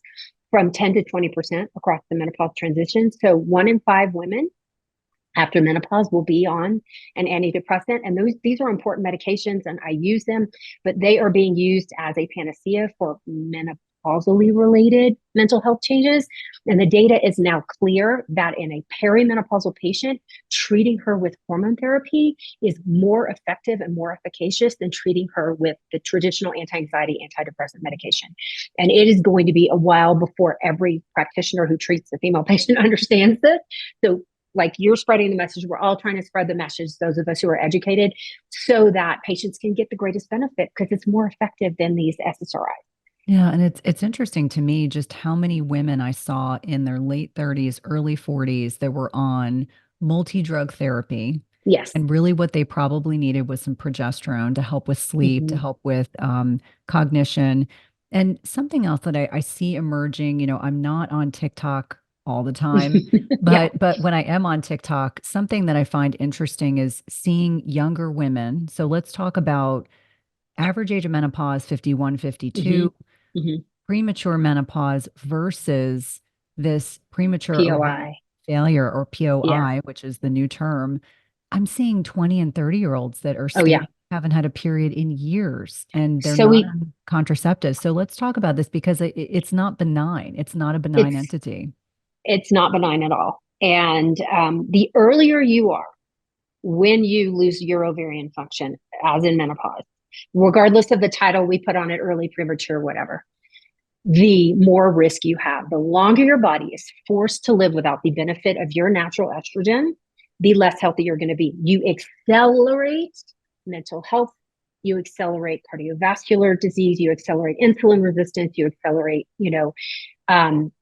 from 10 to 20% across the menopause transition. So 1 in 5 women after menopause will be on an antidepressant. And these are important medications, and I use them, but they are being used as a panacea for causally related mental health changes. And the data is now clear that in a perimenopausal patient, treating her with hormone therapy is more effective and more efficacious than treating her with the traditional anti-anxiety, antidepressant medication. And it is going to be a while before every practitioner who treats a female patient understands this. So like you're spreading the message, we're all trying to spread the message, those of us who are educated, so that patients can get the greatest benefit because it's more effective than these SSRIs. Yeah, and it's interesting to me just how many women I saw in their late 30s, early 40s that were on multi-drug therapy. Yes. And really what they probably needed was some progesterone to help with sleep, to help with cognition. And something else that I see emerging, I'm not on TikTok all the time, but when I am on TikTok, something that I find interesting is seeing younger women. So let's talk about average age of menopause, 51, 52, premature menopause versus this premature POI failure or POI, which is the new term. I'm seeing 20 and 30-year-olds that are haven't had a period in years and they're not on contraceptives. So let's talk about this because it's not benign. It's not a benign entity. It's not benign at all. And the earlier you are when you lose your ovarian function, as in menopause, regardless of the title we put on it, early, premature, whatever, the more risk you have. The longer your body is forced to live without the benefit of your natural estrogen, the less healthy you're going to be. You accelerate mental health, you accelerate cardiovascular disease, you accelerate insulin resistance, you accelerate,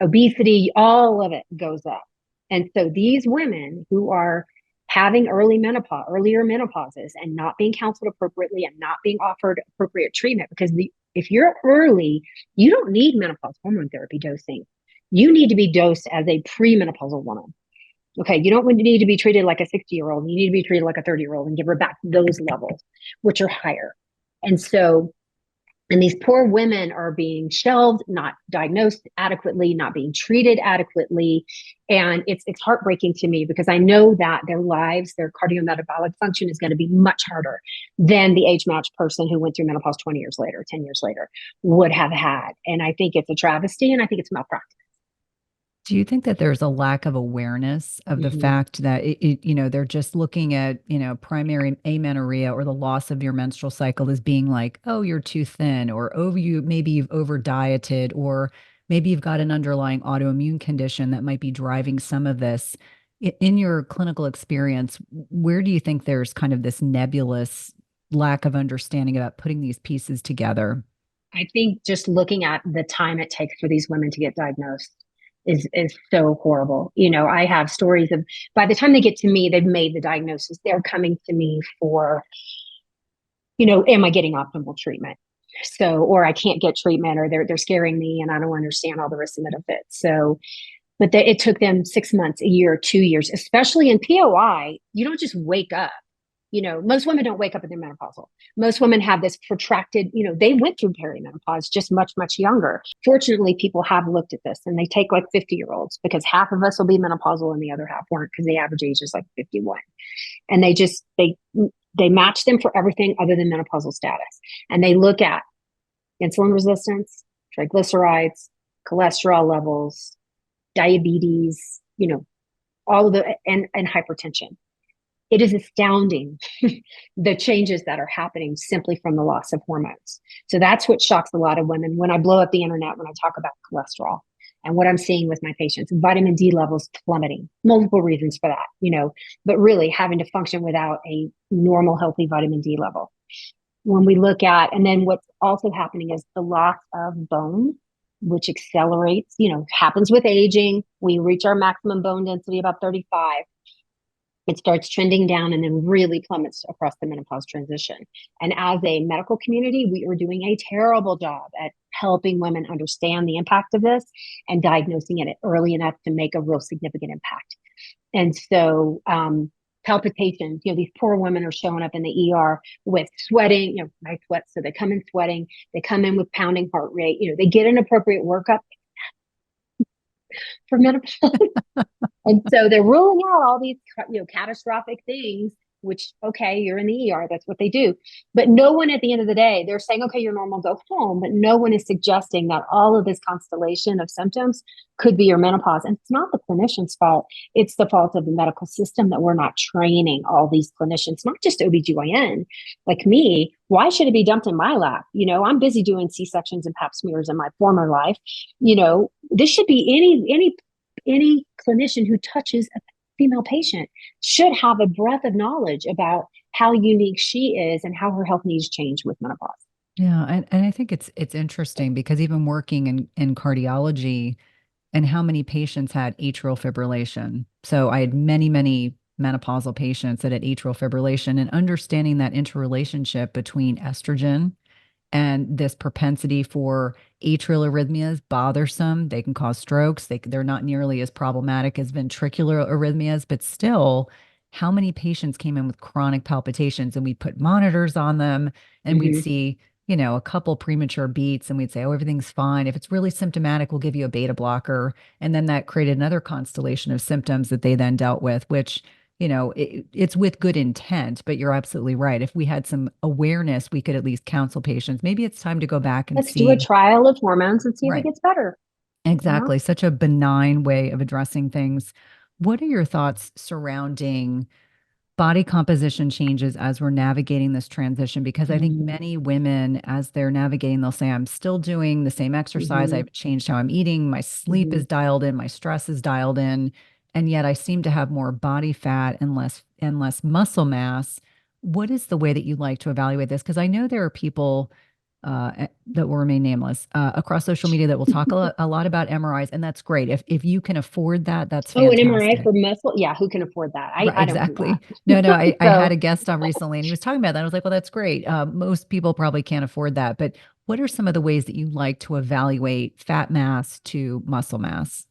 obesity, all of it goes up. And so these women who are having earlier menopauses and not being counseled appropriately and not being offered appropriate treatment, because if you're early, you don't need menopause hormone therapy dosing. You need to be dosed as a premenopausal woman. Okay, you don't need to be treated like a 60-year-old. You need to be treated like a 30-year-old and give her back those levels, which are higher. And these poor women are being shelved, not diagnosed adequately, not being treated adequately. And it's heartbreaking to me because I know that their lives, their cardiometabolic function is going to be much harder than the age-matched person who went through menopause 20 years later, 10 years later would have had. And I think it's a travesty and I think it's malpractice. Do you think that there's a lack of awareness of the fact that they're just looking at, primary amenorrhea or the loss of your menstrual cycle as being like, oh, you're too thin, or maybe you've over dieted, or maybe you've got an underlying autoimmune condition that might be driving some of this. In your clinical experience, where do you think there's kind of this nebulous lack of understanding about putting these pieces together? I think just looking at the time it takes for these women to get diagnosed is so horrible. I have stories of, by the time they get to me, they've made the diagnosis. They're coming to me for, am I getting optimal treatment? So, or I can't get treatment, or they're scaring me and I don't understand all the risks and benefits. So, but it took them 6 months, a year, 2 years, especially in POI. You don't just wake up. Most women don't wake up in their menopausal. Most women have this protracted, they went through perimenopause just much, much younger. Fortunately, people have looked at this and they take like 50-year-olds because half of us will be menopausal and the other half weren't because the average age is like 51. And they match them for everything other than menopausal status. And they look at insulin resistance, triglycerides, cholesterol levels, diabetes, all of and hypertension. It is astounding the changes that are happening simply from the loss of hormones. So that's what shocks a lot of women when I blow up the internet, when I talk about cholesterol and what I'm seeing with my patients. Vitamin D levels plummeting, multiple reasons for that, but really having to function without a normal, healthy vitamin D level. When we look at, and then what's also happening is the loss of bone, which accelerates, happens with aging. We reach our maximum bone density about 35. It starts trending down and then really plummets across the menopause transition. And as a medical community, we are doing a terrible job at helping women understand the impact of this and diagnosing it early enough to make a real significant impact. And so palpitations, these poor women are showing up in the ER with sweating, night sweats. So they come in sweating, they come in with pounding heart rate, they get an appropriate workup for menopause. And so they're ruling out all these, catastrophic things which, okay, you're in the ER, that's what they do. But no one at the end of the day, they're saying, okay, you're normal, go home. But no one is suggesting that all of this constellation of symptoms could be your menopause. And it's not the clinician's fault. It's the fault of the medical system that we're not training all these clinicians, not just OBGYN like me. Why should it be dumped in my lap? You know, I'm busy doing C-sections and pap smears in my former life. You know, this should be any clinician who touches a female patient should have a breadth of knowledge about how unique she is and how her health needs change with menopause. Yeah, and I think it's interesting because even working in cardiology and how many patients had atrial fibrillation. So I had many menopausal patients that had atrial fibrillation, and understanding that interrelationship between estrogen and this propensity for atrial arrhythmias, bothersome. They can cause strokes. They're not nearly as problematic as ventricular arrhythmias, but still, how many patients came in with chronic palpitations, and we'd put monitors on them, and we'd see, you know, a couple premature beats, and we'd say, oh, everything's fine. If it's really symptomatic, we'll give you a beta blocker. And then that created another constellation of symptoms that they then dealt with, which, you know, it's with good intent, but you're absolutely right. If we had some awareness, we could at least counsel patients. Maybe it's time to go back and Let's do a trial of hormones and see if it gets better. Exactly. You know? Such a benign way of addressing things. What are your thoughts surrounding body composition changes as we're navigating this transition? Because I think many women, as they're navigating, they'll say, I'm still doing the same exercise. I've changed how I'm eating. My sleep is dialed in. My stress is dialed in. And yet I seem to have more body fat and less muscle mass. What is the way that you like to evaluate this? Because I know there are people that will remain nameless across social media that will talk a lot about MRIs, and that's great. If you can afford that, that's fantastic. Oh, an MRI for muscle? Yeah, who can afford that? I don't exactly. do that. No, I had a guest on recently, and he was talking about that. I was like, well, that's great. Most people probably can't afford that, but what are some of the ways that you like to evaluate fat mass to muscle mass?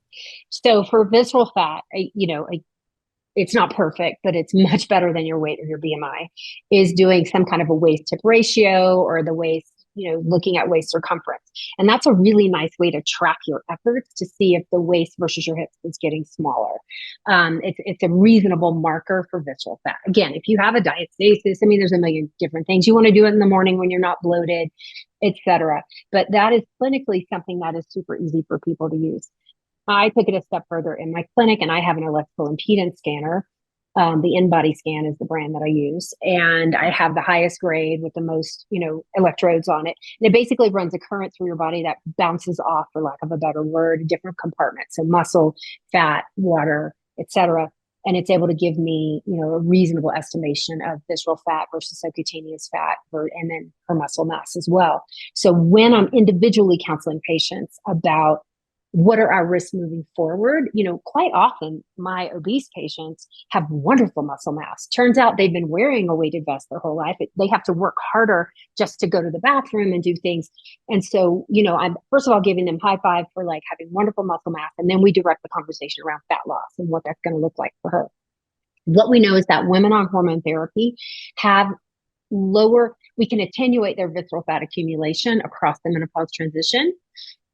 So for visceral fat, it's not perfect, but it's much better than your weight or your BMI, is doing some kind of a waist tip ratio or the waist, looking at waist circumference. And that's a really nice way to track your efforts to see if the waist versus your hips is getting smaller. It's a reasonable marker for visceral fat. Again, if you have a diastasis, there's a million different things. You want to do it in the morning when you're not bloated, etc. But that is clinically something that is super easy for people to use. I took it a step further in my clinic, and I have an electrical impedance scanner. The InBody scan is the brand that I use, and I have the highest grade with the most, electrodes on it. And it basically runs a current through your body that bounces off, for lack of a better word, different compartments, so muscle, fat, water, etc. And it's able to give me, a reasonable estimation of visceral fat versus subcutaneous fat, and then her muscle mass as well. So when I'm individually counseling patients about what are our risks moving forward, quite often my obese patients have wonderful muscle mass. Turns out they've been wearing a weighted vest their whole life. They have to work harder just to go to the bathroom and do things. And so, I'm first of all giving them high five for like having wonderful muscle mass. And then we direct the conversation around fat loss and what that's going to look like for her. What we know is that women on hormone therapy have we can attenuate their visceral fat accumulation across the menopause transition.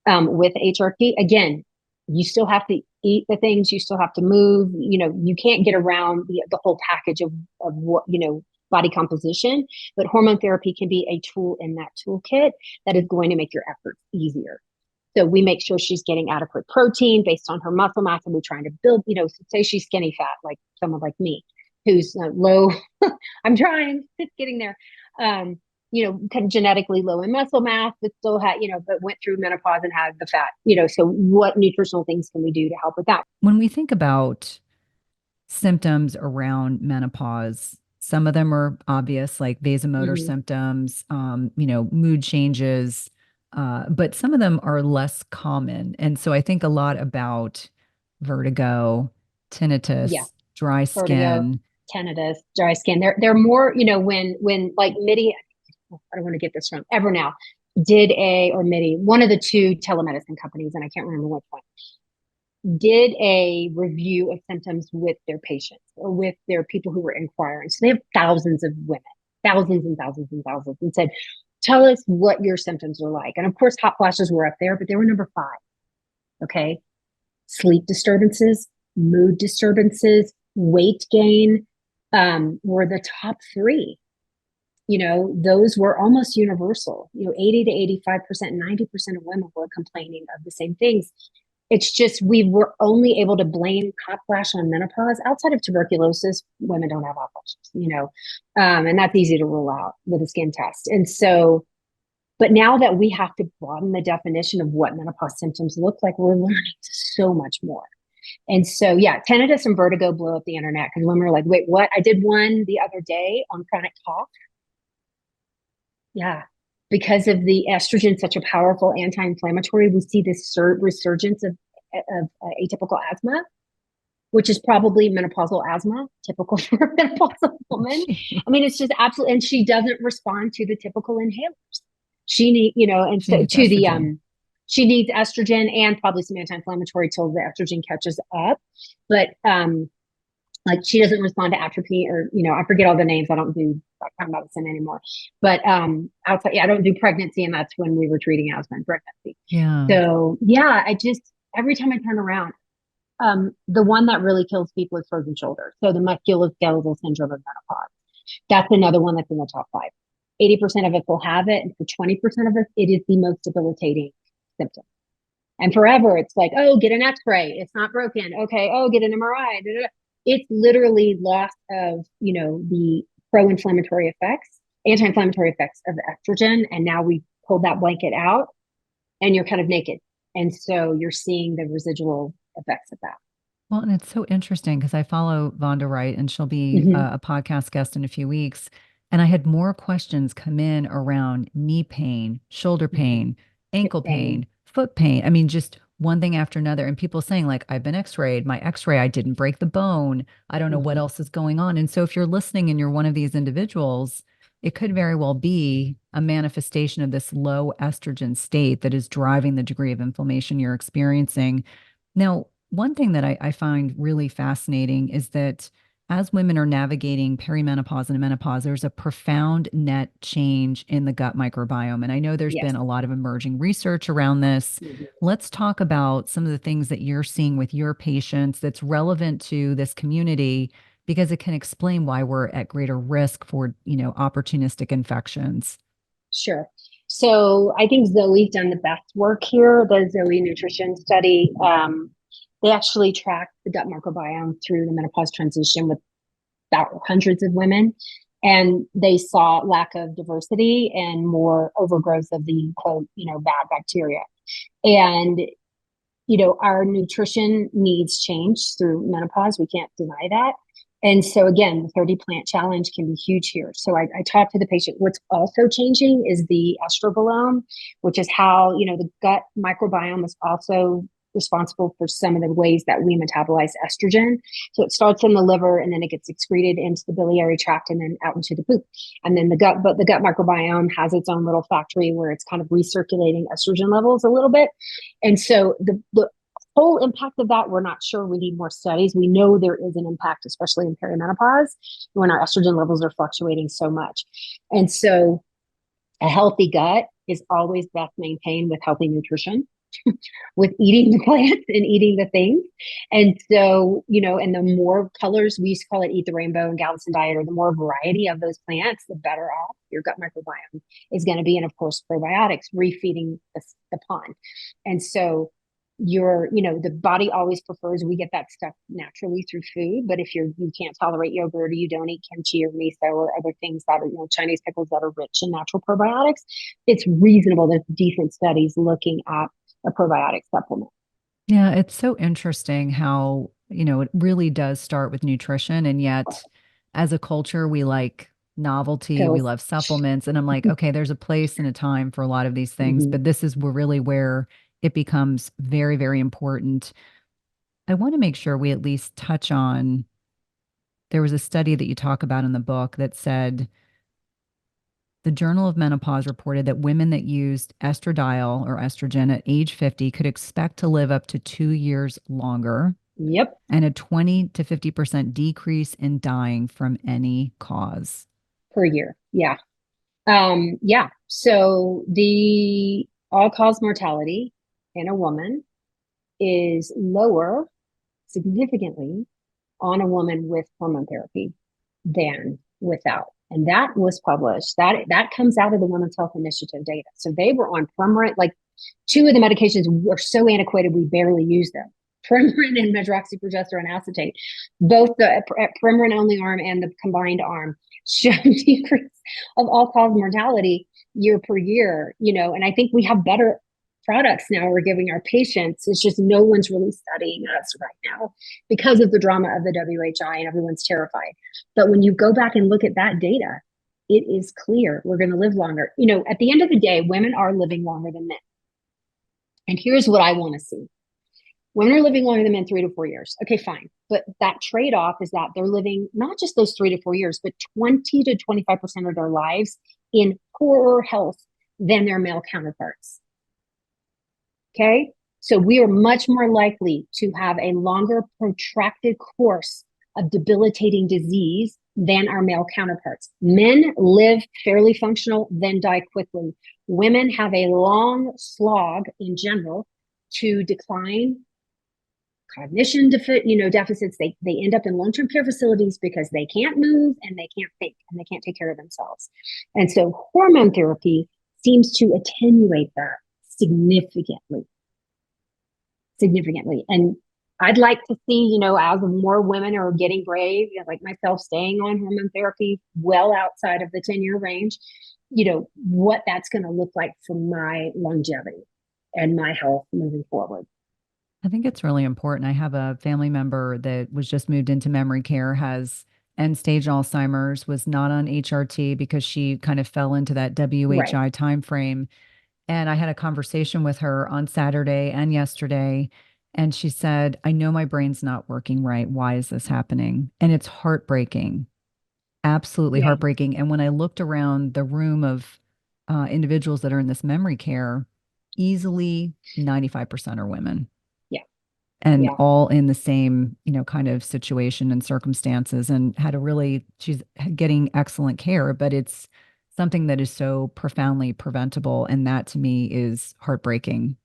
With HRT, again, you still have to eat the things, you still have to move, you can't get around the whole package of what, body composition, but hormone therapy can be a tool in that toolkit that is going to make your efforts easier. So we make sure she's getting adequate protein based on her muscle mass, and we're trying to build, say she's skinny fat, like someone like me, who's low, I'm trying, it's getting there. Kind of genetically low in muscle mass, but still had, but went through menopause and had the fat, so what nutritional things can we do to help with that? When we think about symptoms around menopause, some of them are obvious, like vasomotor symptoms, mood changes, but some of them are less common. And so I think a lot about vertigo, tinnitus, dry skin. Tinnitus, dry skin. They're more, when like MIDI, I don't want to get this wrong, Evernow did one of the two telemedicine companies, and I can't remember which one, did a review of symptoms with their patients or with their people who were inquiring. So they have thousands of women, thousands and thousands and thousands, and said, tell us what your symptoms are like. And of course, hot flashes were up there, but they were number 5. Okay. Sleep disturbances, mood disturbances, weight gain, were the top three. Those were almost universal. 80 to 85%, 90% of women were complaining of the same things. It's just we were only able to blame hot flash on menopause. Outside of tuberculosis, women don't have hot flashes, and that's easy to rule out with a skin test. And so, but now that we have to broaden the definition of what menopause symptoms look like, we're learning so much more. And so, yeah, tinnitus and vertigo blow up the internet because women are like, wait, what? I did one the other day on chronic cough. Yeah. Because of the estrogen, such a powerful anti-inflammatory, we see this resurgence of atypical asthma, which is probably menopausal asthma, typical for a menopausal woman. I mean, it's just absolutely, and she doesn't respond to the typical inhalers. She need, and She so needs to estrogen. the she needs estrogen and probably some anti-inflammatory till the estrogen catches up. But like she doesn't respond to atropine or, I forget all the names. I don't do that kind of medicine anymore. But outside, I don't do pregnancy. And that's when we were treating asthma and pregnancy. Yeah. So yeah, every time I turn around, the one that really kills people is frozen shoulder. So the musculoskeletal syndrome of menopause. That's another one that's in the top 5. 80% of us will have it. And for 20% of us, it is the most debilitating symptom. And forever, it's like, oh, get an x-ray. It's not broken. Okay. Oh, get an MRI. Da, da, da. It's literally loss of, the pro-inflammatory effects, anti-inflammatory effects of estrogen. And now we pulled that blanket out and you're kind of naked. And so you're seeing the residual effects of that. Well, and it's so interesting because I follow Vonda Wright and she'll be a podcast guest in a few weeks. And I had more questions come in around knee pain, shoulder pain, ankle pain, foot pain. I mean, just one thing after another. And people saying like, I've been x-rayed, my x-ray, I didn't break the bone. I don't know what else is going on. And so if you're listening and you're one of these individuals, it could very well be a manifestation of this low estrogen state that is driving the degree of inflammation you're experiencing. Now, one thing that I find really fascinating is that as women are navigating perimenopause and menopause, there's a profound net change in the gut microbiome. And I know there's been a lot of emerging research around this. Let's talk about some of the things that you're seeing with your patients that's relevant to this community, because it can explain why we're at greater risk for, opportunistic infections. Sure. So I think Zoe's done the best work here. The Zoe nutrition study, they actually tracked the gut microbiome through the menopause transition with about hundreds of women. And they saw lack of diversity and more overgrowth of the quote, bad bacteria. And, our nutrition needs change through menopause. We can't deny that. And so again, the 30 plant challenge can be huge here. So I talk to the patient. What's also changing is the estrobolome, which is how, the gut microbiome is also responsible for some of the ways that we metabolize estrogen. So it starts in the liver and then it gets excreted into the biliary tract and then out into the poop. And then the gut microbiome has its own little factory where it's kind of recirculating estrogen levels a little bit. And so the whole impact of that, we're not sure. We need more studies. We know there is an impact, especially in perimenopause, when our estrogen levels are fluctuating so much. And so a healthy gut is always best maintained with healthy nutrition, with eating the plants and eating the things. And so, and the more colors, we used to call it eat the rainbow and Galveston diet, or the more variety of those plants, the better off your gut microbiome is going to be. And of course, probiotics, refeeding the pond. And so the body always prefers we get that stuff naturally through food. But if you can't tolerate yogurt, or you don't eat kimchi or miso or other things that are, Chinese pickles that are rich in natural probiotics, it's reasonable. There's decent studies looking at a probiotic supplement. Yeah, it's so interesting how, it really does start with nutrition. And yet, as a culture, we like novelty, we love supplements. And I'm like, okay, there's a place and a time for a lot of these things, but this is really where it becomes very, very important. I want to make sure we at least touch on, there was a study that you talk about in the book that said the Journal of Menopause reported that women that used estradiol or estrogen at age 50 could expect to live up to 2 years longer. Yep. And a 20 to 50% decrease in dying from any cause. Per year. Yeah. Yeah. So the all-cause mortality in a woman is lower significantly on a woman with hormone therapy than without. And that was published. That comes out of the Women's Health Initiative data. So they were on Premarin, like 2 of the medications were so antiquated we barely use them. Premarin and medroxyprogesterone acetate, both the Premarin only arm and the combined arm showed decrease of all-cause mortality year per year, and I think we have better products now we're giving our patients. It's just no one's really studying us right now because of the drama of the WHI, and everyone's terrified. But when you go back and look at that data, it is clear we're going to live longer. At the end of the day, women are living longer than men. And here's what I want to see. Women are living longer than men 3 to 4 years. Okay, fine. But that trade-off is that they're living not just those 3 to 4 years, but 20 to 25% of their lives in poorer health than their male counterparts. Okay, so we are much more likely to have a longer protracted course of debilitating disease than our male counterparts. Men live fairly functional, then die quickly. Women have a long slog in general to decline cognition deficits. They end up in long-term care facilities because they can't move and they can't think and they can't take care of themselves. And so hormone therapy seems to attenuate that significantly. And I'd like to see, as more women are getting brave, like myself, staying on hormone therapy well outside of the 10-year range, what that's going to look like for my longevity and my health moving forward. I think it's really important. I have a family member that was just moved into memory care, has end-stage Alzheimer's, was not on HRT because she kind of fell into that WHI timeframe. And I had a conversation with her on Saturday and yesterday, and she said, I know my brain's not working right. Why is this happening? And it's heartbreaking, absolutely heartbreaking. And when I looked around the room of individuals that are in this memory care, easily 95% are women. And all in the same, kind of situation and circumstances, and she's getting excellent care, but it's something that is so profoundly preventable. And that to me is heartbreaking.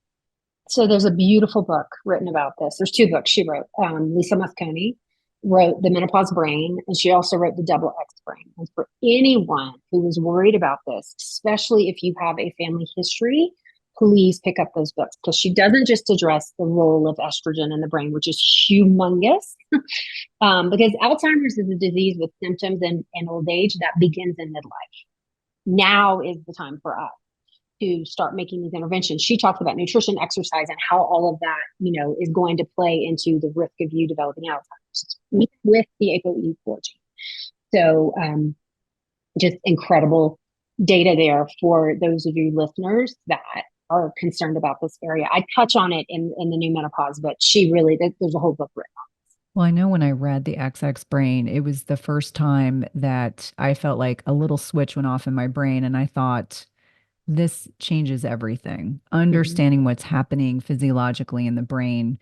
So there's a beautiful book written about this. There's 2 books she wrote. Lisa Mosconi wrote The Menopause Brain, and she also wrote The Double X Brain. And for anyone who is worried about this, especially if you have a family history, please pick up those books, because she doesn't just address the role of estrogen in the brain, which is humongous, because Alzheimer's is a disease with symptoms in old age that begins in midlife. Now is the time for us to start making these interventions. She talks about nutrition, exercise, and how all of that, is going to play into the risk of you developing Alzheimer's with the ApoE4 gene. So just incredible data there for those of you listeners that are concerned about this area. I touch on it in the new Menopause, but there's a whole book written on this. Well, I know when I read the XX Brain, it was the first time that I felt like a little switch went off in my brain. And I thought, this changes everything. Understanding what's happening physiologically in the brain.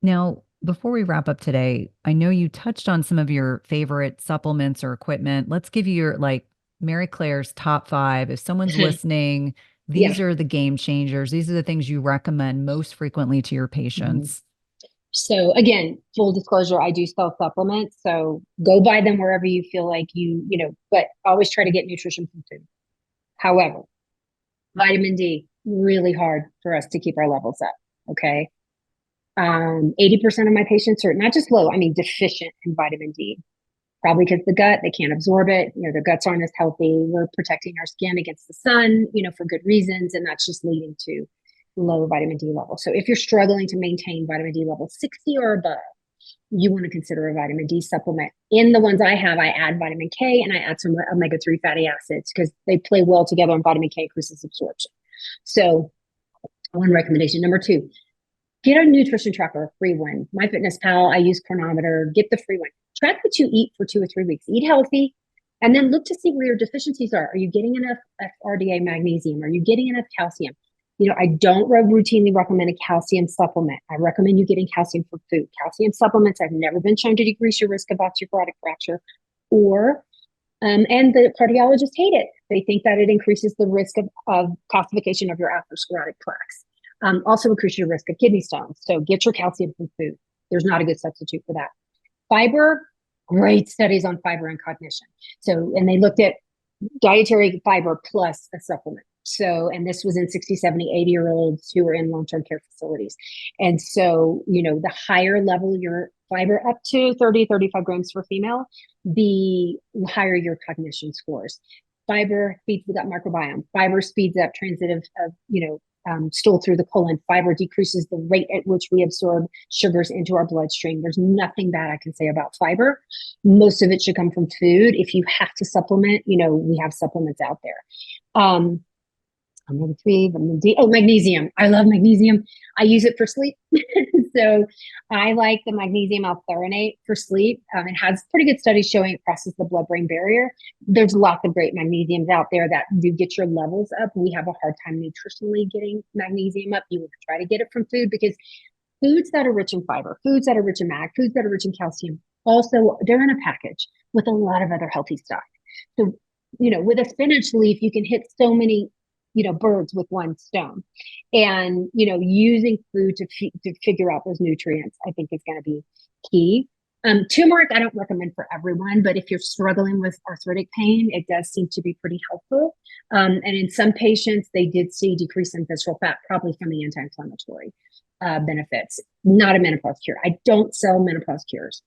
Now, before we wrap up today, I know you touched on some of your favorite supplements or equipment. Let's give you your, Mary Claire's top 5. If someone's listening, these are the game changers. These are the things you recommend most frequently to your patients. So again, full disclosure, I do sell supplements. So go buy them wherever you feel like but always try to get nutrition from food. However, vitamin D, really hard for us to keep our levels up. Okay. 80% of my patients are not just low, deficient in vitamin D. Probably because the gut, they can't absorb it. Their guts aren't as healthy. We're protecting our skin against the sun, for good reasons. And that's just leading to low vitamin D levels. So if you're struggling to maintain vitamin D level 60 or above, you want to consider a vitamin D supplement. In the ones I have, I add vitamin K and I add some omega-3 fatty acids because they play well together, and vitamin K increases absorption. So one recommendation. Number 2, get a nutrition tracker, a free one. MyFitnessPal, I use Chronometer, get the free one. Track what you eat for 2 or 3 weeks. Eat healthy, and then look to see where your deficiencies are. Are you getting enough FRDA magnesium? Are you getting enough calcium? I don't routinely recommend a calcium supplement. I recommend you getting calcium from food. Calcium supplements have never been shown to decrease your risk of osteoporotic fracture, and the cardiologists hate it. They think that it increases the risk of calcification of your atherosclerotic plaques. Also increases your risk of kidney stones. So get your calcium from food. There's not a good substitute for that. Fiber, Great studies on fiber and cognition. So, and they looked at dietary fiber plus a supplement. So, and this was in 60, 70, 80-year-olds who were in long-term care facilities. And so, the higher level your fiber, up to 30, 35 grams for female, the higher your cognition scores. Fiber feeds the gut microbiome. Fiber speeds up transitive of, stool through the colon. Fiber decreases the rate at which we absorb sugars into our bloodstream. There's nothing bad I can say about fiber. Most of it should come from food. If you have to supplement, we have supplements out there. Omega-3, vitamin D. Oh, magnesium. I love magnesium. I use it for sleep. So I like the magnesium althionate for sleep. It has pretty good studies showing it crosses the blood-brain barrier. There's lots of great magnesiums out there that do get your levels up. We have a hard time nutritionally getting magnesium up. You would try to get it from food, because foods that are rich in fiber, foods that are rich in mag, foods that are rich in calcium, also they're in a package with a lot of other healthy stuff. So, with a spinach leaf, you can hit so many birds with one stone. And, using food to figure out those nutrients, I think is going to be key. Turmeric, I don't recommend for everyone, but if you're struggling with arthritic pain, it does seem to be pretty helpful. And in some patients, they did see decrease in visceral fat, probably from the anti-inflammatory benefits. Not a menopause cure. I don't sell menopause cures.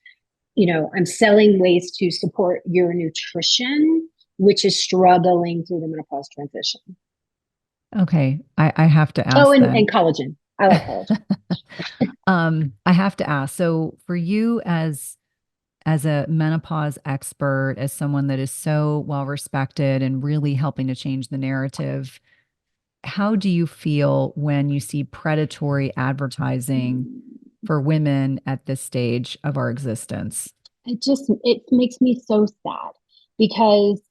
I'm selling ways to support your nutrition, which is struggling through the menopause transition. Okay. I have to ask. Oh, and collagen. I like collagen. I have to ask. So for you as a menopause expert, as someone that is so well respected and really helping to change the narrative, how do you feel when you see predatory advertising for women at this stage of our existence? It makes me so sad, because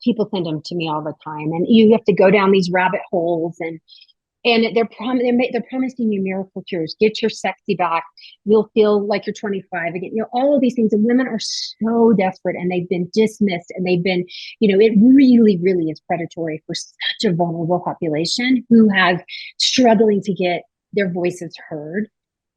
people send them to me all the time, and you have to go down these rabbit holes, and they're promising you miracle cures. Get your sexy back. You'll feel like you're 25 again. All of these things, and women are so desperate, and they've been dismissed, and they've been, it really, really is predatory for such a vulnerable population who have struggling to get their voices heard.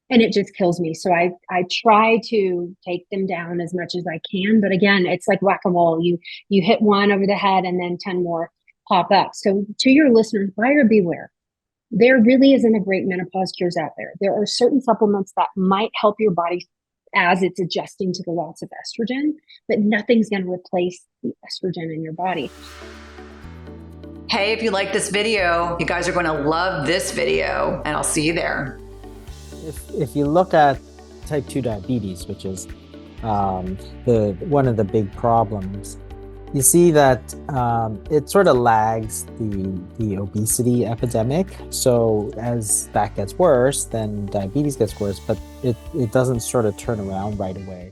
And it just kills me. So I try to take them down as much as I can. But again, it's like whack-a-mole. You hit one over the head and then 10 more pop up. So to your listeners, buyer beware. There really isn't a great menopause cures out there. There are certain supplements that might help your body as it's adjusting to the loss of estrogen, but nothing's going to replace the estrogen in your body. Hey, if you like this video, you guys are going to love this video, and I'll see you there. If you look at type 2 diabetes, which is one of the big problems, you see that it sort of lags the obesity epidemic. So as that gets worse, then diabetes gets worse, but it doesn't sort of turn around right away.